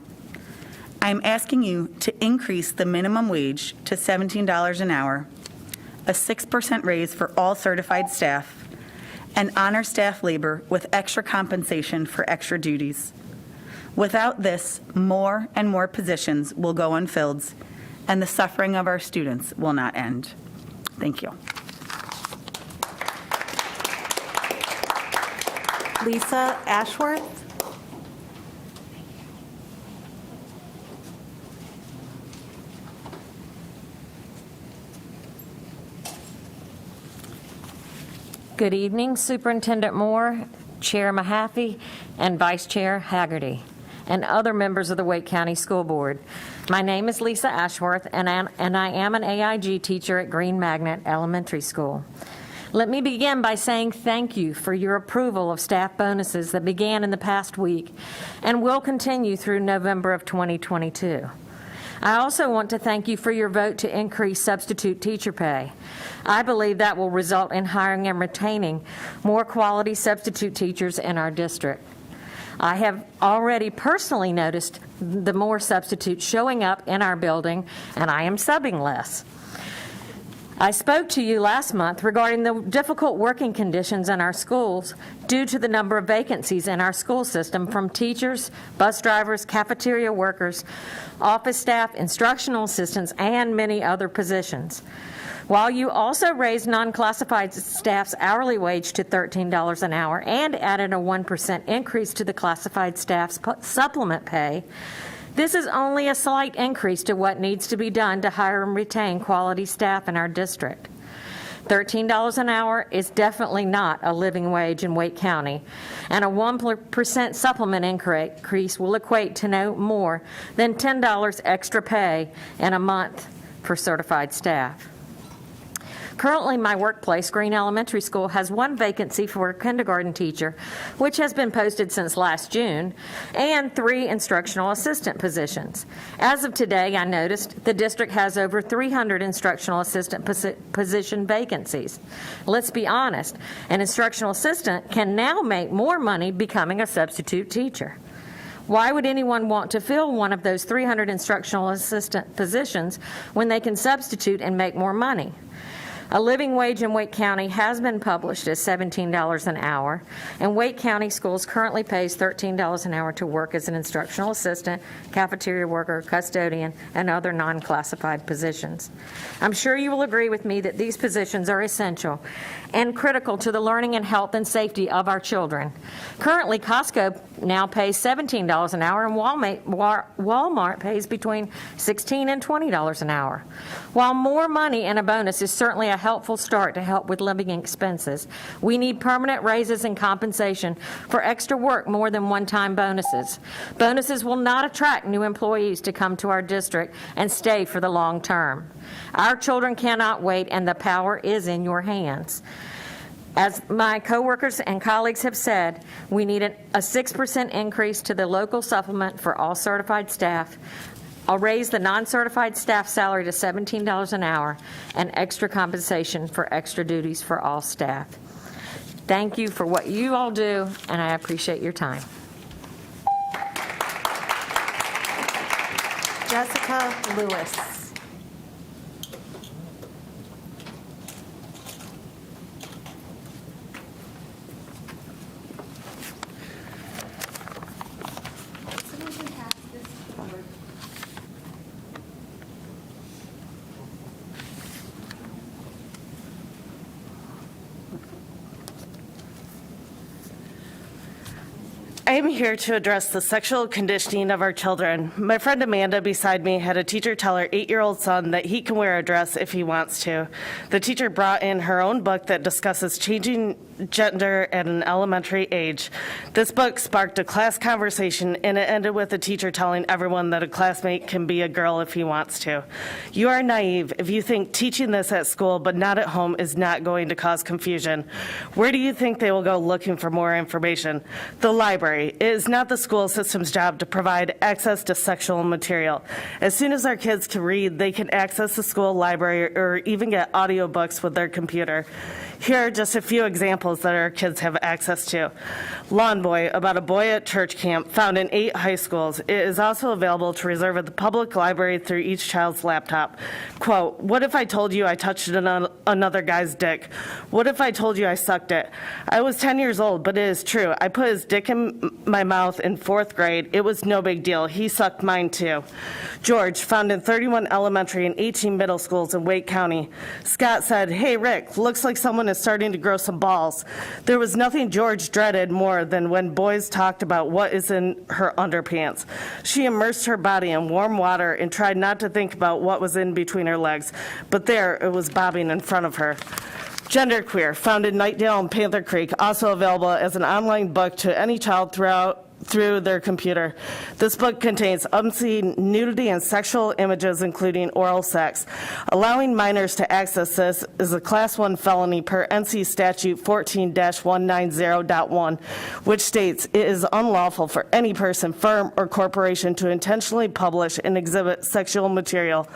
I am asking you to increase the minimum wage to $17 an hour, a 6% raise for all certified staff, and honor staff labor with extra compensation for extra duties. Without this, more and more positions will go unfilled, and the suffering of our students will not end. Thank you. Lisa Ashworth. Good evening, Superintendent Moore, Chair Mahaffey, and Vice Chair Haggerty, and other members of the Wake County School Board. My name is Lisa Ashworth, and I am an AIG teacher at Green Magnet Elementary School. Let me begin by saying thank you for your approval of staff bonuses that began in the past week and will continue through November of 2022. I also want to thank you for your vote to increase substitute teacher pay. I believe that will result in hiring and retaining more quality substitute teachers in our district. I have already personally noticed the more substitutes showing up in our building, and I am subbing less. I spoke to you last month regarding the difficult working conditions in our schools due to the number of vacancies in our school system from teachers, bus drivers, cafeteria workers, office staff, instructional assistants, and many other positions. While you also raised non-classified staff's hourly wage to $13 an hour and added a 1% increase to the classified staff's supplement pay, this is only a slight increase to what needs to be done to hire and retain quality staff in our district. $13 an hour is definitely not a living wage in Wake County, and a 1% supplement increase will equate to no more than $10 extra pay in a month for certified staff. Currently, my workplace, Green Elementary School, has 1 vacancy for a kindergarten teacher, which has been posted since last June, and 3 instructional assistant positions. As of today, I noticed the district has over 300 instructional assistant position vacancies. Let's be honest, an instructional assistant can now make more money becoming a substitute teacher. Why would anyone want to fill one of those 300 instructional assistant positions when they can substitute and make more money? A living wage in Wake County has been published as $17 an hour, and Wake County Schools currently pays $13 an hour to work as an instructional assistant, cafeteria worker, custodian, and other non-classified positions. I'm sure you will agree with me that these positions are essential and critical to the learning and health and safety of our children. Currently, Costco now pays $17 an hour, and Walmart pays between $16 and $20 an hour. While more money and a bonus is certainly a helpful start to help with living expenses, we need permanent raises and compensation for extra work more than one-time bonuses. Bonuses will not attract new employees to come to our district and stay for the long term. Our children cannot wait, and the power is in your hands. As my coworkers and colleagues have said, we need a 6% increase to the local supplement for all certified staff. I'll raise the non-certified staff salary to $17 an hour and extra compensation for extra duties for all staff. Thank you for what you all do, and I appreciate your time. Jessica Lewis. I am here to address the sexual conditioning of our children. My friend Amanda beside me had a teacher tell her 8-year-old son that he can wear a dress if he wants to. The teacher brought in her own book that discusses changing gender at an elementary age. This book sparked a class conversation, and it ended with the teacher telling everyone that a classmate can be a girl if he wants to. You are naive if you think teaching this at school but not at home is not going to cause confusion. Where do you think they will go looking for more information? The library. It is not the school system's job to provide access to sexual material. As soon as our kids can read, they can access the school library or even get audiobooks with their computer. Here are just a few examples that our kids have access to. Lawn Boy, about a boy at church camp, found in 8 high schools. It is also available to reserve at the public library through each child's laptop. Quote, what if I told you I touched another guy's dick? What if I told you I sucked it? I was 10 years old, but it is true. I put his dick in my mouth in 4th grade. It was no big deal. He sucked mine too. George, found in 31 elementary and 18 middle schools in Wake County. Scott said, hey Rick, looks like someone is starting to grow some balls. There was nothing George dreaded more than when boys talked about what is in her underpants. She immersed her body in warm water and tried not to think about what was in between her legs, but there it was bobbing in front of her. Genderqueer, found in Nightdale and Panther Creek, also available as an online book to any child through their computer. This book contains obscene nudity and sexual images, including oral sex. Allowing minors to access this is a Class 1 felony per NC Statute 14-190.1, which states it is unlawful for any person, firm, or corporation to intentionally publish and exhibit sexual material.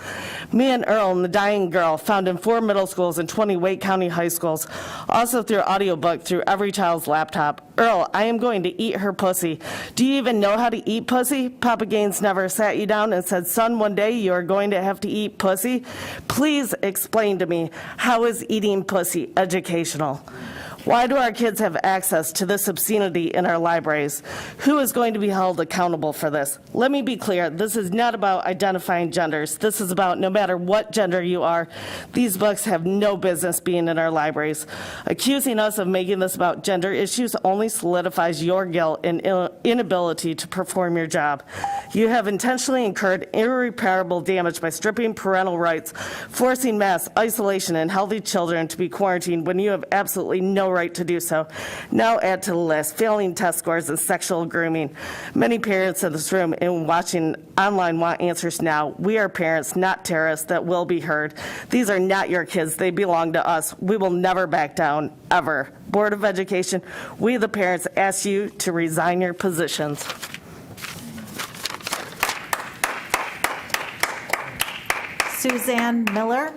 Me and Earl and the Dying Girl, found in 4 middle schools and 20 Wake County high schools, also through audiobook through every child's laptop. Earl, I am going to eat her pussy. Do you even know how to eat pussy? Papa Gaines never sat you down and said, son, one day you are going to have to eat pussy? Please explain to me, how is eating pussy educational? Why do our kids have access to this obscenity in our libraries? Who is going to be held accountable for this? Let me be clear, this is not about identifying genders. This is about no matter what gender you are, these books have no business being in our libraries. Accusing us of making this about gender issues only solidifies your guilt and inability to perform your job. You have intentionally incurred irreparable damage by stripping parental rights, forcing mass isolation and healthy children to be quarantined when you have absolutely no right to do so. Now add to the list failing test scores and sexual grooming. Many parents in this room and watching online want answers now. We are parents, not terrorists, that will be heard. These are not your kids. They belong to us. We will never back down, ever. Board of Education, we the parents ask you to resign your positions. Suzanne Miller.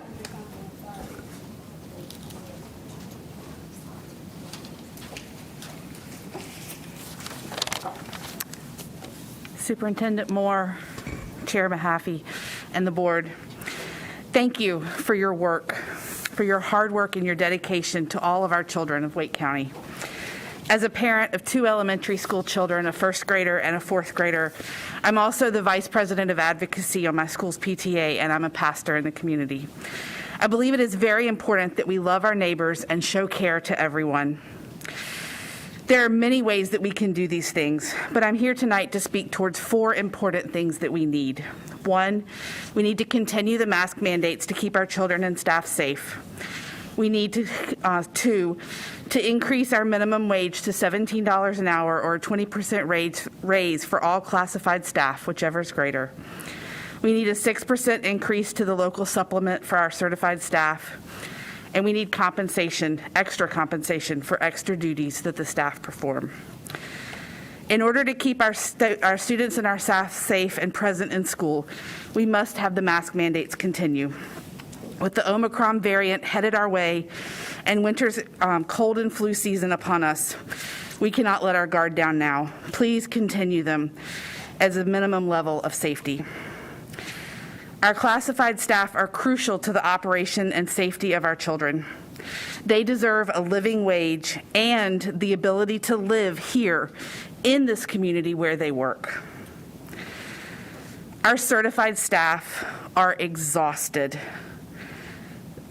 Superintendent Moore, Chair Mahaffey, and the board, thank you for your work. for your hard work and your dedication to all of our children of Wake County. As a parent of 2 elementary school children, a first grader and a fourth grader, I'm also the vice president of advocacy on my school's PTA, and I'm a pastor in the community. I believe it is very important that we love our neighbors and show care to everyone. There are many ways that we can do these things, but I'm here tonight to speak towards 4 important things that we need. 1, we need to continue the mask mandates to keep our children and staff safe. We need to, 2, to increase our minimum wage to $17 an hour or a 20% raise for all classified staff, whichever is greater. We need a 6% increase to the local supplement for our certified staff. And we need compensation, extra compensation for extra duties that the staff perform. In order to keep our students and our staff safe and present in school, we must have the mask mandates continue. With the Omicron variant headed our way and winter's cold and flu season upon us, we cannot let our guard down now. Please continue them as a minimum level of safety. Our classified staff are crucial to the operation and safety of our children. They deserve a living wage and the ability to live here in this community where they work. Our certified staff are exhausted.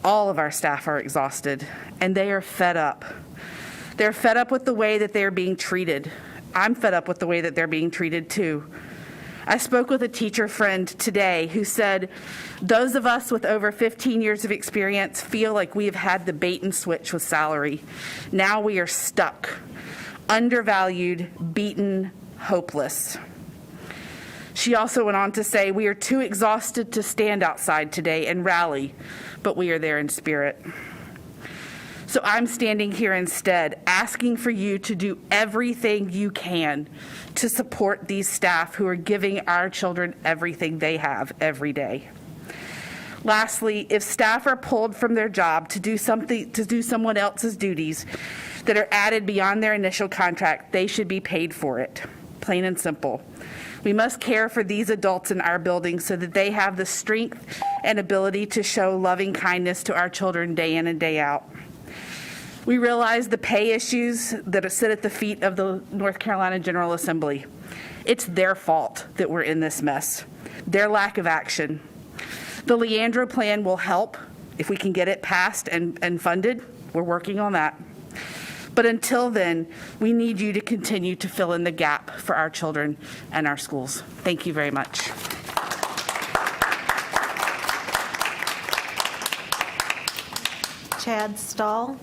All of our staff are exhausted, and they are fed up. They're fed up with the way that they're being treated. I'm fed up with the way that they're being treated too. I spoke with a teacher friend today who said, those of us with over 15 years of experience feel like we have had the bait and switch with salary. Now we are stuck, undervalued, beaten, hopeless. She also went on to say, we are too exhausted to stand outside today and rally, but we are there in spirit. So I'm standing here instead, asking for you to do everything you can to support these staff who are giving our children everything they have every day. Lastly, if staff are pulled from their job to do someone else's duties that are added beyond their initial contract, they should be paid for it, plain and simple. We must care for these adults in our building so that they have the strength and ability to show loving kindness to our children day in and day out. We realize the pay issues that sit at the feet of the North Carolina General Assembly. It's their fault that we're in this mess, their lack of action. The Leandro plan will help if we can get it passed and funded. We're working on that. But until then, we need you to continue to fill in the gap for our children and our schools. Thank you very much. Chad Stahl.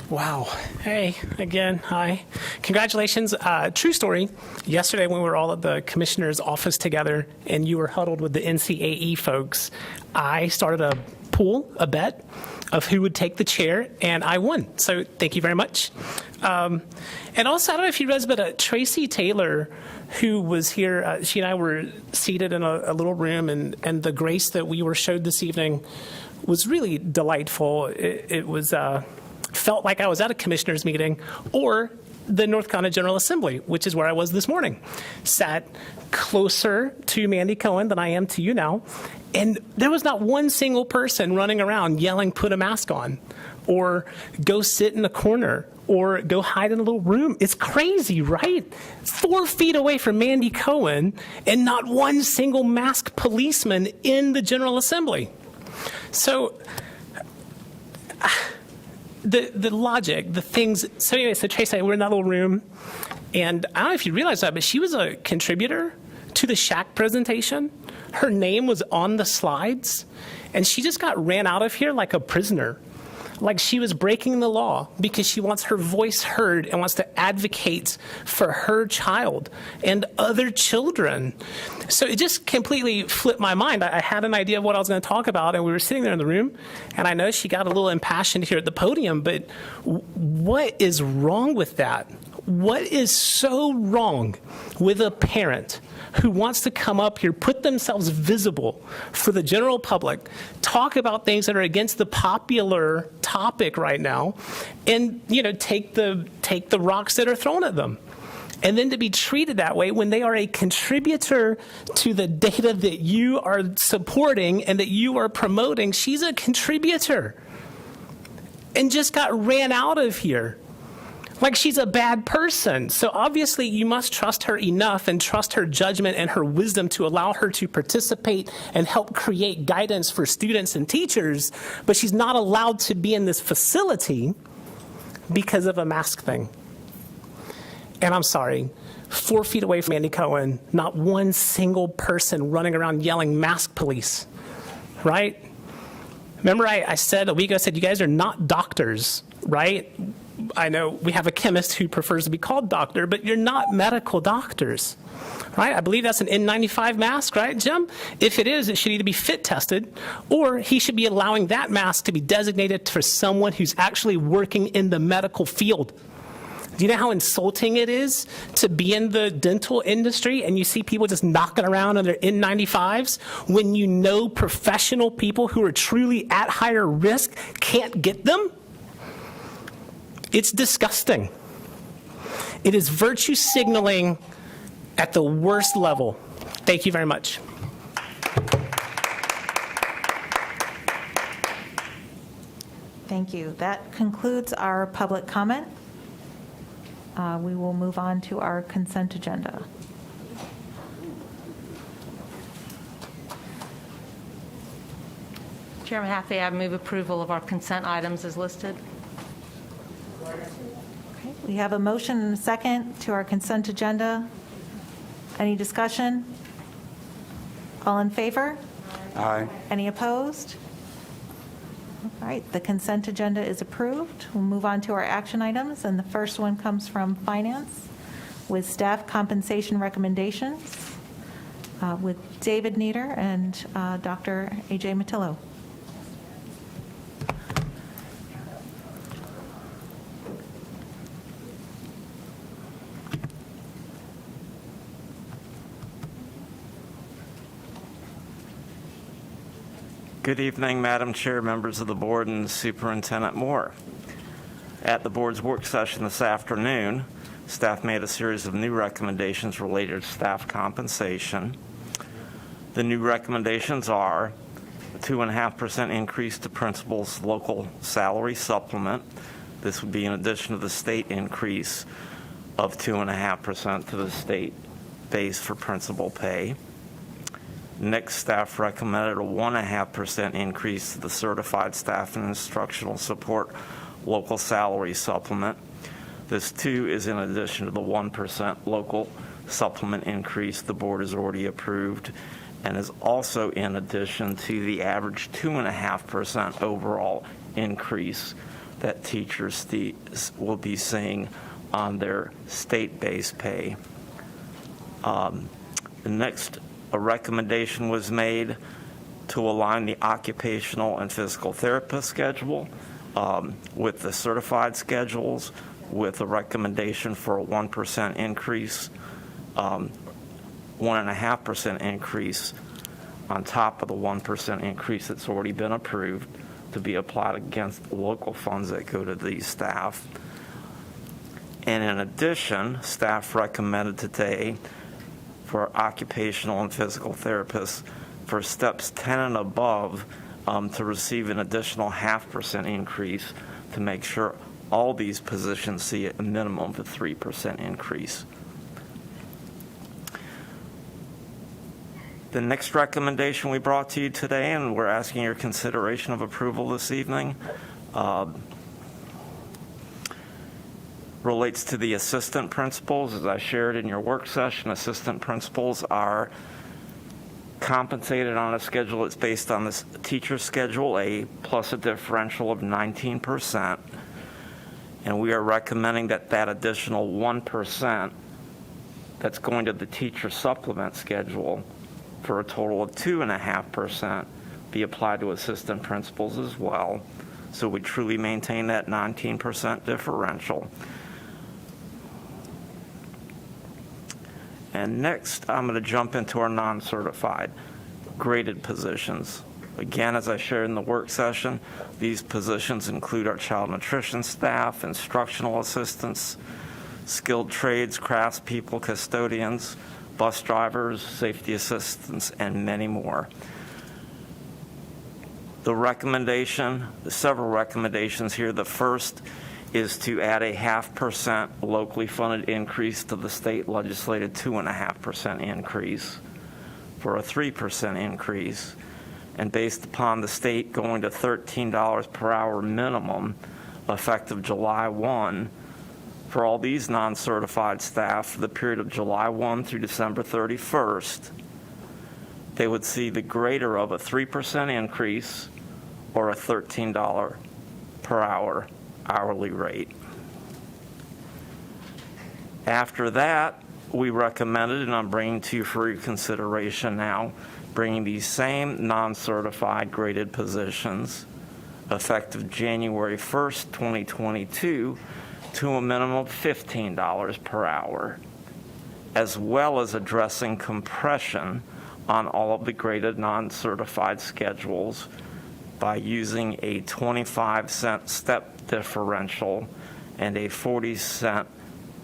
Wow. Hey, again, hi. Congratulations. True story. Yesterday when we were all at the commissioner's office together and you were huddled with the NCAE folks, I started a bet of who would take the chair, and I won. So thank you very much. And also, I don't know if you realize, but Tracy Taylor, who was here, she and I were seated in a little room, and the grace that we were showed this evening was really delightful. It was... felt like I was at a commissioner's meeting or the North Carolina General Assembly, which is where I was this morning. Sat closer to Mandy Cohen than I am to you now, and there was not one single person running around yelling, put a mask on, or go sit in a corner, or go hide in a little room. It's crazy, right? 4 feet away from Mandy Cohen, and not one single masked policeman in the General Assembly. So... The logic, the things. So anyway, so Tracy, we're in that little room, and I don't know if you realize that, but she was a contributor to the SHAC presentation. Her name was on the slides, and she just got ran out of here like a prisoner. Like she was breaking the law because she wants her voice heard and wants to advocate for her child and other children. So it just completely flipped my mind. I had an idea of what I was going to talk about, and we were sitting there in the room, and I know she got a little impassioned here at the podium, but what is wrong with that? What is so wrong with a parent who wants to come up here, put themselves visible for the general public, talk about things that are against the popular topic right now and, take the rocks that are thrown at them. And then to be treated that way when they are a contributor to the data that you are supporting and that you are promoting. She's a contributor and just got ran out of here. Like she's a bad person. So obviously you must trust her enough and trust her judgment and her wisdom to allow her to participate and help create guidance for students and teachers. But she's not allowed to be in this facility because of a mask thing. And I'm sorry, 4 feet away from Andy Cohen, not one single person running around yelling mask police, right? Remember I said a week ago, I said, you guys are not doctors, right? I know we have a chemist who prefers to be called doctor, but you're not medical doctors, right? I believe that's an N95 mask, right, Jim? If it is, it should either be fit tested or he should be allowing that mask to be designated for someone who's actually working in the medical field. Do you know how insulting it is to be in the dental industry and you see people just knocking around on their N95s when you know professional people who are truly at higher risk can't get them? It's disgusting. It is virtue signaling at the worst level. Thank you very much. Thank you. That concludes our public comment. We will move on to our consent agenda. Chairman Haffey, I move approval of our consent items as listed. Okay, we have a motion and a second to our consent agenda. Any discussion? All in favor? Aye. Any opposed? All right, the consent agenda is approved. We'll move on to our action items, and the first one comes from Finance with staff compensation recommendations with David Nieder and Dr. A.J. Matillo. Good evening, Madam Chair, members of the board, and Superintendent Moore. At the board's work session this afternoon, staff made a series of new recommendations related to staff compensation. The new recommendations are a 2.5% increase to principals' local salary supplement. This would be in addition to the state increase of 2.5% to the state base for principal pay. Next, staff recommended a 1.5% increase to the certified staff and instructional support local salary supplement. This too is in addition to the 1% local supplement increase the board has already approved, and is also in addition to the average 2.5% overall increase that teachers will be seeing on their state-based pay. The next, a recommendation was made to align the occupational and physical therapist schedule with the certified schedules, with a recommendation for a 1% increase, 1.5% increase on top of the 1% increase that's already been approved to be applied against local funds that go to these staff. And in addition, staff recommended today for occupational and physical therapists for steps 10 and above to receive an additional 0.5% increase to make sure all these positions see a minimum of a 3% increase. The next recommendation we brought to you today, and we're asking your consideration of approval this evening, relates to the assistant principals. As I shared in your work session, assistant principals are compensated on a schedule that's based on this teacher schedule A plus a differential of 19%. And we are recommending that that additional 1% that's going to the teacher supplement schedule for a total of 2.5% be applied to assistant principals as well. So we truly maintain that 19% differential. And next, I'm going to jump into our non-certified graded positions. Again, as I shared in the work session, these positions include our child nutrition staff, instructional assistants, skilled trades, craftspeople, custodians, bus drivers, safety assistants, and many more. Several recommendations here. The first is to add a 0.5% locally funded increase to the state legislated 2.5% increase for a 3% increase. And based upon the state going to $13 per hour minimum effective July 1, for all these non-certified staff for the period of July 1 through December 31st, they would see the greater of a 3% increase or a $13 per hour hourly rate. After that, we recommended, and I'm bringing to you for your consideration now, bringing these same non-certified graded positions effective January 1st, 2022, to a minimum of $15 per hour, as well as addressing compression on all of the graded non-certified schedules by using a 25-cent step differential and a 40-cent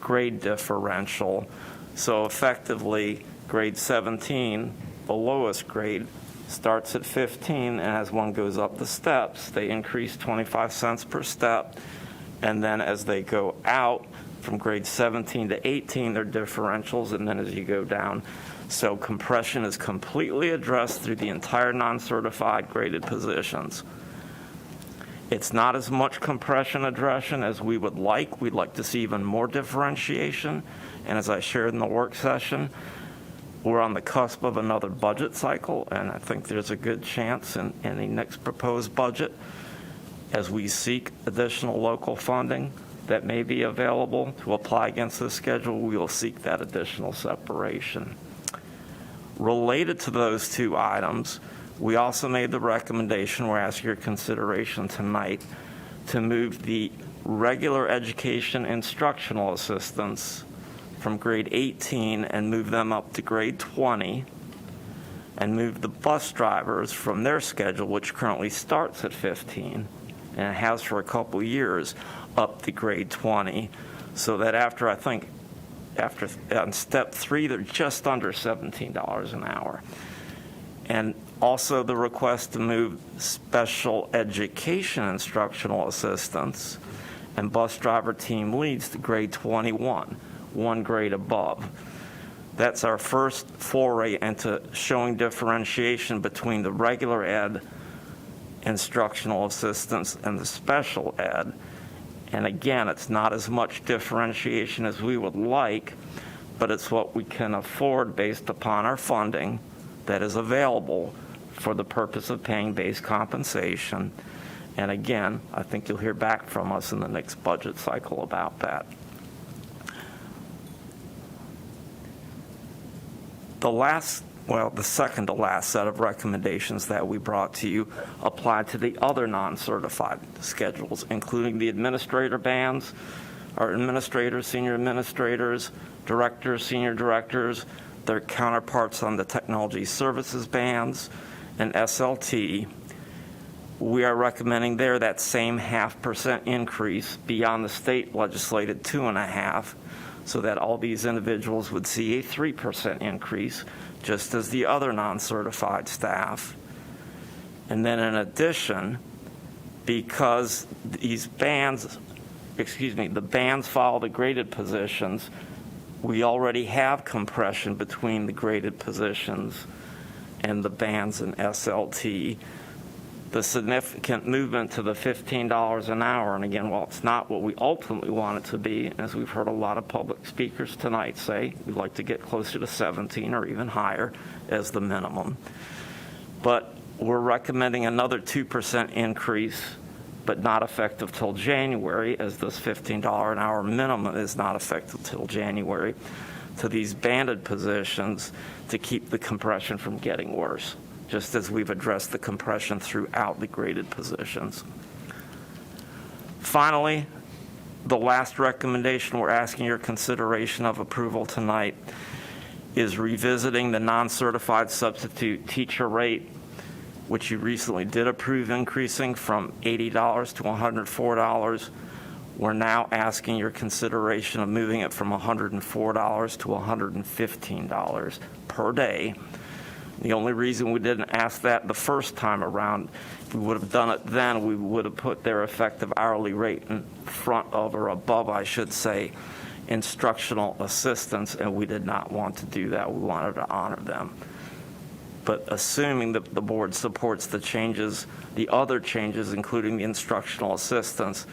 grade differential. So effectively, grade 17, the lowest grade, starts at 15, and as one goes up the steps, they increase 25 cents per step. And then as they go out from grade 17 to 18, they're differentials, and then as you go down. So compression is completely addressed through the entire non-certified graded positions. It's not as much compression addressing as we would like. We'd like to see even more differentiation. And as I shared in the work session, we're on the cusp of another budget cycle, and I think there's a good chance in the next proposed budget, as we seek additional local funding that may be available to apply against this schedule, we will seek that additional separation. Related to those two items, we also made the recommendation, we're asking your consideration tonight, to move the regular education instructional assistants from grade 18 and move them up to grade 20, and move the bus drivers from their schedule, which currently starts at 15, and it has for a couple years, up to grade 20, so that after on step 3, they're just under $17 an hour. And also the request to move special education instructional assistants and bus driver team leads to grade 21, one grade above. That's our first foray into showing differentiation between the regular ed instructional assistants and the special ed. And again, it's not as much differentiation as we would like, but it's what we can afford based upon our funding that is available for the purpose of paying base compensation. And again, I think you'll hear back from us in the next budget cycle about that. The second to last set of recommendations that we brought to you apply to the other non-certified schedules, including the administrator bands, our administrators, senior administrators, directors, senior directors, their counterparts on the technology services bands, and SLT. We are recommending there that same 0.5% increase beyond the state legislated 2.5%, so that all these individuals would see a 3% increase, just as the other non-certified staff. And then in addition, because these bands, the bands follow the graded positions, we already have compression between the graded positions and the bands in SLT. The significant movement to the $15 an hour, and again, while it's not what we ultimately want it to be, as we've heard a lot of public speakers tonight say, we'd like to get closer to 17 or even higher as the minimum. But we're recommending another 2% increase, but not effective till January, as this $15 an hour minimum is not effective till January, to these banded positions to keep the compression from getting worse, just as we've addressed the compression throughout the graded positions. Finally, the last recommendation we're asking your consideration of approval tonight is revisiting the non-certified substitute teacher rate. which you recently did approve increasing from $80 to $104. We're now asking your consideration of moving it from $104 to $115 per day. The only reason we didn't ask that the first time around, if we would have done it then, we would have put their effective hourly rate in front of, or above, I should say, instructional assistants, and we did not want to do that. We wanted to honor them. But assuming that the board supports the changes, the other changes, including the instructional assistants,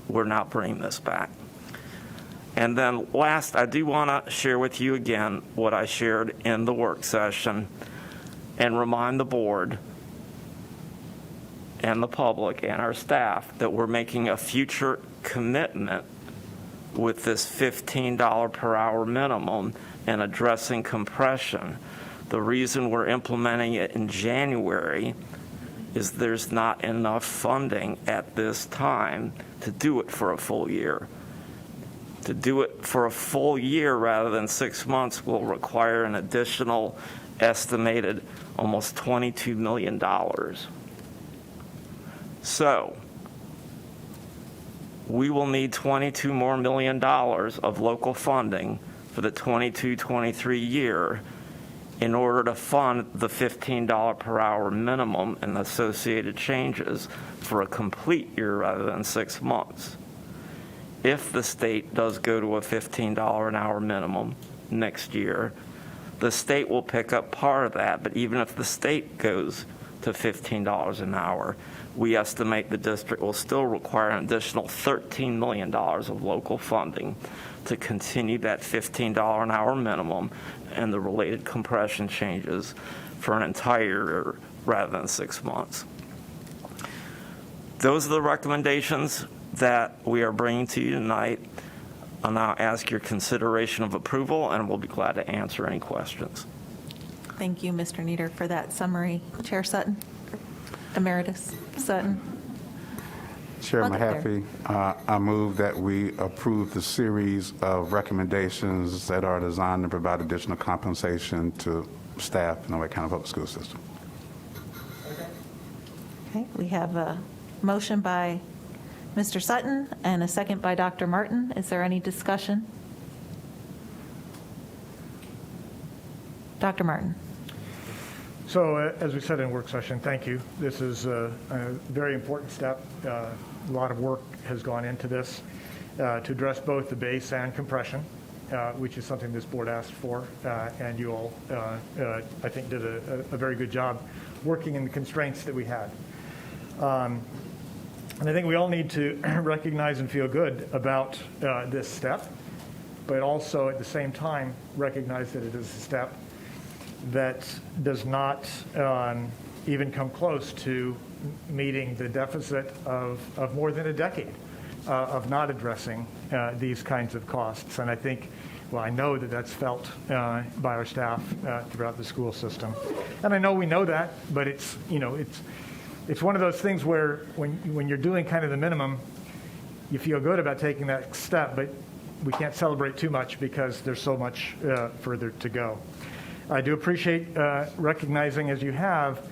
we're not bringing this back. And then last, I do want to share with you again what I shared in the work session and remind the board and the public and our staff that we're making a future commitment with this $15 per hour minimum and addressing compression. The reason we're implementing it in January is there's not enough funding at this time to do it for a full year. To do it for a full year rather than 6 months will require an additional estimated almost $22 million. So we will need $22 more million of local funding for the 22-23 year in order to fund the $15 per hour minimum and associated changes for a complete year rather than 6 months. If the state does go to a $15 an hour minimum next year, the state will pick up part of that, but even if the state goes to $15 an hour, we estimate the district will still require an additional $13 million of local funding to continue that $15 an hour minimum and the related compression changes for an entire year rather than 6 months. Those are the recommendations that we are bringing to you tonight. I'll now ask your consideration of approval, and we'll be glad to answer any questions. Thank you, Mr. Nieder, for that summary. Chair Sutton, Emeritus Sutton. Chair Welcome, Mahaffey, I move that we approve the series of recommendations that are designed to provide additional compensation to staff in the Wake County Public School System. Okay, we have a motion by Mr. Sutton and a second by Dr. Martin. Is there any discussion? Dr. Martin. So as we said in work session, thank you. This is a very important step. A lot of work has gone into this to address both the base and compression, which is something this board asked for, and you all, I think, did a very good job working in the constraints that we had. And I think we all need to recognize and feel good about this step, but also at the same time recognize that it is a step that does not even come close to meeting the deficit of more than a decade of not addressing these kinds of costs. And I think, well, I know that that's felt by our staff throughout the school system. And I know we know that, but it's, you know, it's one of those things where when you're doing kind of the minimum, you feel good about taking that step, but we can't celebrate too much because there's so much further to go. I do appreciate recognizing, as you have,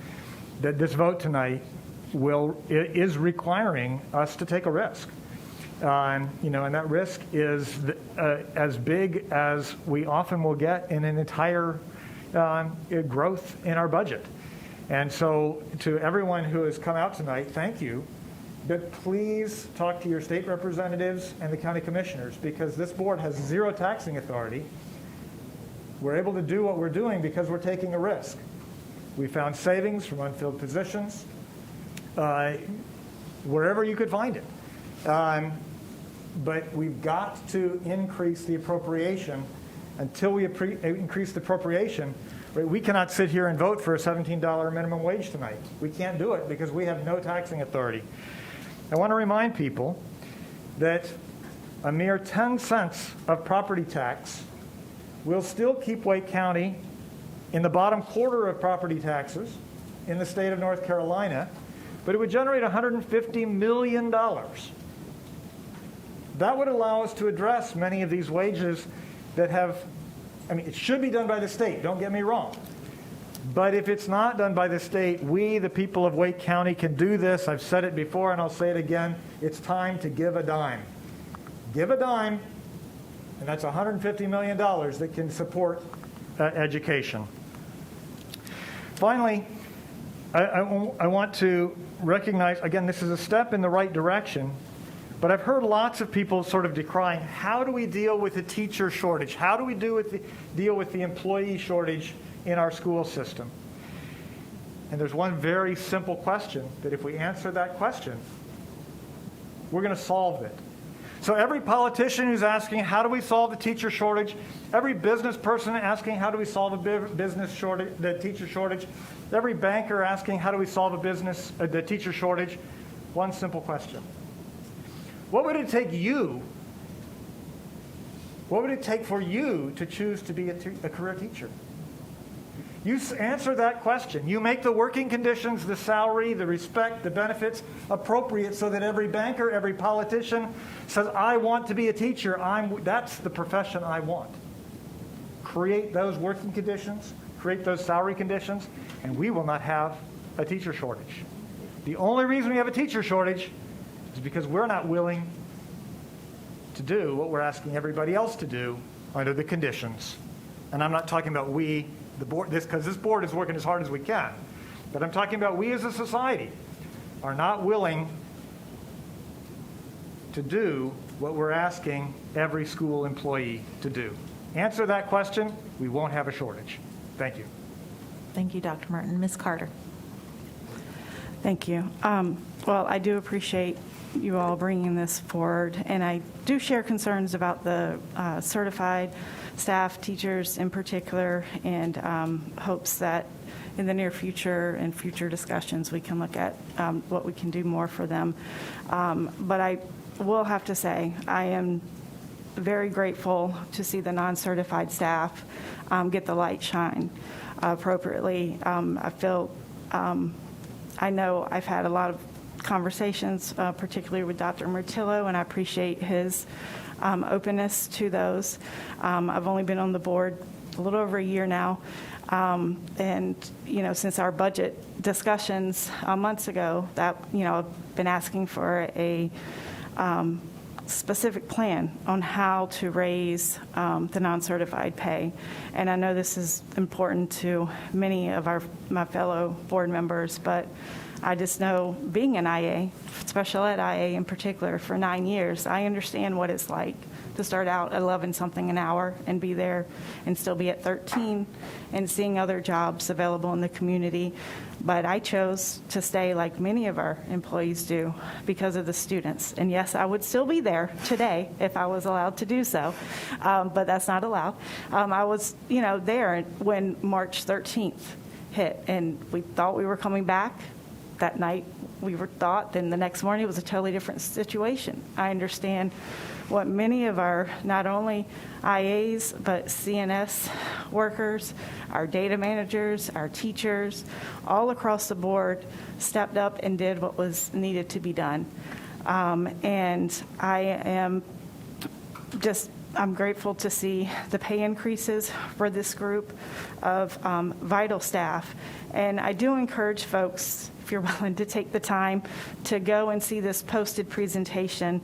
that this vote tonight is requiring us to take a risk. You know, and that risk is as big as we often will get in an entire growth in our budget. And so to everyone who has come out tonight, thank you. But please talk to your state representatives and the county commissioners, because this board has zero taxing authority. We're able to do what we're doing because we're taking a risk. We found savings from unfilled positions wherever you could find it. But we've got to increase the appropriation. Until we increase the appropriation, we cannot sit here and vote for a $17 minimum wage tonight. We can't do it because we have no taxing authority. I want to remind people that a mere 10 cents of property tax will still keep Wake County in the bottom quarter of property taxes in the state of North Carolina, but it would generate $150 million. That would allow us to address many of these wages that have, I mean, it should be done by the state, don't get me wrong. But if it's not done by the state, we, the people of Wake County, can do this. I've said it before and I'll say it again. It's time to give a dime. Give a dime, and that's $150 million that can support education. Finally, I want to recognize, again, this is a step in the right direction, but I've heard lots of people sort of decrying, how do we deal with the teacher shortage? How do we deal with the employee shortage in our school system? And there's one very simple question that if we answer that question, we're going to solve it. So every politician who's asking, how do we solve the teacher shortage? Every business person asking, how do we solve the teacher shortage? Every banker asking, how do we solve the teacher shortage? One simple question. What would it take for you to choose to be a career teacher? You answer that question. You make the working conditions, the salary, the respect, the benefits appropriate so that every banker, every politician says, I want to be a teacher. That's the profession I want. Create those working conditions, create those salary conditions, and we will not have a teacher shortage. The only reason we have a teacher shortage is because we're not willing to do what we're asking everybody else to do under the conditions. And I'm not talking about we, the board, because this board is working as hard as we can. But I'm talking about we as a society are not willing to do what we're asking every school employee to do. Answer that question, we won't have a shortage. Thank you. Thank you, Dr. Martin. Ms. Carter. Thank you. Well, I do appreciate you all bringing this forward, and I do share concerns about the certified staff, teachers in particular, and hopes that in the near future and future discussions we can look at what we can do more for them. But I will have to say I am very grateful to see the non-certified staff get the light shine appropriately. I know I've had a lot of conversations, particularly with Dr. Murtillo, and I appreciate his openness to those. I've only been on the board a little over a year now, and since our budget discussions months ago, that I've been asking for a specific plan on how to raise the non-certified pay. And I know this is important to many of my fellow board members, but I just know being an IA, special ed IA in particular, for 9 years, I understand what it's like to start out at 11-something an hour and be there and still be at 13 and seeing other jobs available in the community. But I chose to stay like many of our employees do because of the students. And yes, I would still be there today if I was allowed to do so, but that's not allowed. I was, there when March 13th hit, and we thought we were coming back. That night we thought, then the next morning it was a totally different situation. I understand what many of our, not only IAs, but CNS workers, our data managers, our teachers, all across the board stepped up and did what was needed to be done. And I'm grateful to see the pay increases for this group of vital staff. And I do encourage folks, if you're willing to take the time to go and see this posted presentation,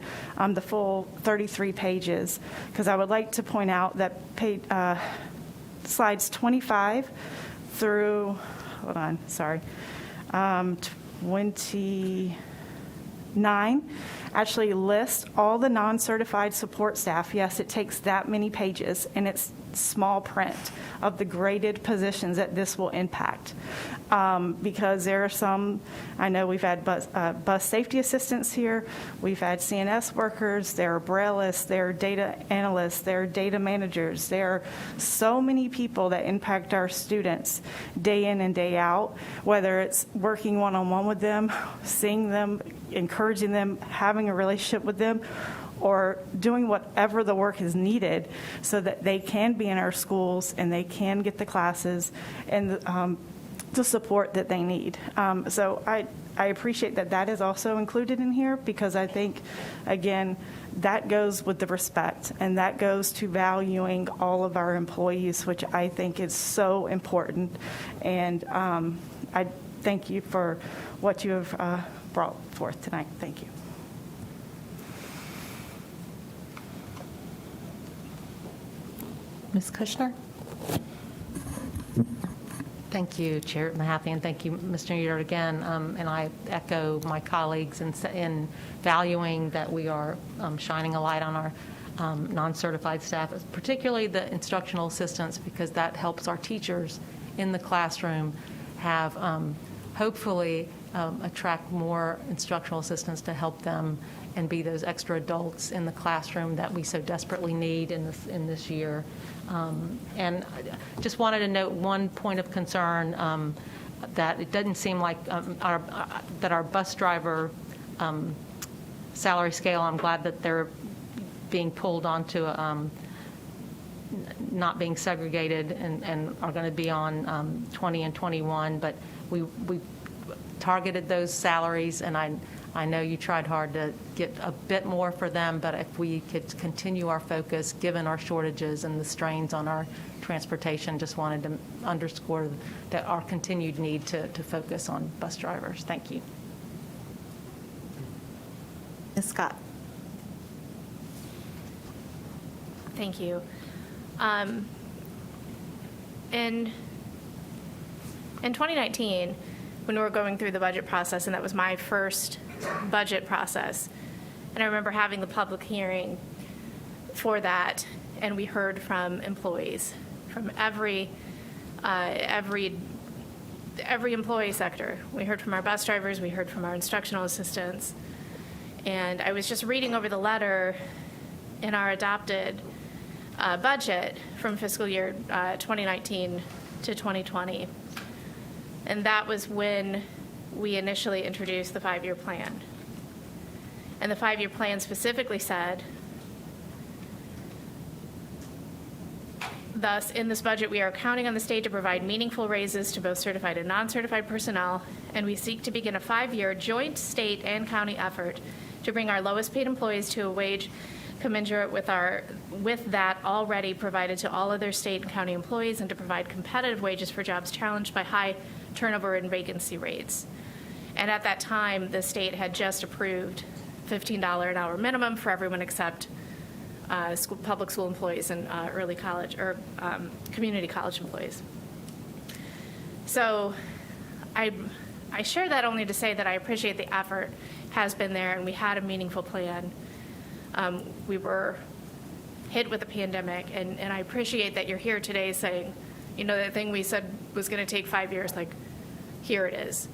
the full 33 pages, because I would like to point out that slides 25 through, 29 actually list all the non-certified support staff. Yes, it takes that many pages, and it's small print of the graded positions that this will impact. Because there are some, I know we've had bus safety assistants here, we've had CNS workers, there are braillists, there are data analysts, there are data managers. There are so many people that impact our students day in and day out, whether it's working one-on-one with them, seeing them, encouraging them, having a relationship with them, or doing whatever the work is needed so that they can be in our schools and they can get the classes and the support that they need. So I appreciate that is also included in here, because I think, again, that goes with the respect, and that goes to valuing all of our employees, which I think is so important. And I thank you for what you have brought forth tonight. Thank you. Ms. Kushner? Thank you, Chair Mahaffey, and thank you, Mr. Nutter, again. And I echo my colleagues in valuing that we are shining a light on our non-certified staff, particularly the instructional assistants, because that helps our teachers in the classroom have, hopefully, attract more instructional assistants to help them and be those extra adults in the classroom that we so desperately need in this year. And I just wanted to note one point of concern, that it doesn't seem like that our bus driver salary scale, I'm glad that they're being pulled onto not being segregated and are going to be on 20 and 21, but we targeted those salaries, and I know you tried hard to get a bit more for them, but if we could continue our focus, given our shortages and the strains on our transportation, just wanted to underscore that our continued need to focus on bus drivers. Thank you. Ms. Scott. Thank you. In 2019, when we were going through the budget process, and that was my first budget process, and I remember having the public hearing for that, and we heard from employees from every employee sector. We heard from our bus drivers, we heard from our instructional assistants, and I was just reading over the letter in our adopted budget from fiscal year 2019 to 2020. And that was when we initially introduced the 5-year plan. And the 5-year plan specifically said, thus, in this budget, we are counting on the state to provide meaningful raises to both certified and non-certified personnel, and we seek to begin a 5-year joint state and county effort to bring our lowest paid employees to a wage commensurate with that already provided to all other state and county employees, and to provide competitive wages for jobs challenged by high turnover and vacancy rates. And at that time, the state had just approved $15 an hour minimum for everyone except public school employees and early college or community college employees. So I share that only to say that I appreciate the effort has been there, and we had a meaningful plan. We were hit with a pandemic, and I appreciate that you're here today saying, you know, that thing we said was going to take 5 years, like, here it is.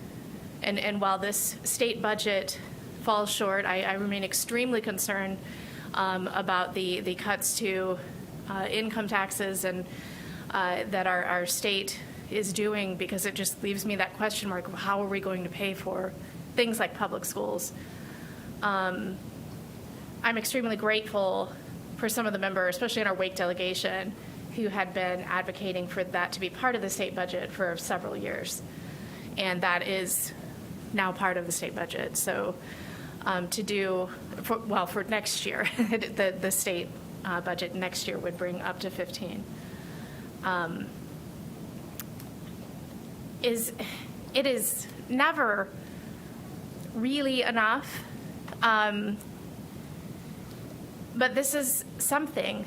And while this state budget falls short, I remain extremely concerned about the cuts to income taxes and that our state is doing, because it just leaves me that question mark of how are we going to pay for things like public schools. I'm extremely grateful for some of the members, especially in our Wake delegation, who had been advocating for that to be part of the state budget for several years. And that is now part of the state budget. So for next year, the state budget next year would bring up to 15. It is never really enough, but this is something,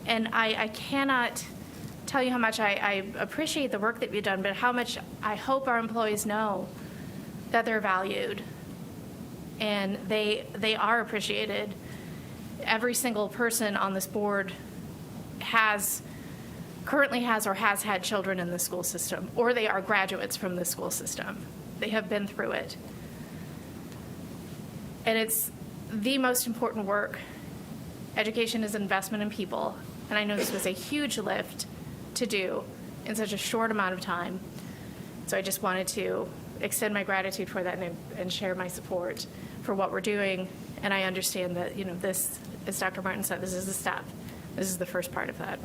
and I cannot tell you how much I appreciate the work that you've done, but how much I hope our employees know that they're valued and they are appreciated. Every single person on this board currently has or has had children in the school system, or they are graduates from the school system. They have been through it. And it's the most important work. Education is an investment in people, and I know this was a huge lift to do in such a short amount of time. So I just wanted to extend my gratitude for that and share my support for what we're doing. And I understand that, you know, this, as Dr. Martin said, this is a step. This is the first part of that.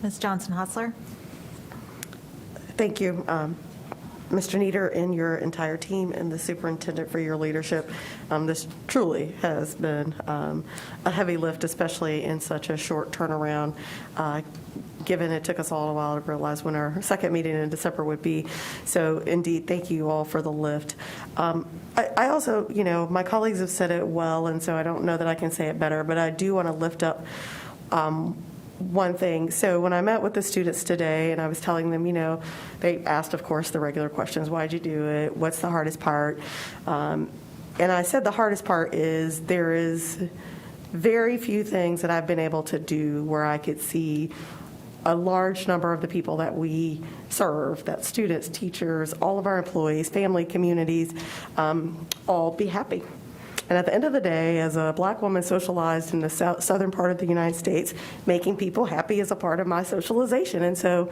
Ms. Johnson-Hostler. Thank you. Mr. Nieder and your entire team and the superintendent for your leadership. This truly has been a heavy lift, especially in such a short turnaround, given it took us all a while to realize when our second meeting in December would be. So indeed, thank you all for the lift. I also, my colleagues have said it well, and so I don't know that I can say it better, but I do want to lift up one thing. So when I met with the students today and I was telling them, they asked, of course, the regular questions: why'd you do it? What's the hardest part? And I said the hardest part is there is very few things that I've been able to do where I could see a large number of the people that we serve, that students, teachers, all of our employees, family, communities, all be happy. And at the end of the day, as a Black woman socialized in the southern part of the United States, making people happy is a part of my socialization. And so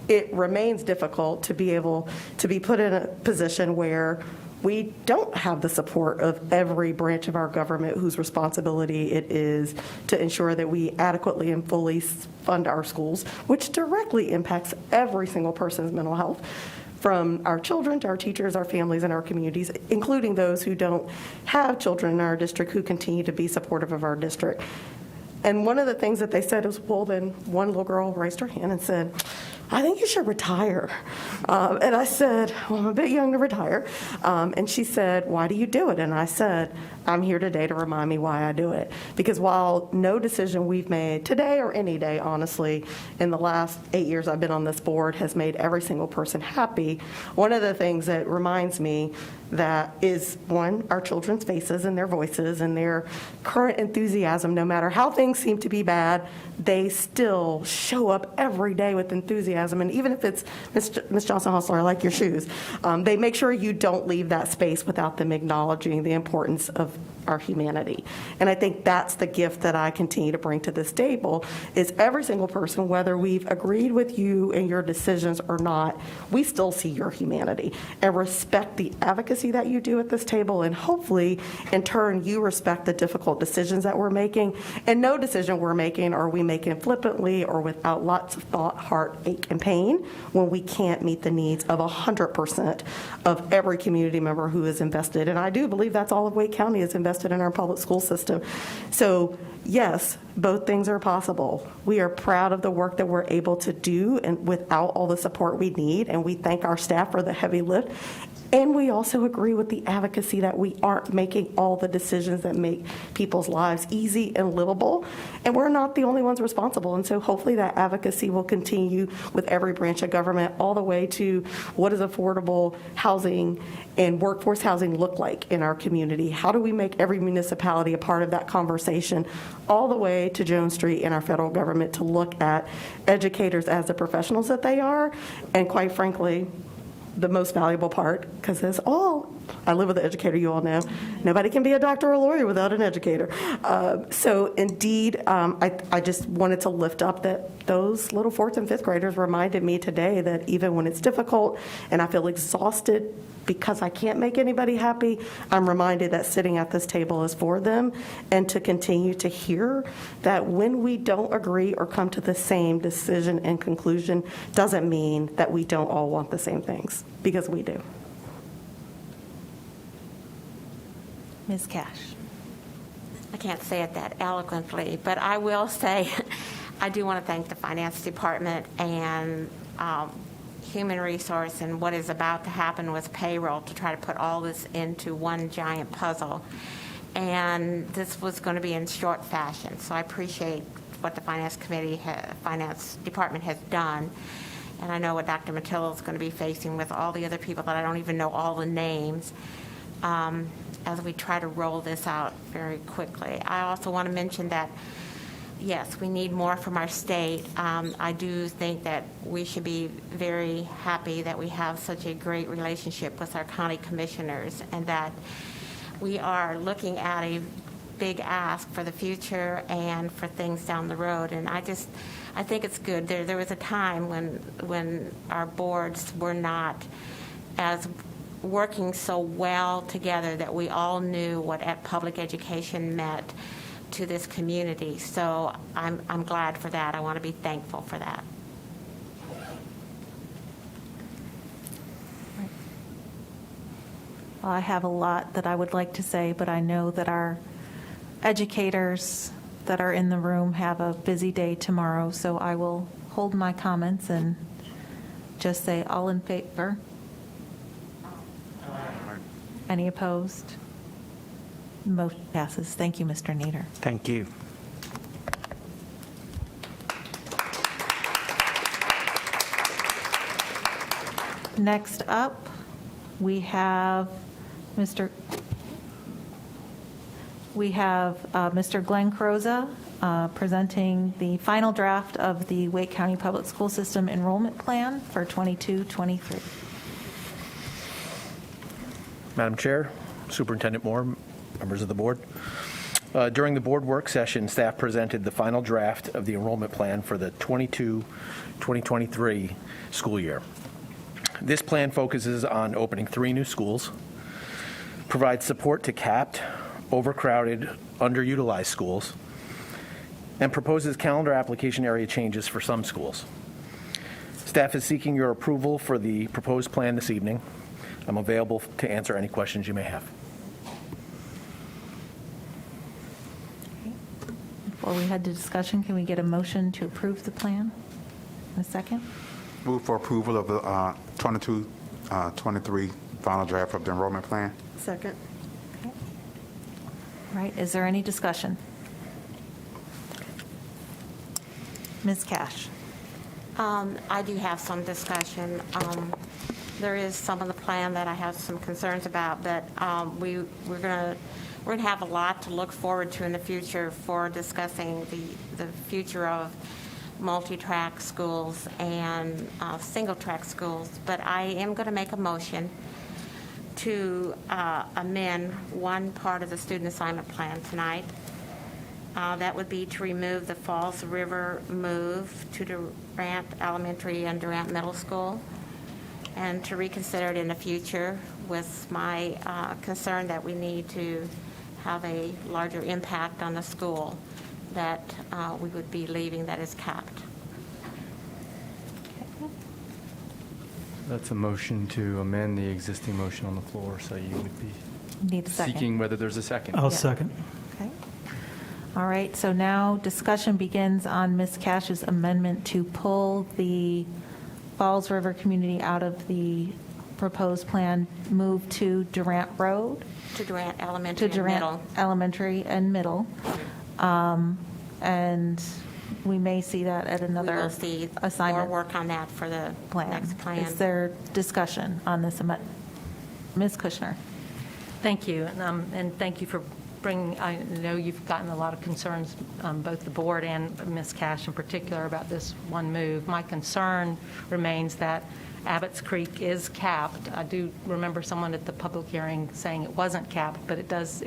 it remains difficult to be able to be put in a position where we don't have the support of every branch of our government whose responsibility it is to ensure that we adequately and fully fund our schools, which directly impacts every single person's mental health, from our children to our teachers, our families, and our communities, including those who don't have children in our district who continue to be supportive of our district. And one of the things that they said was, well, then one little girl raised her hand and said, I think you should retire. And I said, well, I'm a bit young to retire. And she said, why do you do it? And I said, I'm here today to remind me why I do it. Because while no decision we've made today or any day, honestly, in the last 8 years I've been on this board has made every single person happy, one of the things that reminds me that is, one, our children's faces and their voices and their current enthusiasm. No matter how things seem to be bad, they still show up every day with enthusiasm. And even if it's, Ms. Johnson-Hostler, I like your shoes, they make sure you don't leave that space without them acknowledging the importance of our humanity. And I think that's the gift that I continue to bring to this table, is every single person, whether we've agreed with you and your decisions or not, we still see your humanity and respect the advocacy that you do at this table. And hopefully, in turn, you respect the difficult decisions that we're making. And no decision we're making are we making flippantly or without lots of thought, heartache, and pain when we can't meet the needs of 100% of every community member who is invested. And I do believe that's all of Wake County is invested in our public school system. So yes, both things are possible. We are proud of the work that we're able to do and without all the support we need, and we thank our staff for the heavy lift. And we also agree with the advocacy that we aren't making all the decisions that make people's lives easy and livable. And we're not the only ones responsible. And so hopefully that advocacy will continue with every branch of government, all the way to what does affordable housing and workforce housing look like in our community? How do we make every municipality a part of that conversation, all the way to Jones Street and our federal government to look at educators as the professionals that they are, and quite frankly, the most valuable part, because as I live with an educator, you all know, nobody can be a doctor or a lawyer without an educator. So indeed, I just wanted to lift up that those little fourth and fifth graders reminded me today that even when it's difficult and I feel exhausted because I can't make anybody happy, I'm reminded that sitting at this table is for them, and to continue to hear that when we don't agree or come to the same decision and conclusion doesn't mean that we don't all want the same things, because we do. Ms. Cash. I can't say it that eloquently, but I will say I do want to thank the Finance Department and Human Resource and what is about to happen with payroll to try to put all this into one giant puzzle. And this was going to be in short fashion, so I appreciate what the Finance Department has done. And I know what Dr. Matillo is going to be facing with all the other people that I don't even know all the names, as we try to roll this out very quickly. I also want to mention that, yes, we need more from our state. I do think that we should be very happy that we have such a great relationship with our county commissioners, and that we are looking at a big ask for the future and for things down the road. And I think it's good. There was a time when our boards were not as working so well together that we all knew what public education meant to this community. So I'm glad for that. I want to be thankful for that. I have a lot that I would like to say, but I know that our educators that are in the room have a busy day tomorrow, so I will hold my comments and just say all in favor. Any opposed? Motion passes. Thank you, Mr. Nader. Thank you. Next up, we have Mr. Glenn Croza presenting the final draft of the Wake County Public School System Enrollment Plan for 22-23. Madam Chair, Superintendent Moore, members of the board. During the board work session, staff presented the final draft of the enrollment plan for the 22-2023 school year. This plan focuses on opening 3 new schools, provides support to capped, overcrowded, underutilized schools, and proposes calendar application area changes for some schools. Staff is seeking your approval for the proposed plan this evening. I'm available to answer any questions you may have. Before we head to discussion, can we get a motion to approve the plan? A second? Move for approval of the 22-23 final draft of the enrollment plan. Second. All right, is there any discussion? Ms. Cash? I do have some discussion. There is some of the plan that I have some concerns about, but we're going to have a lot to look forward to in the future for discussing the future of multi-track schools and single-track schools. But I am going to make a motion to amend one part of the student assignment plan tonight. That would be to remove the Falls River move to Durant Elementary and Durant Middle School, and to reconsider it in the future with my concern that we need to have a larger impact on the school that we would be leaving that is capped. That's a motion to amend the existing motion on the floor, so you would be Need a second. seeking whether there's a second. I'll second. Okay. All right, so now discussion begins on Ms. Cash's amendment to pull the Falls River community out of the proposed plan, move to Durant Road. To Durant Elementary To Durant and Middle. Elementary and Middle. And we may see that at We another will see assignment more work on that for the next plan. Is there discussion on this amendment? Ms. Kushner? Thank you, and thank you for bringing, I know you've gotten a lot of concerns, both the board and Ms. Cash in particular, about this one move. My concern remains that Abbott's Creek is capped. I do remember someone at the public hearing saying it wasn't capped, but it is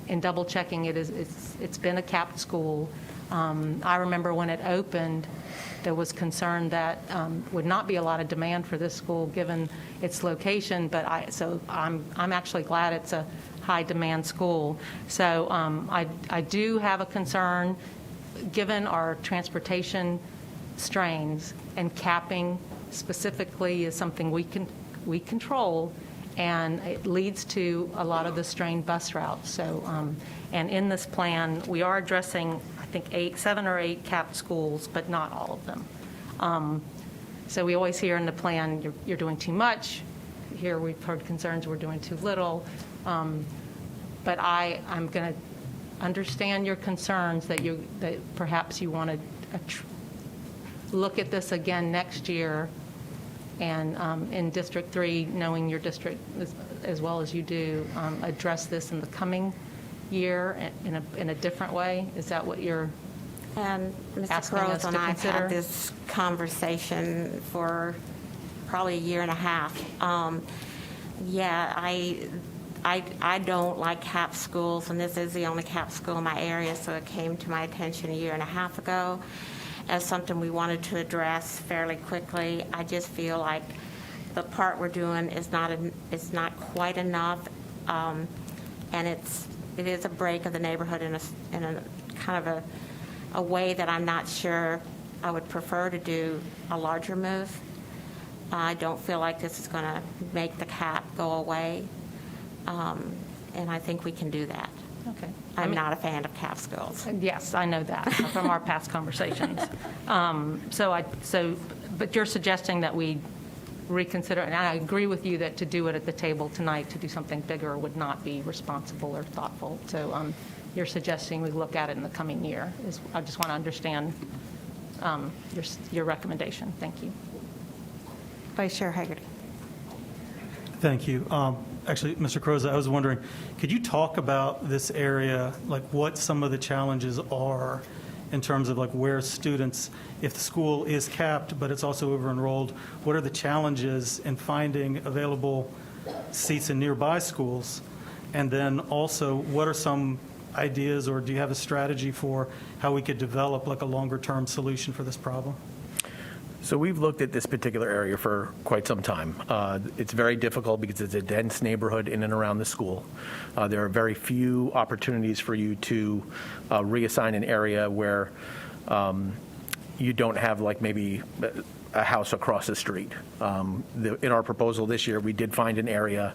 in double checking, it's been a capped school. I remember when it opened, there was concern that would not be a lot of demand for this school given its location, but I'm actually glad it's a high-demand school. So I do have a concern, given our transportation strains, and capping specifically is something we control, and it leads to a lot of the strained bus routes. So, and in this plan, we are addressing, I think, 7 or 8 capped schools, but not all of them. So we always hear in the plan, you're doing too much. Here we've heard concerns we're doing too little. But I'm going to understand your concerns that perhaps you want to look at this again next year, and in District 3, knowing your district as well as you do, address this in the coming year in a different way. Is that what you're And Mr. asking us Crowes to and I have consider? had this conversation for probably a year and a half. Yeah, I don't like capped schools, and this is the only capped school in my area, so it came to my attention a year and a half ago as something we wanted to address fairly quickly. I just feel like the part we're doing is not quite enough, and it is a break of the neighborhood in a kind of a way that I'm not sure I would prefer to do a larger move. I don't feel like this is going to make the cap go away. and I think we can do that. Okay. I'm not a fan of cap schools. Yes, I know that from our past conversations. But you're suggesting that we reconsider, and I agree with you that to do it at the table tonight, to do something bigger would not be responsible or thoughtful. So you're suggesting we look at it in the coming year. I just want to understand your recommendation. Thank you. Vice Chair Hagerty. Thank you. Actually, Mr. Croza, I was wondering, could you talk about this area, like what some of the challenges are in terms of like where students, if the school is capped but it's also over-enrolled, what are the challenges in finding available seats in nearby schools? And then also, what are some ideas, or do you have a strategy for how we could develop like a longer-term solution for this problem? So we've looked at this particular area for quite some time. It's very difficult because it's a dense neighborhood in and around the school. There are very few opportunities for you to reassign an area where you don't have like maybe a house across the street. In our proposal this year, we did find an area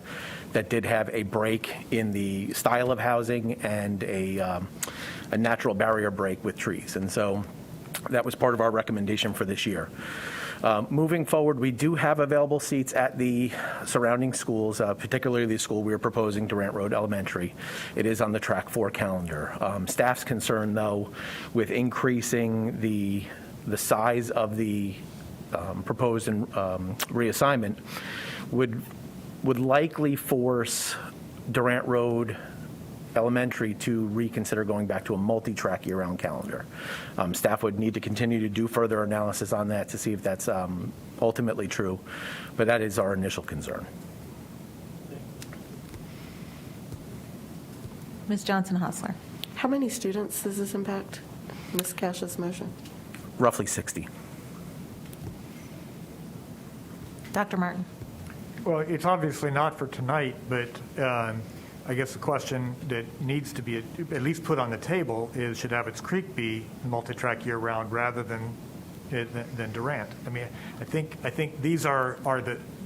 that did have a break in the style of housing and a natural barrier break with trees. And so that was part of our recommendation for this year. Moving forward, we do have available seats at the surrounding schools, particularly the school we are proposing, Durant Road Elementary. It is on the Track 4 calendar. Staff's concern, though, with increasing the size of the proposed reassignment would likely force Durant Road Elementary to reconsider going back to a multi-track year-round calendar. Staff would need to continue to do further analysis on that to see if that's ultimately true, but that is our initial concern. Ms. Johnson-Hostler. How many students does this impact, Ms. Cash's motion? Roughly 60. Dr. Martin. Well, it's obviously not for tonight, but I guess the question that needs to be at least put on the table is, should Abbott's Creek be multi-track year-round rather than Durant? I mean, I think these are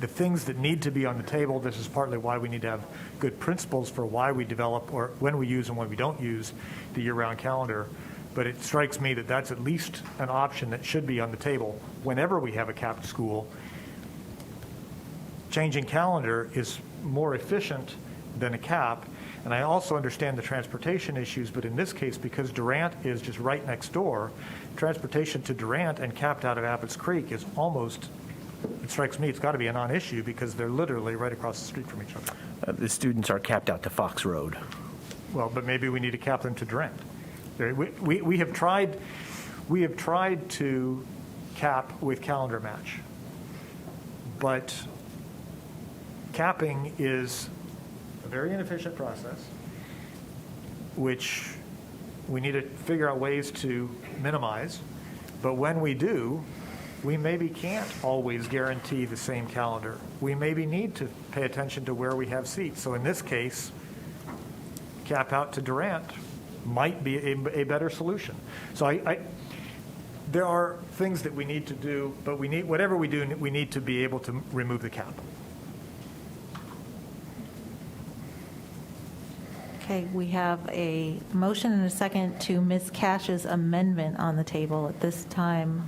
the things that need to be on the table. This is partly why we need to have good principles for why we develop, or when we use and when we don't use, the year-round calendar. But it strikes me that that's at least an option that should be on the table whenever we have a capped school. Changing calendar is more efficient than a cap. And I also understand the transportation issues, but in this case, because Durant is just right next door, transportation to Durant and capped out of Abbott's Creek is almost, it strikes me, it's got to be a non-issue because they're literally right across the street from each other. The students are capped out to Fox Road. Well, but maybe we need to cap them to Durant. We have tried to cap with calendar match, but capping is a very inefficient process, which we need to figure out ways to minimize. But when we do, we maybe can't always guarantee the same calendar. We maybe need to pay attention to where we have seats. So in this case, cap out to Durant might be a better solution. So there are things that we need to do, but whatever we do, we need to be able to remove the cap. Okay, we have a motion and a second to Ms. Cash's amendment on the table at this time.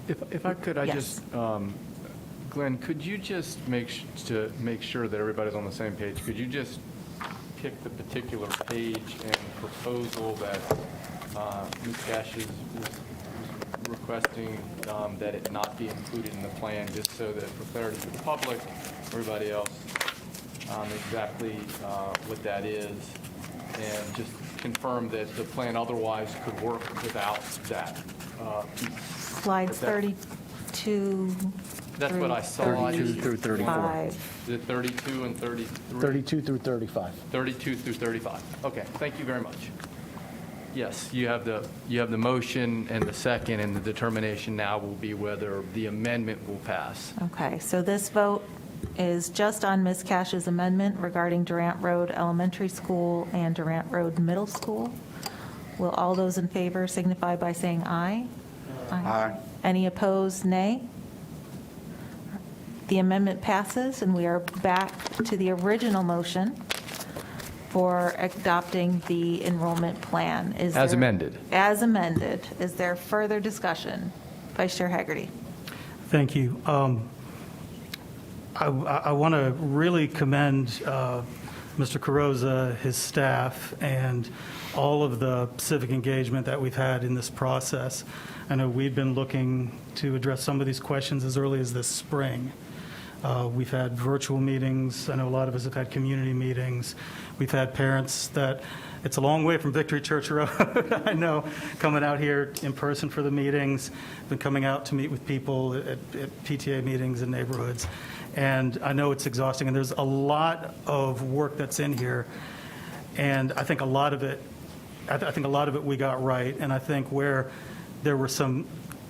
If I could, Yes. Glenn, could you just make sure that everybody's on the same page? Could you just pick the particular page and proposal that Ms. Cash is requesting that it not be included in the plan, just so that for clarity for the public, everybody else, exactly what that is, and just confirm that the plan otherwise could work without that piece. Slides 32. That's what I saw. 32 through 34. Is it 32 and 33? 32 through 35. 32 through 35. Okay, thank you very much. Yes, you have the motion and the second, and the determination now will be whether the amendment will pass. Okay, so this vote is just on Ms. Cash's amendment regarding Durant Road Elementary School and Durant Road Middle School. Will all those in favor signify by saying aye? Aye. Any opposed, nay? The amendment passes, and we are back to the original motion for adopting the enrollment plan. As amended. As amended. Is there further discussion? Vice Chair Hagerty. Thank you. I want to really commend Mr. Carrozza, his staff, and all of the civic engagement that we've had in this process. I know we've been looking to address some of these questions as early as this spring. We've had virtual meetings. I know a lot of us have had community meetings. We've had parents that, it's a long way from Victory Church Road, I know, coming out here in person for the meetings, been coming out to meet with people at PTA meetings in neighborhoods. And I know it's exhausting, and there's a lot of work that's in here. And I think a lot of it, we got right. And I think where there were some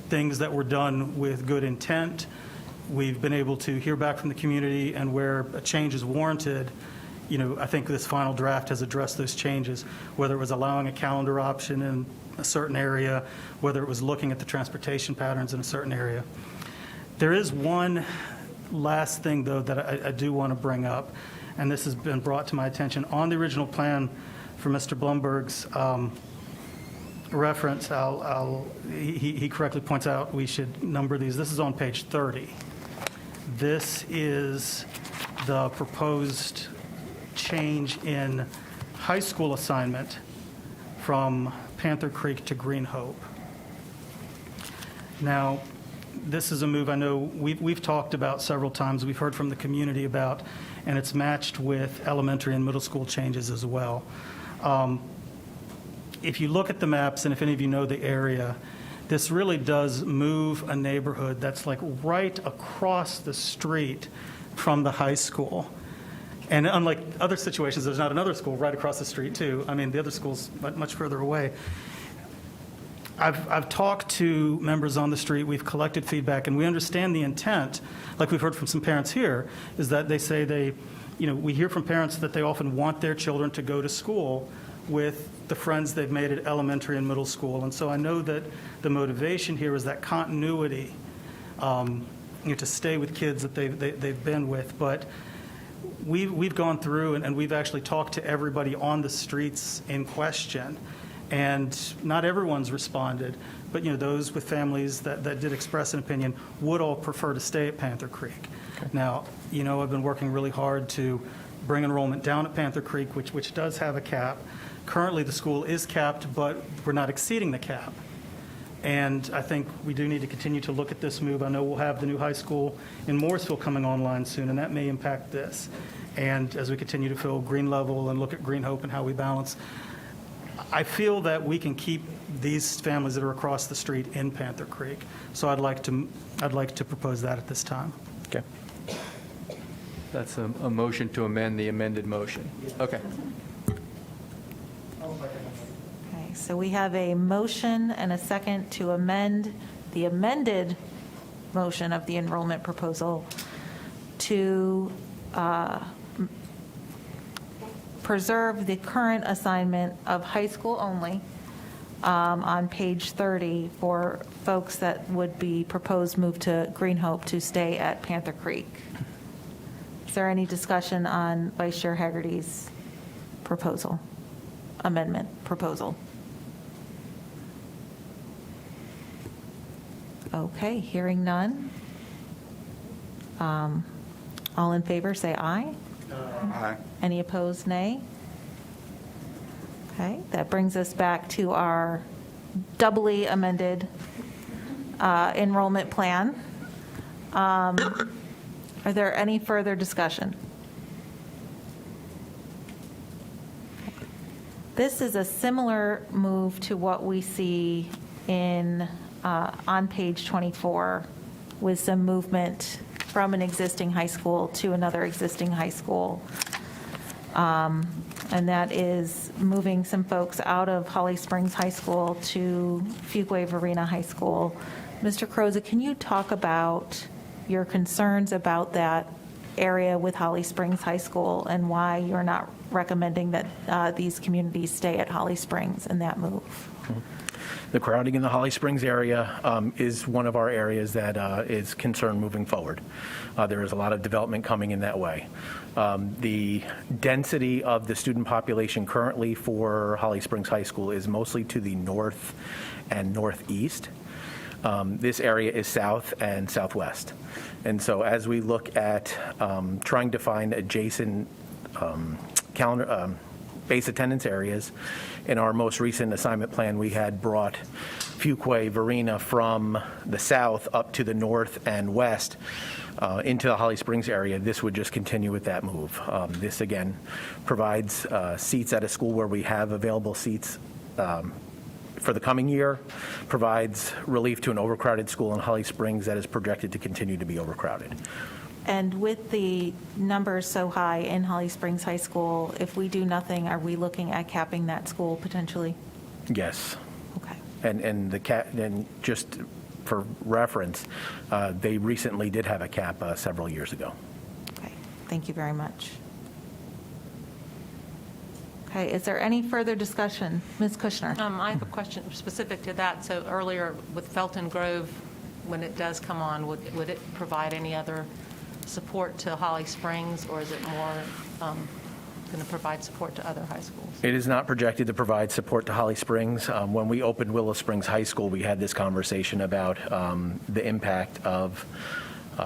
things that were done with good intent, we've been able to hear back from the community, and where a change is warranted, I think this final draft has addressed those changes, whether it was allowing a calendar option in a certain area, whether it was looking at the transportation patterns in a certain area. There is one last thing, though, that I do want to bring up, and this has been brought to my attention. On the original plan for Mr. Blumberg's reference, he correctly points out we should number these. This is on page 30. This is the proposed change in high school assignment from Panther Creek to Green Hope. Now, this is a move I know we've talked about several times, we've heard from the community about, and it's matched with elementary and middle school changes as well. If you look at the maps, and if any of you know the area, this really does move a neighborhood that's like right across the street from the high school. And unlike other situations, there's not another school right across the street, too. I mean, the other school's much further away. I've talked to members on the street, we've collected feedback, and we understand the intent, like we've heard from some parents here, is that they say we hear from parents that they often want their children to go to school with the friends they've made at elementary and middle school. And so I know that the motivation here is that continuity, to stay with kids that they've been with. But we've gone through and we've actually talked to everybody on the streets in question. And not everyone's responded, but those with families that did express an opinion would all prefer to stay at Panther Creek. Okay. Now, I've been working really hard to bring enrollment down at Panther Creek, which does have a cap. Currently, the school is capped, but we're not exceeding the cap. And I think we do need to continue to look at this move. I know we'll have the new high school in Morrisville coming online soon, and that may impact this. And as we continue to fill Green Level and look at Green Hope and how we balance, I feel that we can keep these families that are across the street in Panther Creek. So I'd like to propose that at this time. Okay. That's a motion to amend the amended motion. Okay. Okay, so we have a motion and a second to amend the amended motion of the enrollment proposal to preserve the current assignment of high school only on page 30 for folks that would be proposed move to Green Hope to stay at Panther Creek. Is there any discussion on Vice Chair Hagerty's proposal, amendment proposal? Okay, hearing none. All in favor, say aye. Aye. Any opposed, nay? Okay, that brings us back to our doubly amended enrollment plan. Are there any further discussion? This is a similar move to what we see in on page 24, with some movement from an existing high school to another existing high school. And that is moving some folks out of Holly Springs High School to Fuquay-Varina High School. Mr. Carrozza, can you talk about your concerns about that area with Holly Springs High School and why you're not recommending that these communities stay at Holly Springs in that move? The crowding in the Holly Springs area is one of our areas that is concerned moving forward. There is a lot of development coming in that way. The density of the student population currently for Holly Springs High School is mostly to the north and northeast. This area is south and southwest. And so as we look at trying to find adjacent base attendance areas, in our most recent assignment plan, we had brought Fuquay, Varina from the south up to the north and west into the Holly Springs area. This would just continue with that move. This, again, provides seats at a school where we have available seats for the coming year, provides relief to an overcrowded school in Holly Springs that is projected to continue to be overcrowded. And with the numbers so high in Holly Springs High School, if we do nothing, are we looking at capping that school potentially? Yes. Okay. And just for reference, they recently did have a cap several years ago. Okay, thank you very much. Okay, is there any further discussion? Ms. Kushner? I have a question specific to that. So earlier with Felton Grove, when it does come on, would it provide any other support to Holly Springs, or is it more going to provide support to other high schools? It is not projected to provide support to Holly Springs. When we opened Willow Springs High School, we had this conversation about the impact of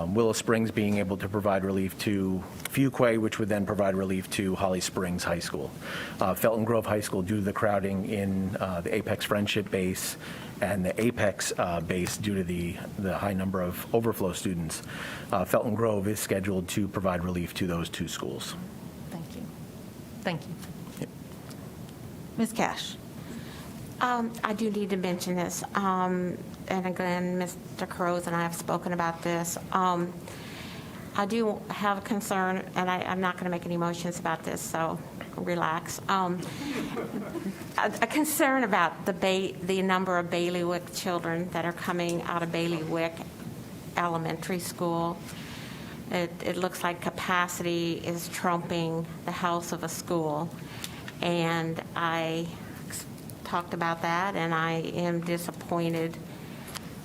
Willow Springs being able to provide relief to Fuquay, which would then provide relief to Holly Springs High School. Felton Grove High School, due to the crowding in the Apex Friendship base and the Apex base due to the high number of overflow students, Felton Grove is scheduled to provide relief to those two schools. Thank you. Thank you. Yep. Ms. Cash? I do need to mention this, and again, Mr. Crows and I have spoken about this. I do have a concern, and I'm not going to make any motions about this, so relax. A concern about the number of bailiwick children that are coming out of bailiwick elementary school. It looks like capacity is trumping the health of a school, and I talked about that, and I am disappointed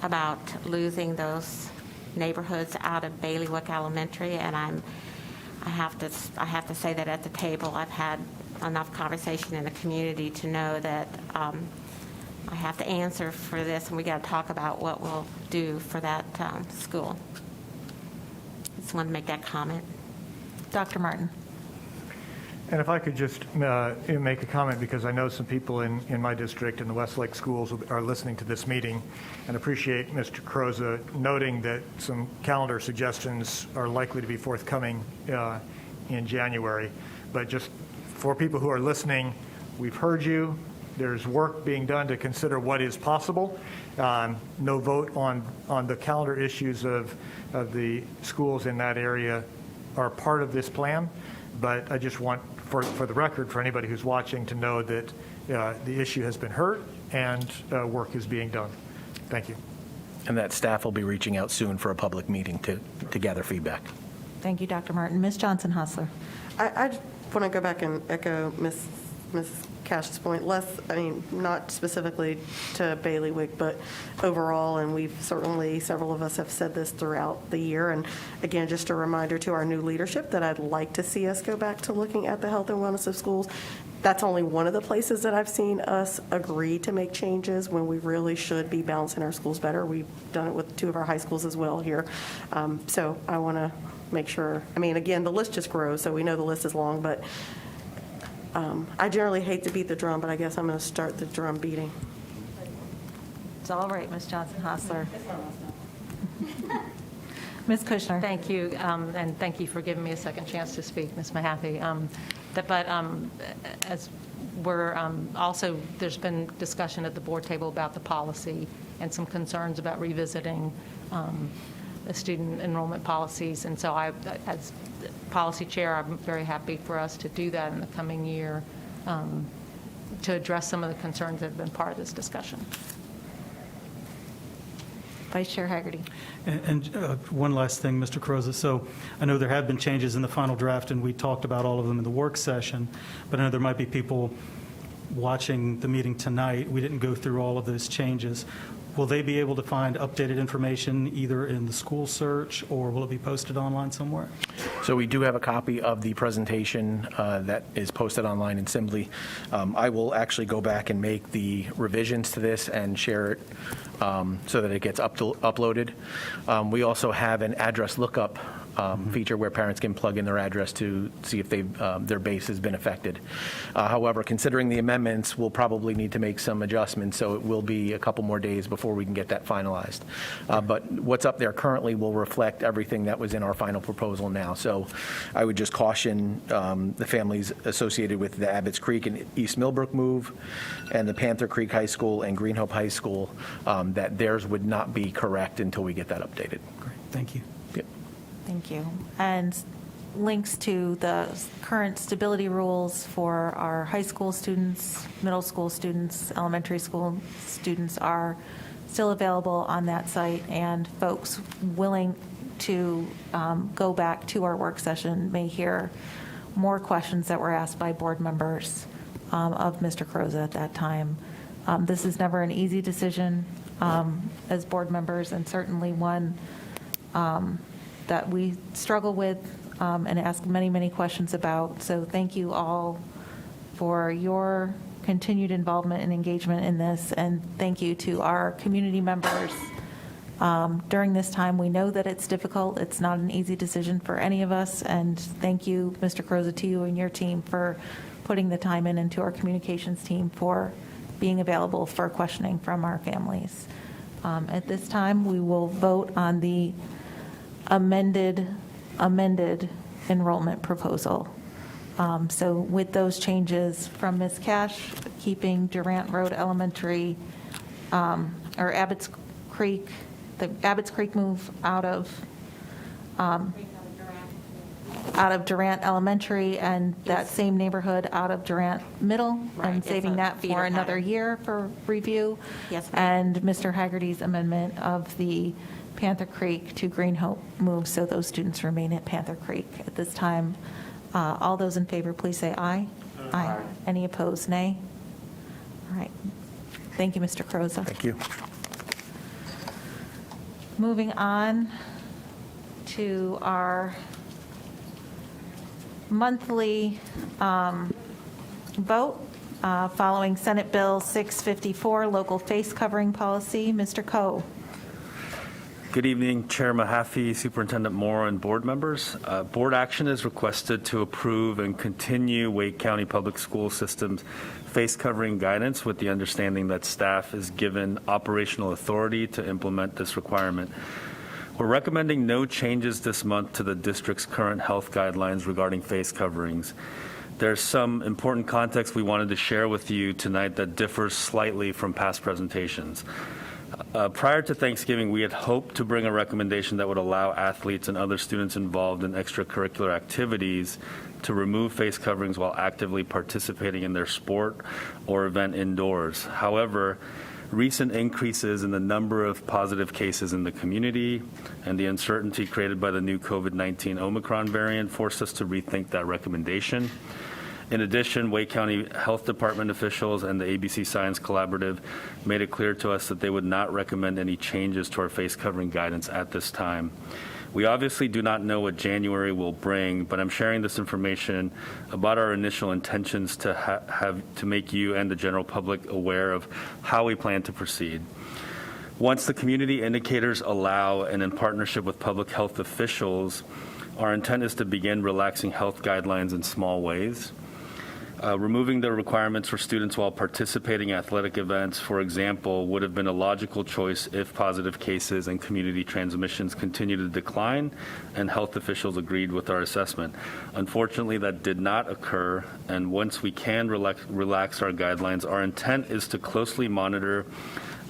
about losing those neighborhoods out of bailiwick elementary, and I have to say that at the table I've had enough conversation in the community to know that I have to answer for this, and we got to talk about what we'll do for that school. Just wanted to make that comment. Dr. Martin? And if I could just make a comment, because I know some people in my district in the Westlake schools are listening to this meeting, and appreciate Mr. Croza noting that some calendar suggestions are likely to be forthcoming in January. But just for people who are listening, we've heard you. There's work being done to consider what is possible. No vote on the calendar issues of the schools in that area are part of this plan. But I just want, for the record, for anybody who's watching, to know that the issue has been heard and work is being done. Thank you. And that staff will be reaching out soon for a public meeting to gather feedback. Thank you, Dr. Martin. Ms. Johnson-Hostler? I want to go back and echo Ms. Cash's point, not specifically to bailiwick, but overall, and we've certainly, several of us have said this throughout the year, and again, just a reminder to our new leadership that I'd like to see us go back to looking at the health and wellness of schools. That's only one of the places that I've seen us agree to make changes when we really should be balancing our schools better. We've done it with two of our high schools as well here. So I want to make sure, again, the list just grows, so we know the list is long, but I generally hate to beat the drum, but I guess I'm going to start the drum beating. It's all right, Ms. Johnson-Hostler. Ms. Kushner? Thank you, and thank you for giving me a second chance to speak, Ms. Mahaffey. But as we're also, there's been discussion at the board table about the policy and some concerns about revisiting the student enrollment policies. And so I, as policy chair, I'm very happy for us to do that in the coming year to address some of the concerns that have been part of this discussion. Vice Chair Hagerty. And one last thing, Mr. Croza. So I know there have been changes in the final draft, and we talked about all of them in the work session, but I know there might be people watching the meeting tonight, we didn't go through all of those changes. Will they be able to find updated information either in the school search, or will it be posted online somewhere? So we do have a copy of the presentation that is posted online in Assembly. I will actually go back and make the revisions to this and share it so that it gets uploaded. We also have an address lookup feature where parents can plug in their address to see if their base has been affected. However, considering the amendments, we'll probably need to make some adjustments, so it will be a couple more days before we can get that finalized. But what's up there currently will reflect everything that was in our final proposal now. So I would just caution the families associated with the Abbott's Creek and East Millbrook move and the Panther Creek High School and Green Hope High School that theirs would not be correct until we get that updated. Great, thank you. Yep. Thank you. And links to the current stability rules for our high school students, middle school students, elementary school students are still available on that site, and folks willing to go back to our work session may hear more questions that were asked by board members of Mr. Croza at that time. This is never an easy decision as board members, and certainly one that we struggle with and ask many, many questions about. So thank you all for your continued involvement and engagement in this, and thank you to our community members. During this time, we know that it's difficult. It's not an easy decision for any of us, and thank you, Mr. Croza, to you and your team for putting the time in, and to our communications team for being available for questioning from our families. At this time, we will vote on the amended enrollment proposal. So with those changes from Ms. Cash, keeping Durant Road Elementary, or Abbott's Creek, the Abbott's Creek move out of Durant Elementary, and that same neighborhood out of Durant Middle, and It's saving a that feeder for another pattern. year for review. Yes, And Mr. Haggerty's amendment of the Panther Creek to Green Hope move, so those students remain at Panther Creek. At this time, all those in favor, please say aye. Aye. Any opposed, nay? All right. Thank you, Mr. Croza. Thank you. Moving on to our monthly vote following Senate Bill 654, local face covering policy. Mr. Coe. Good evening, Chair Mahaffey, Superintendent Moore, and board members. Board action is requested to approve and continue Wake County Public School System's face covering guidance, with the understanding that staff is given operational authority to implement this requirement. We're recommending no changes this month to the district's current health guidelines regarding face coverings. There's some important context we wanted to share with you tonight that differs slightly from past presentations. Prior to Thanksgiving, we had hoped to bring a recommendation that would allow athletes and other students involved in extracurricular activities to remove face coverings while actively participating in their sport or event indoors. However, recent increases in the number of positive cases in the community and the uncertainty created by the new COVID-19 Omicron variant forced us to rethink that recommendation. In addition, Wake County Health Department officials and the ABC Science Collaborative made it clear to us that they would not recommend any changes to our face covering guidance at this time. We obviously do not know what January will bring, but I'm sharing this information about our initial intentions to have to make you and the general public aware of how we plan to proceed. Once the community indicators allow, and in partnership with public health officials, our intent is to begin relaxing health guidelines in small ways. Removing the requirements for students while participating in athletic events, for example, would have been a logical choice if positive cases and community transmissions continue to decline and health officials agreed with our assessment. Unfortunately, that did not occur, and once we can relax our guidelines, our intent is to closely monitor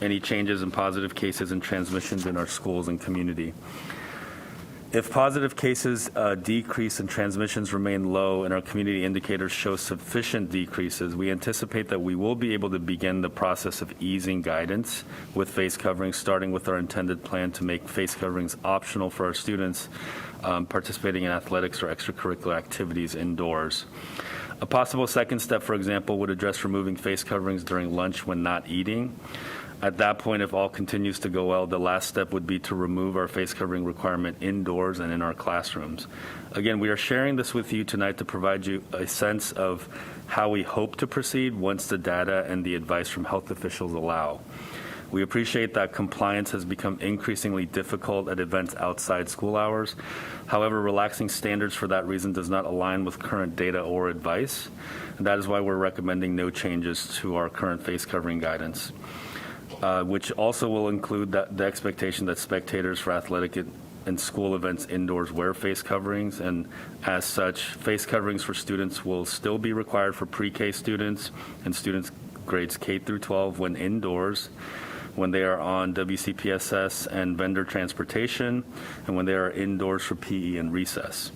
any changes in positive cases and transmissions in our schools and community. If positive cases decrease and transmissions remain low and our community indicators show sufficient decreases, we anticipate that we will be able to begin the process of easing guidance with face coverings, starting with our intended plan to make face coverings optional for our students participating in athletics or extracurricular activities indoors. A possible second step, for example, would address removing face coverings during lunch when not eating. At that point, if all continues to go well, the last step would be to remove our face covering requirement indoors and in our classrooms. Again, we are sharing this with you tonight to provide you a sense of how we hope to proceed once the data and the advice from health officials allow. We appreciate that compliance has become increasingly difficult at events outside school hours. However, relaxing standards for that reason does not align with current data or advice, and that is why we're recommending no changes to our current face covering guidance, which also will include the expectation that spectators for athletic and school events indoors wear face coverings, and as such, face coverings for students will still be required for pre-K students and students grades K through 12 when indoors, when they are on WCPSS and vendor transportation, and when they are indoors for PE and recess.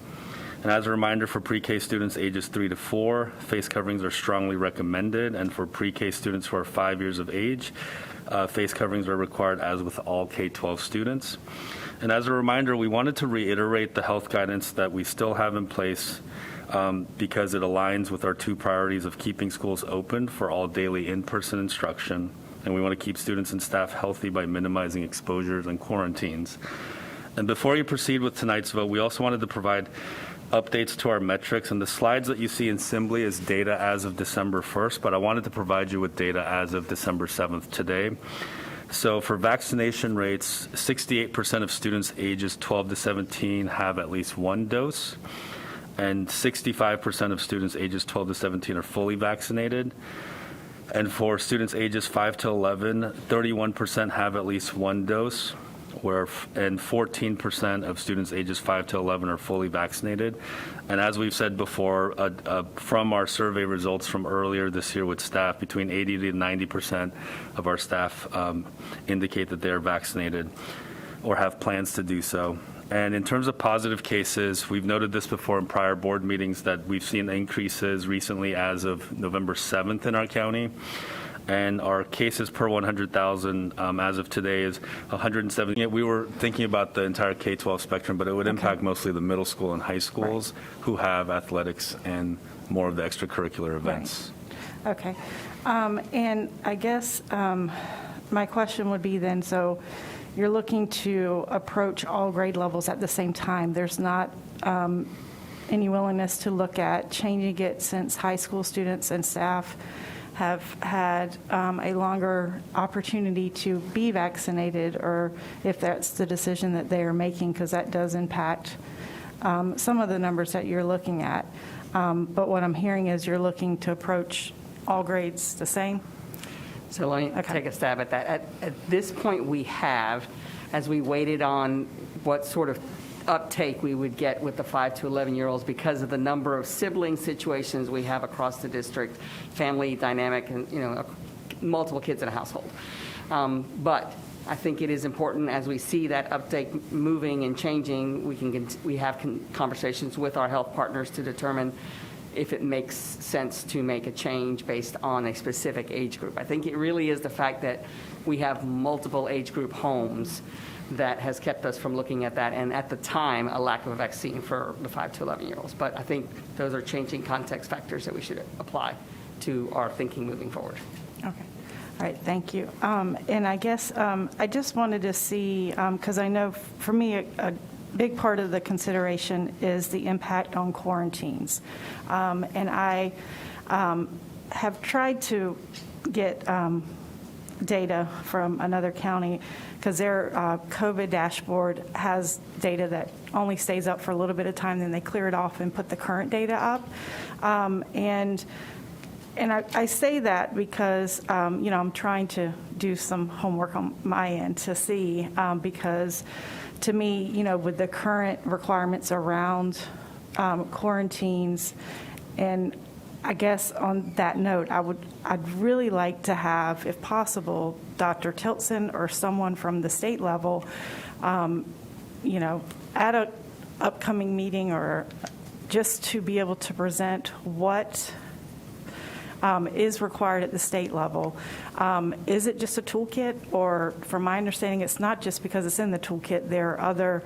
And as a reminder, for pre-K students ages 3 to 4, face coverings are strongly recommended, and for pre-K students who are 5 years of age, face coverings are required as with all K-12 students. And as a reminder, we wanted to reiterate the health guidance that we still have in place because it aligns with our two priorities of keeping schools open for all daily in-person instruction, and we want to keep students and staff healthy by minimizing exposures and quarantines. And before you proceed with tonight's vote, we also wanted to provide updates to our metrics, and the slides that you see in Assembly is data as of December 1st, but I wanted to provide you with data as of December 7th today. So for vaccination rates, 68% of students ages 12 to 17 have at least one dose, and 65% of students ages 12 to 17 are fully vaccinated. And for students ages 5 to 11, 31% have at least one dose, and 14% of students ages 5 to 11 are fully vaccinated. And as we've said before, from our survey results from earlier this year with staff, between 80 to 90% of our staff indicate that they're vaccinated or have plans to do so. And in terms of positive cases, we've noted this before in prior board meetings that we've seen increases recently as of November 7th in our county. And our cases per 100,000 as of today is 170. We were thinking about the entire K-12 spectrum, but it would impact mostly the middle school and high schools who have athletics and more of the extracurricular events. Right. Okay. And I guess my question would be then, so you're looking to approach all grade levels at the same time. There's not any willingness to look at changing it since high school students and staff have had a longer opportunity to be vaccinated, or if that's the decision that they are making, because that does impact some of the numbers that you're looking at. But what I'm hearing is you're looking to approach all grades the same? So let me take a stab at that. At this point, we have, as we waited on what sort of uptake we would get with the 5 to 11-year-olds because of the number of sibling situations we have across the district, family dynamic, and multiple kids in a household. But I think it is important as we see that uptake moving and changing, we have conversations with our health partners to determine if it makes sense to make a change based on a specific age group. I think it really is the fact that we have multiple age group homes that has kept us from looking at that, and at the time, a lack of a vaccine for the 5 to 11-year-olds. But I think those are changing context factors that we should apply to our thinking moving forward. Okay. All right, thank you. And I guess I just wanted to see, because I know for me, a big part of the consideration is the impact on quarantines. And I have tried to get data from another county, because their COVID dashboard has data that only stays up for a little bit of time, then they clear it off and put the current data up. And I say that because, I'm trying to do some homework on my end to see, because to me, with the current requirements around quarantines, and I guess on that note, I'd really like to have, if possible, Dr. Tiltson or someone from the state level, at an upcoming meeting, or just to be able to present what is required at the state level. Is it just a toolkit? Or from my understanding, it's not just because it's in the toolkit. There are other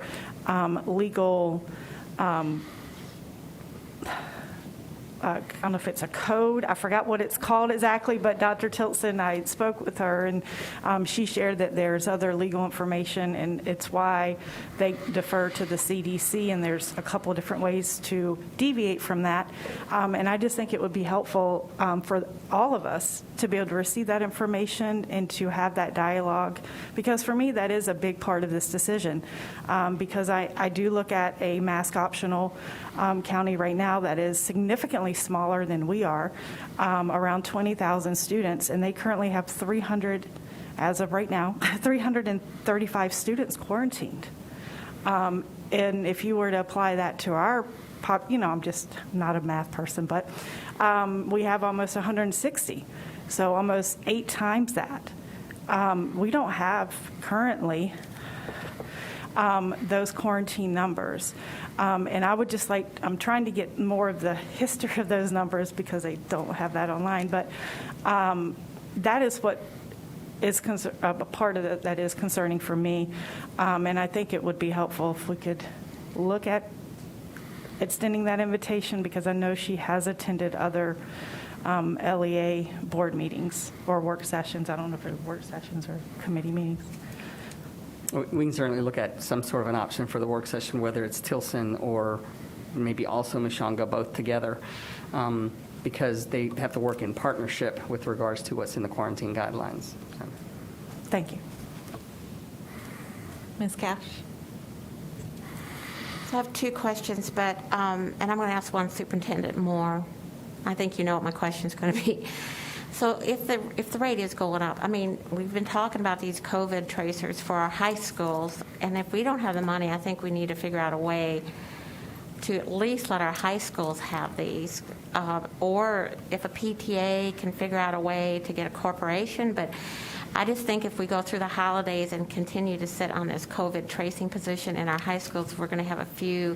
I don't know if it's a code, I forgot what it's called exactly, but Dr. Tilson, I spoke with her, and she shared that there's other legal information, and it's why they defer to the CDC, and there's a couple of different ways to deviate from that. And I just think it would be helpful for all of us to be able to receive that information and to have that dialogue, because for me, that is a big part of this decision, because I do look at a mask optional county right now that is significantly smaller than we are, around 20,000 students, and they currently have 300, as of right now, 335 students quarantined. And if you were to apply that to our I'm just not a math person, but we have almost 160, so almost 8 times that. We don't have currently those quarantine numbers. And I would just I'm trying to get more of the history of those numbers because I don't have that online, but that is what is a part of it that is concerning for me. And I think it would be helpful if we could look at extending that invitation, because I know she has attended other LEA board meetings or work sessions. I don't know if they're work sessions or committee meetings. We can certainly look at some sort of an option for the work session, whether it's Tilson or maybe also Mishanga, both together, because they have to work in partnership with regards to what's in the quarantine guidelines. So. Thank you. Ms. Cash? So I have 2 questions, but, and I'm going to ask one Superintendent Moore. I think you know what my question is going to be. So if the rate is going up, I mean, we've been talking about these COVID tracers for our high schools, and if we don't have the money, I think we need to figure out a way to at least let our high schools have these, or if a PTA can figure out a way to get a corporation. But I just think if we go through the holidays and continue to sit on this COVID tracing position in our high schools, we're going to have a few,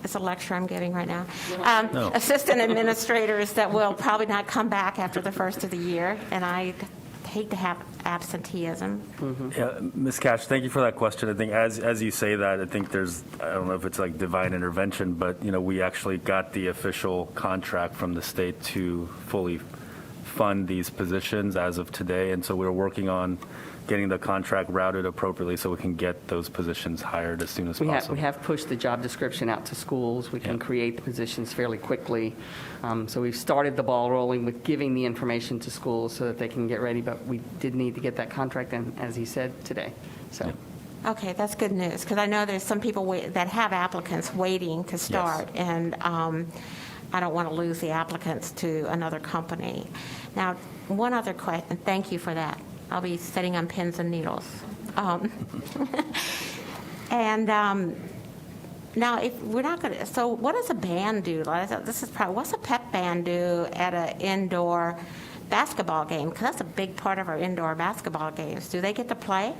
it's a lecture I'm giving right now, assistant administrators that will probably not come back after the first of the year, and I hate to have absenteeism. Yeah, Ms. Cash, thank you for that question. I think as you say that, I think there's, I don't know if it's like divine intervention, but we actually got the official contract from the state to fully fund these positions as of today, and so we're working on getting the contract routed appropriately so we can get those positions hired as soon as possible. We have pushed the job description out to schools. We can create the positions fairly quickly. So we've started the ball rolling with giving the information to schools so that they can get ready, but we did need to get that contract in, as he said, today. So. Okay, that's good news, because I know there's some people that have applicants waiting to start, and I don't want to lose the applicants to another company. Now, one other question, thank you for that. I'll be sitting on pins and needles. And now, if we're not going to, so what does a band do? This is probably, what's a pep band do at an indoor basketball game? Because that's a big part of our indoor basketball games. Do they get to play?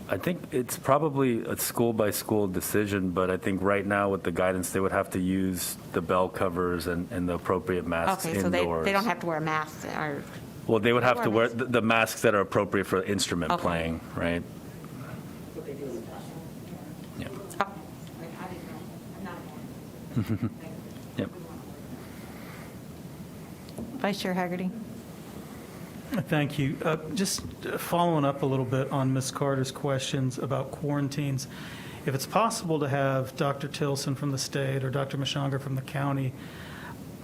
I think it's probably a school-by-school decision, but I think right now with the guidance, they would have to use the bell covers and the appropriate masks indoors. Okay, so they don't have to wear masks? Well, they would have to wear the masks that are appropriate for instrument playing, right? Yeah. Yep. Vice Chair Hagerty. Thank you. Just following up a little bit on Ms. Carter's questions about quarantines, if it's possible to have Dr. Tilson from the state or Dr. Mishanga from the county,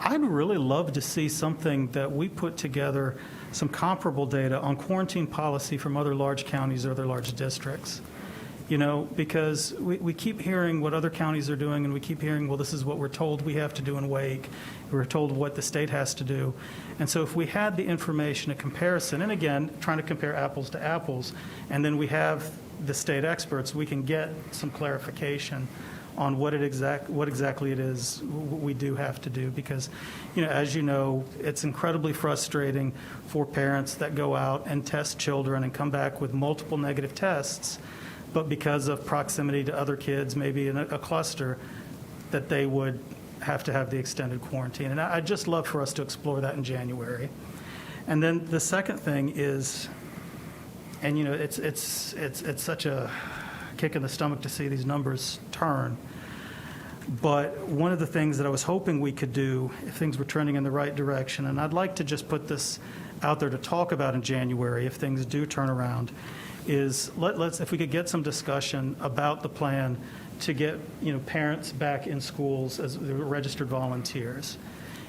I'd really love to see something that we put together, some comparable data on quarantine policy from other large counties or other large districts. Because we keep hearing what other counties are doing, and we keep hearing, well, this is what we're told we have to do in Wake. We're told what the state has to do. And so if we had the information, a comparison, and again, trying to compare apples to apples, and then we have the state experts, we can get some clarification on what exactly it is we do have to do. Because, as you know, it's incredibly frustrating for parents that go out and test children and come back with multiple negative tests, but because of proximity to other kids, maybe in a cluster, that they would have to have the extended quarantine. And I'd just love for us to explore that in January. And then the second thing is, and it's such a kick in the stomach to see these numbers turn, But one of the things that I was hoping we could do, if things were trending in the right direction, and I'd like to just put this out there to talk about in January if things do turn around, is let's if we could get some discussion about the plan to get parents back in schools as registered volunteers.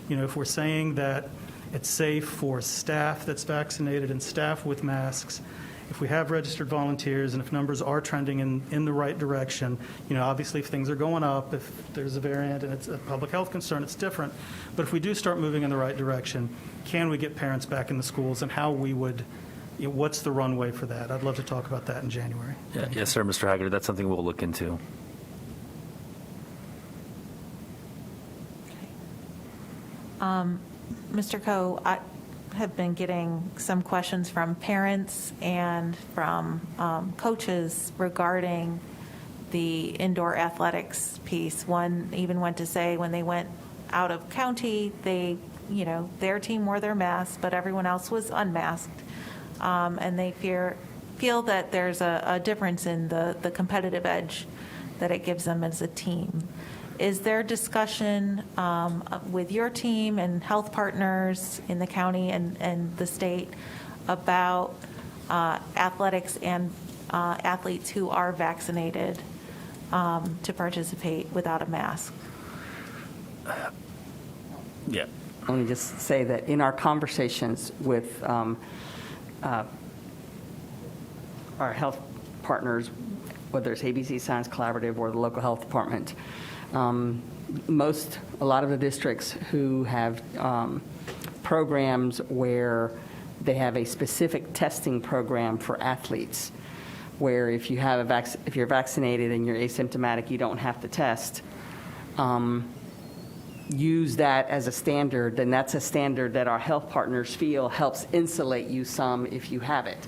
If we're saying that it's safe for staff that's vaccinated and staff with masks, if we have registered volunteers and if numbers are trending in the right direction, obviously if things are going up, if there's a variant and it's a public health concern, it's different. But if we do start moving in the right direction, can we get parents back in the schools and how we would, what's the runway for that? I'd love to talk about that in January. Yes, sir, Mr. Haggerty. That's something we'll look into. Mr. Coe, I have been getting some questions from parents and from coaches regarding the indoor athletics piece. One even went to say when they went out of county, they, their team wore their masks, but everyone else was unmasked. And they feel that there's a difference in the competitive edge that it gives them as a team. Is there discussion with your team and health partners in the county and the state about athletics and athletes who are vaccinated to participate without a mask? Yeah. Let me just say that in our conversations with our health partners, whether it's ABC Science Collaborative or the local health department, a lot of the districts who have programs where they have a specific testing program for athletes, where if you're vaccinated and you're asymptomatic, you don't have to test, use that as a standard, then that's a standard that our health partners feel helps insulate you some if you have it.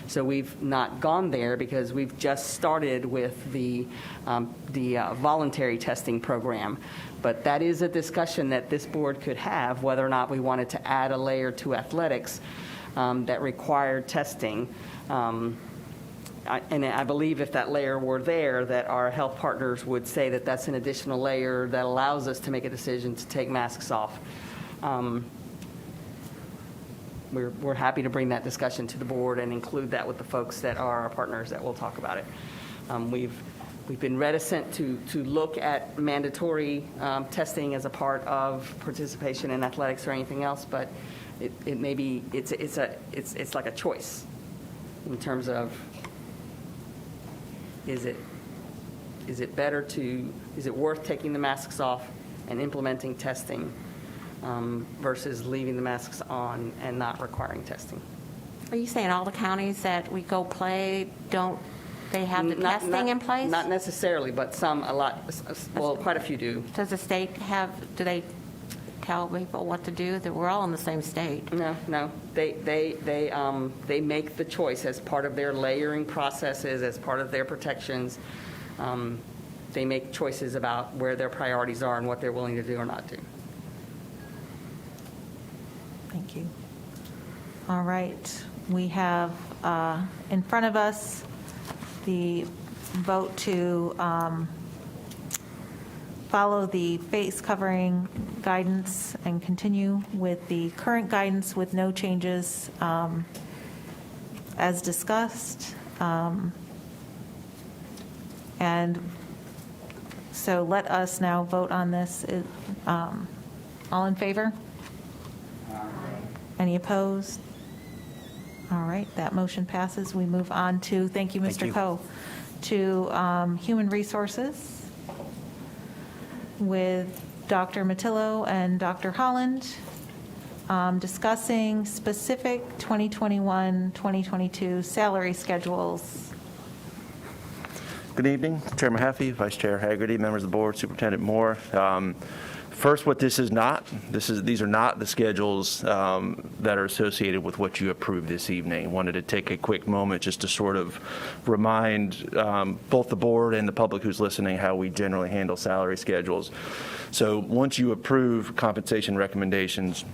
So we've not gone there because we've just started with the voluntary testing program. But that is a discussion that this board could have, whether or not we wanted to add a layer to athletics that required testing. And I believe if that layer were there, that our health partners would say that that's an additional layer that allows us to make a decision to take masks off. We're happy to bring that discussion to the board and include that with the folks that are our partners that will talk about it. We've been reticent to look at mandatory testing as a part of participation in athletics or anything else, but it may be it's like a choice in terms of is it worth taking the masks off and implementing testing versus leaving the masks on and not requiring testing. Are you saying all the counties that we go play, don't they have the testing in place? Not necessarily, but quite a few do. Does the state do they tell people what to do? We're all in the same state. No. They make the choice as part of their layering processes, as part of their protections. They make choices about where their priorities are and what they're willing to do or not do. Thank you. All right. We have in front of us the vote to follow the face covering guidance and continue with the current guidance with no changes as discussed. And so let us now vote on this. All in favor? Any opposed? All right, that motion passes. We move on to, thank you, Mr. Coe, to Human Resources with Dr. Matillo and Dr. Holland, discussing specific 2021-2022 salary schedules. Good evening, Chair Mahaffey, Vice Chair Haggerty, members of the board, Superintendent Moore. First, what this is not, these are not the schedules that are associated with what you approved this evening. Wanted to take a quick moment just to sort of remind both the board and the public who's listening how we generally handle salary schedules. So once you approve compensation recommendations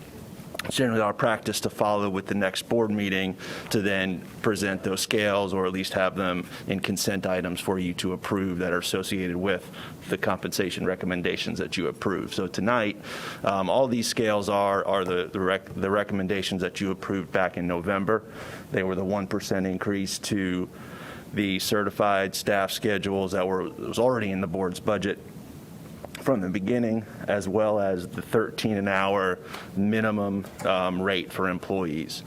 It's generally our practice to follow with the next board meeting to then present those scales, or at least have them in consent items for you to approve that are associated with the compensation recommendations that you approve. So tonight, all these scales are the recommendations that you approved back in November. They were the 1% increase to the certified staff schedules that was already in the board's budget from the beginning, as well as the 13 an hour minimum rate for employees.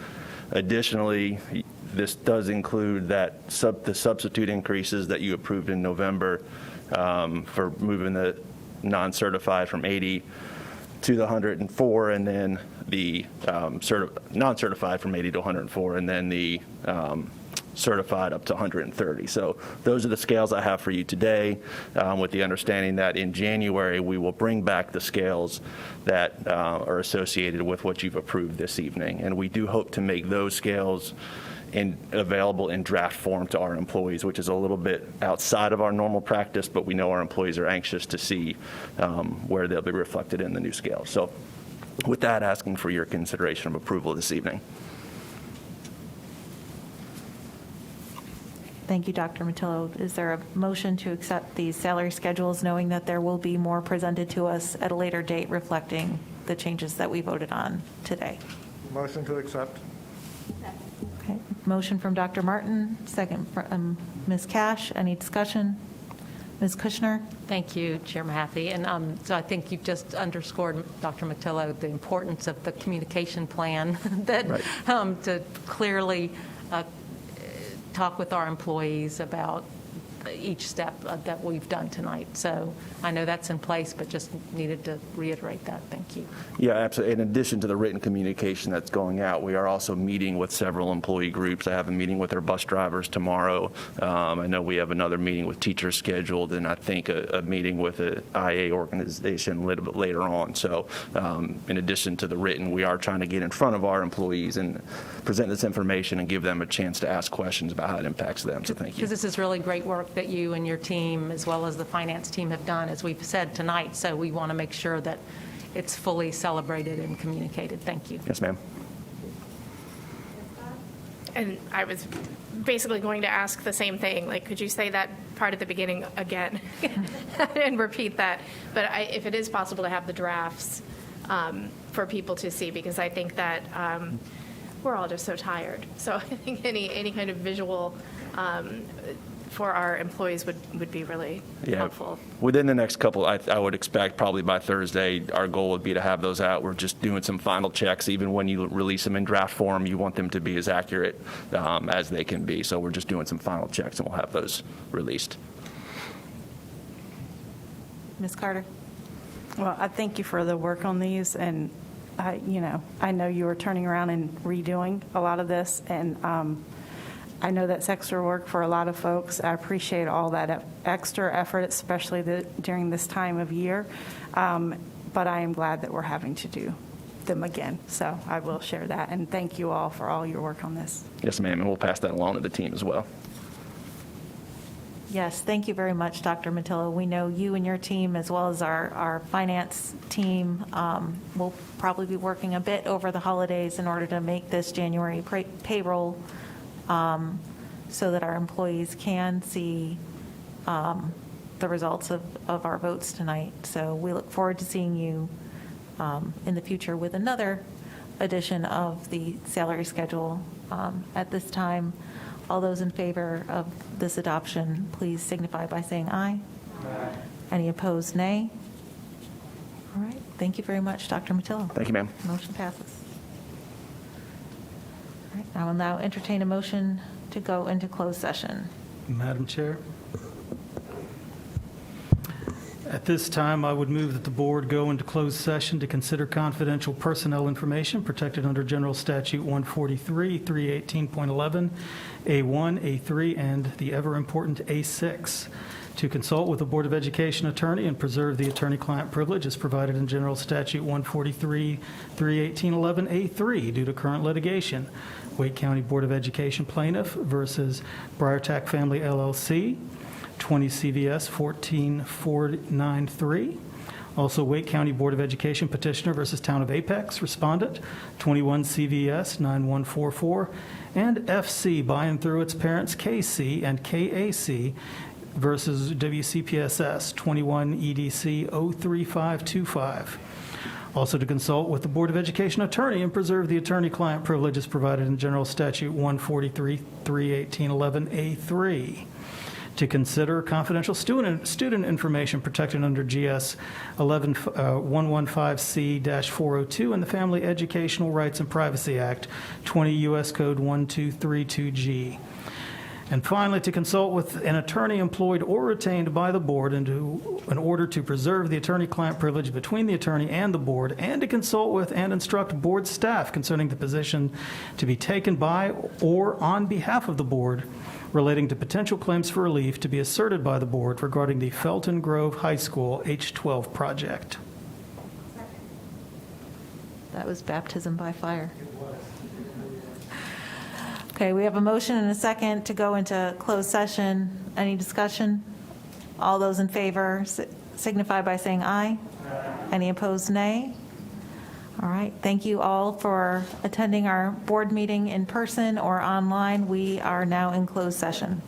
Additionally, this does include that the substitute increases that you approved in November for moving the non-certified from 80 to the 104, and then the non-certified from 80 to 104, and then the certified up to 130. So those are the scales I have for you today, with the understanding that in January we will bring back the scales that are associated with what you've approved this evening. And we do hope to make those scales available in draft form to our employees, which is a little bit outside of our normal practice, but we know our employees are anxious to see where they'll be reflected in the new scales. So with that, asking for your consideration of approval this evening. Thank you, Dr. Matillo. Is there a motion to accept these salary schedules, knowing that there will be more presented to us at a later date reflecting the changes that we voted on today? Motion to accept. Okay. Motion from Dr. Martin, second from Ms. Cash. Any discussion? Ms. Kushner? Thank you, Chair Mahaffey. And so I think you've just underscored, Dr. Matillo, the importance of the communication plan that to clearly talk with our employees about each step that we've done tonight. So I know that's in place, but just needed to reiterate that. Thank you. Yeah, absolutely. In addition to the written communication that's going out, we are also meeting with several employee groups. I have a meeting with our bus drivers tomorrow. I know we have another meeting with teachers scheduled, and I think a meeting with an IA organization a little bit later on. So in addition to the written, we are trying to get in front of our employees and present this information and give them a chance to ask questions about how it impacts them. So thank you. Because this is really great work that you and your team, as well as the finance team, have done, as we've said tonight. So we want to make sure that it's fully celebrated and communicated. Thank you. Yes, ma'am. And I was basically going to ask the same thing. Like, could you say that part at the beginning again and repeat that? But if it is possible to have the drafts for people to see, because I think that we're all just so tired. So I think any kind of visual for our employees would be really helpful. Within the next couple, I would expect probably by Thursday, our goal would be to have those out. We're just doing some final checks. Even when you release them in draft form, you want them to be as accurate as they can be. So we're just doing some final checks, and we'll have those released. Ms. Carter? Well, I thank you for the work on these, and I know you were turning around and redoing a lot of this, and I know that's extra work for a lot of folks. I appreciate all that extra effort, especially during this time of year. But I am glad that we're having to do them again. So I will share that. And thank you all for all your work on this. Yes, ma'am. And we'll pass that along to the team as well. Yes, thank you very much, Dr. Matillo. We know you and your team, as well as our finance team, will probably be working a bit over the holidays in order to make this January payroll so that our employees can see the results of our votes tonight. So we look forward to seeing you in the future with another edition of the salary schedule. At this time, all those in favor of this adoption, please signify by saying aye. Aye. Any opposed, nay? All right. Thank you very much, Dr. Matillo. Thank you, ma'am. Motion passes. All right. I will now entertain a motion to go into closed session. Madam Chair, at this time, I would move that the board go into closed session to consider confidential personnel information protected under General Statute 143, 318.11, A1, A3, and the ever-important A6, to consult with the Board of Education attorney and preserve the attorney-client privilege as provided in General Statute 143, 318.11, A3 due to current litigation. Wake County Board of Education plaintiff versus Briartack Family LLC, 20 CVS 14493. Also, Wake County Board of Education petitioner versus Town of Apex, respondent, 21 CVS 9144, and FC by and through its parents KC and KAC versus WCPSS, 21 EDC 03525. Also to consult with the Board of Education attorney and preserve the attorney-client privileges provided in General Statute 143, 31811A3. To consider confidential student information protected under GS 115C-402 and the Family Educational Rights and Privacy Act, 20 U.S. Code 1232G. And finally, to consult with an attorney employed or retained by the board in order to preserve the attorney-client privilege between the attorney and the board, and to consult with and instruct board staff concerning the position to be taken by or on behalf of the board relating to potential claims for relief to be asserted by the board regarding the Felton Grove High School H-12 project. That was baptism by fire. Okay, we have a motion and a second to go into closed session. Any discussion? All those in favor signify by saying aye. Any opposed, nay. All right, thank you all for attending our board meeting in person or online. We are now in closed session.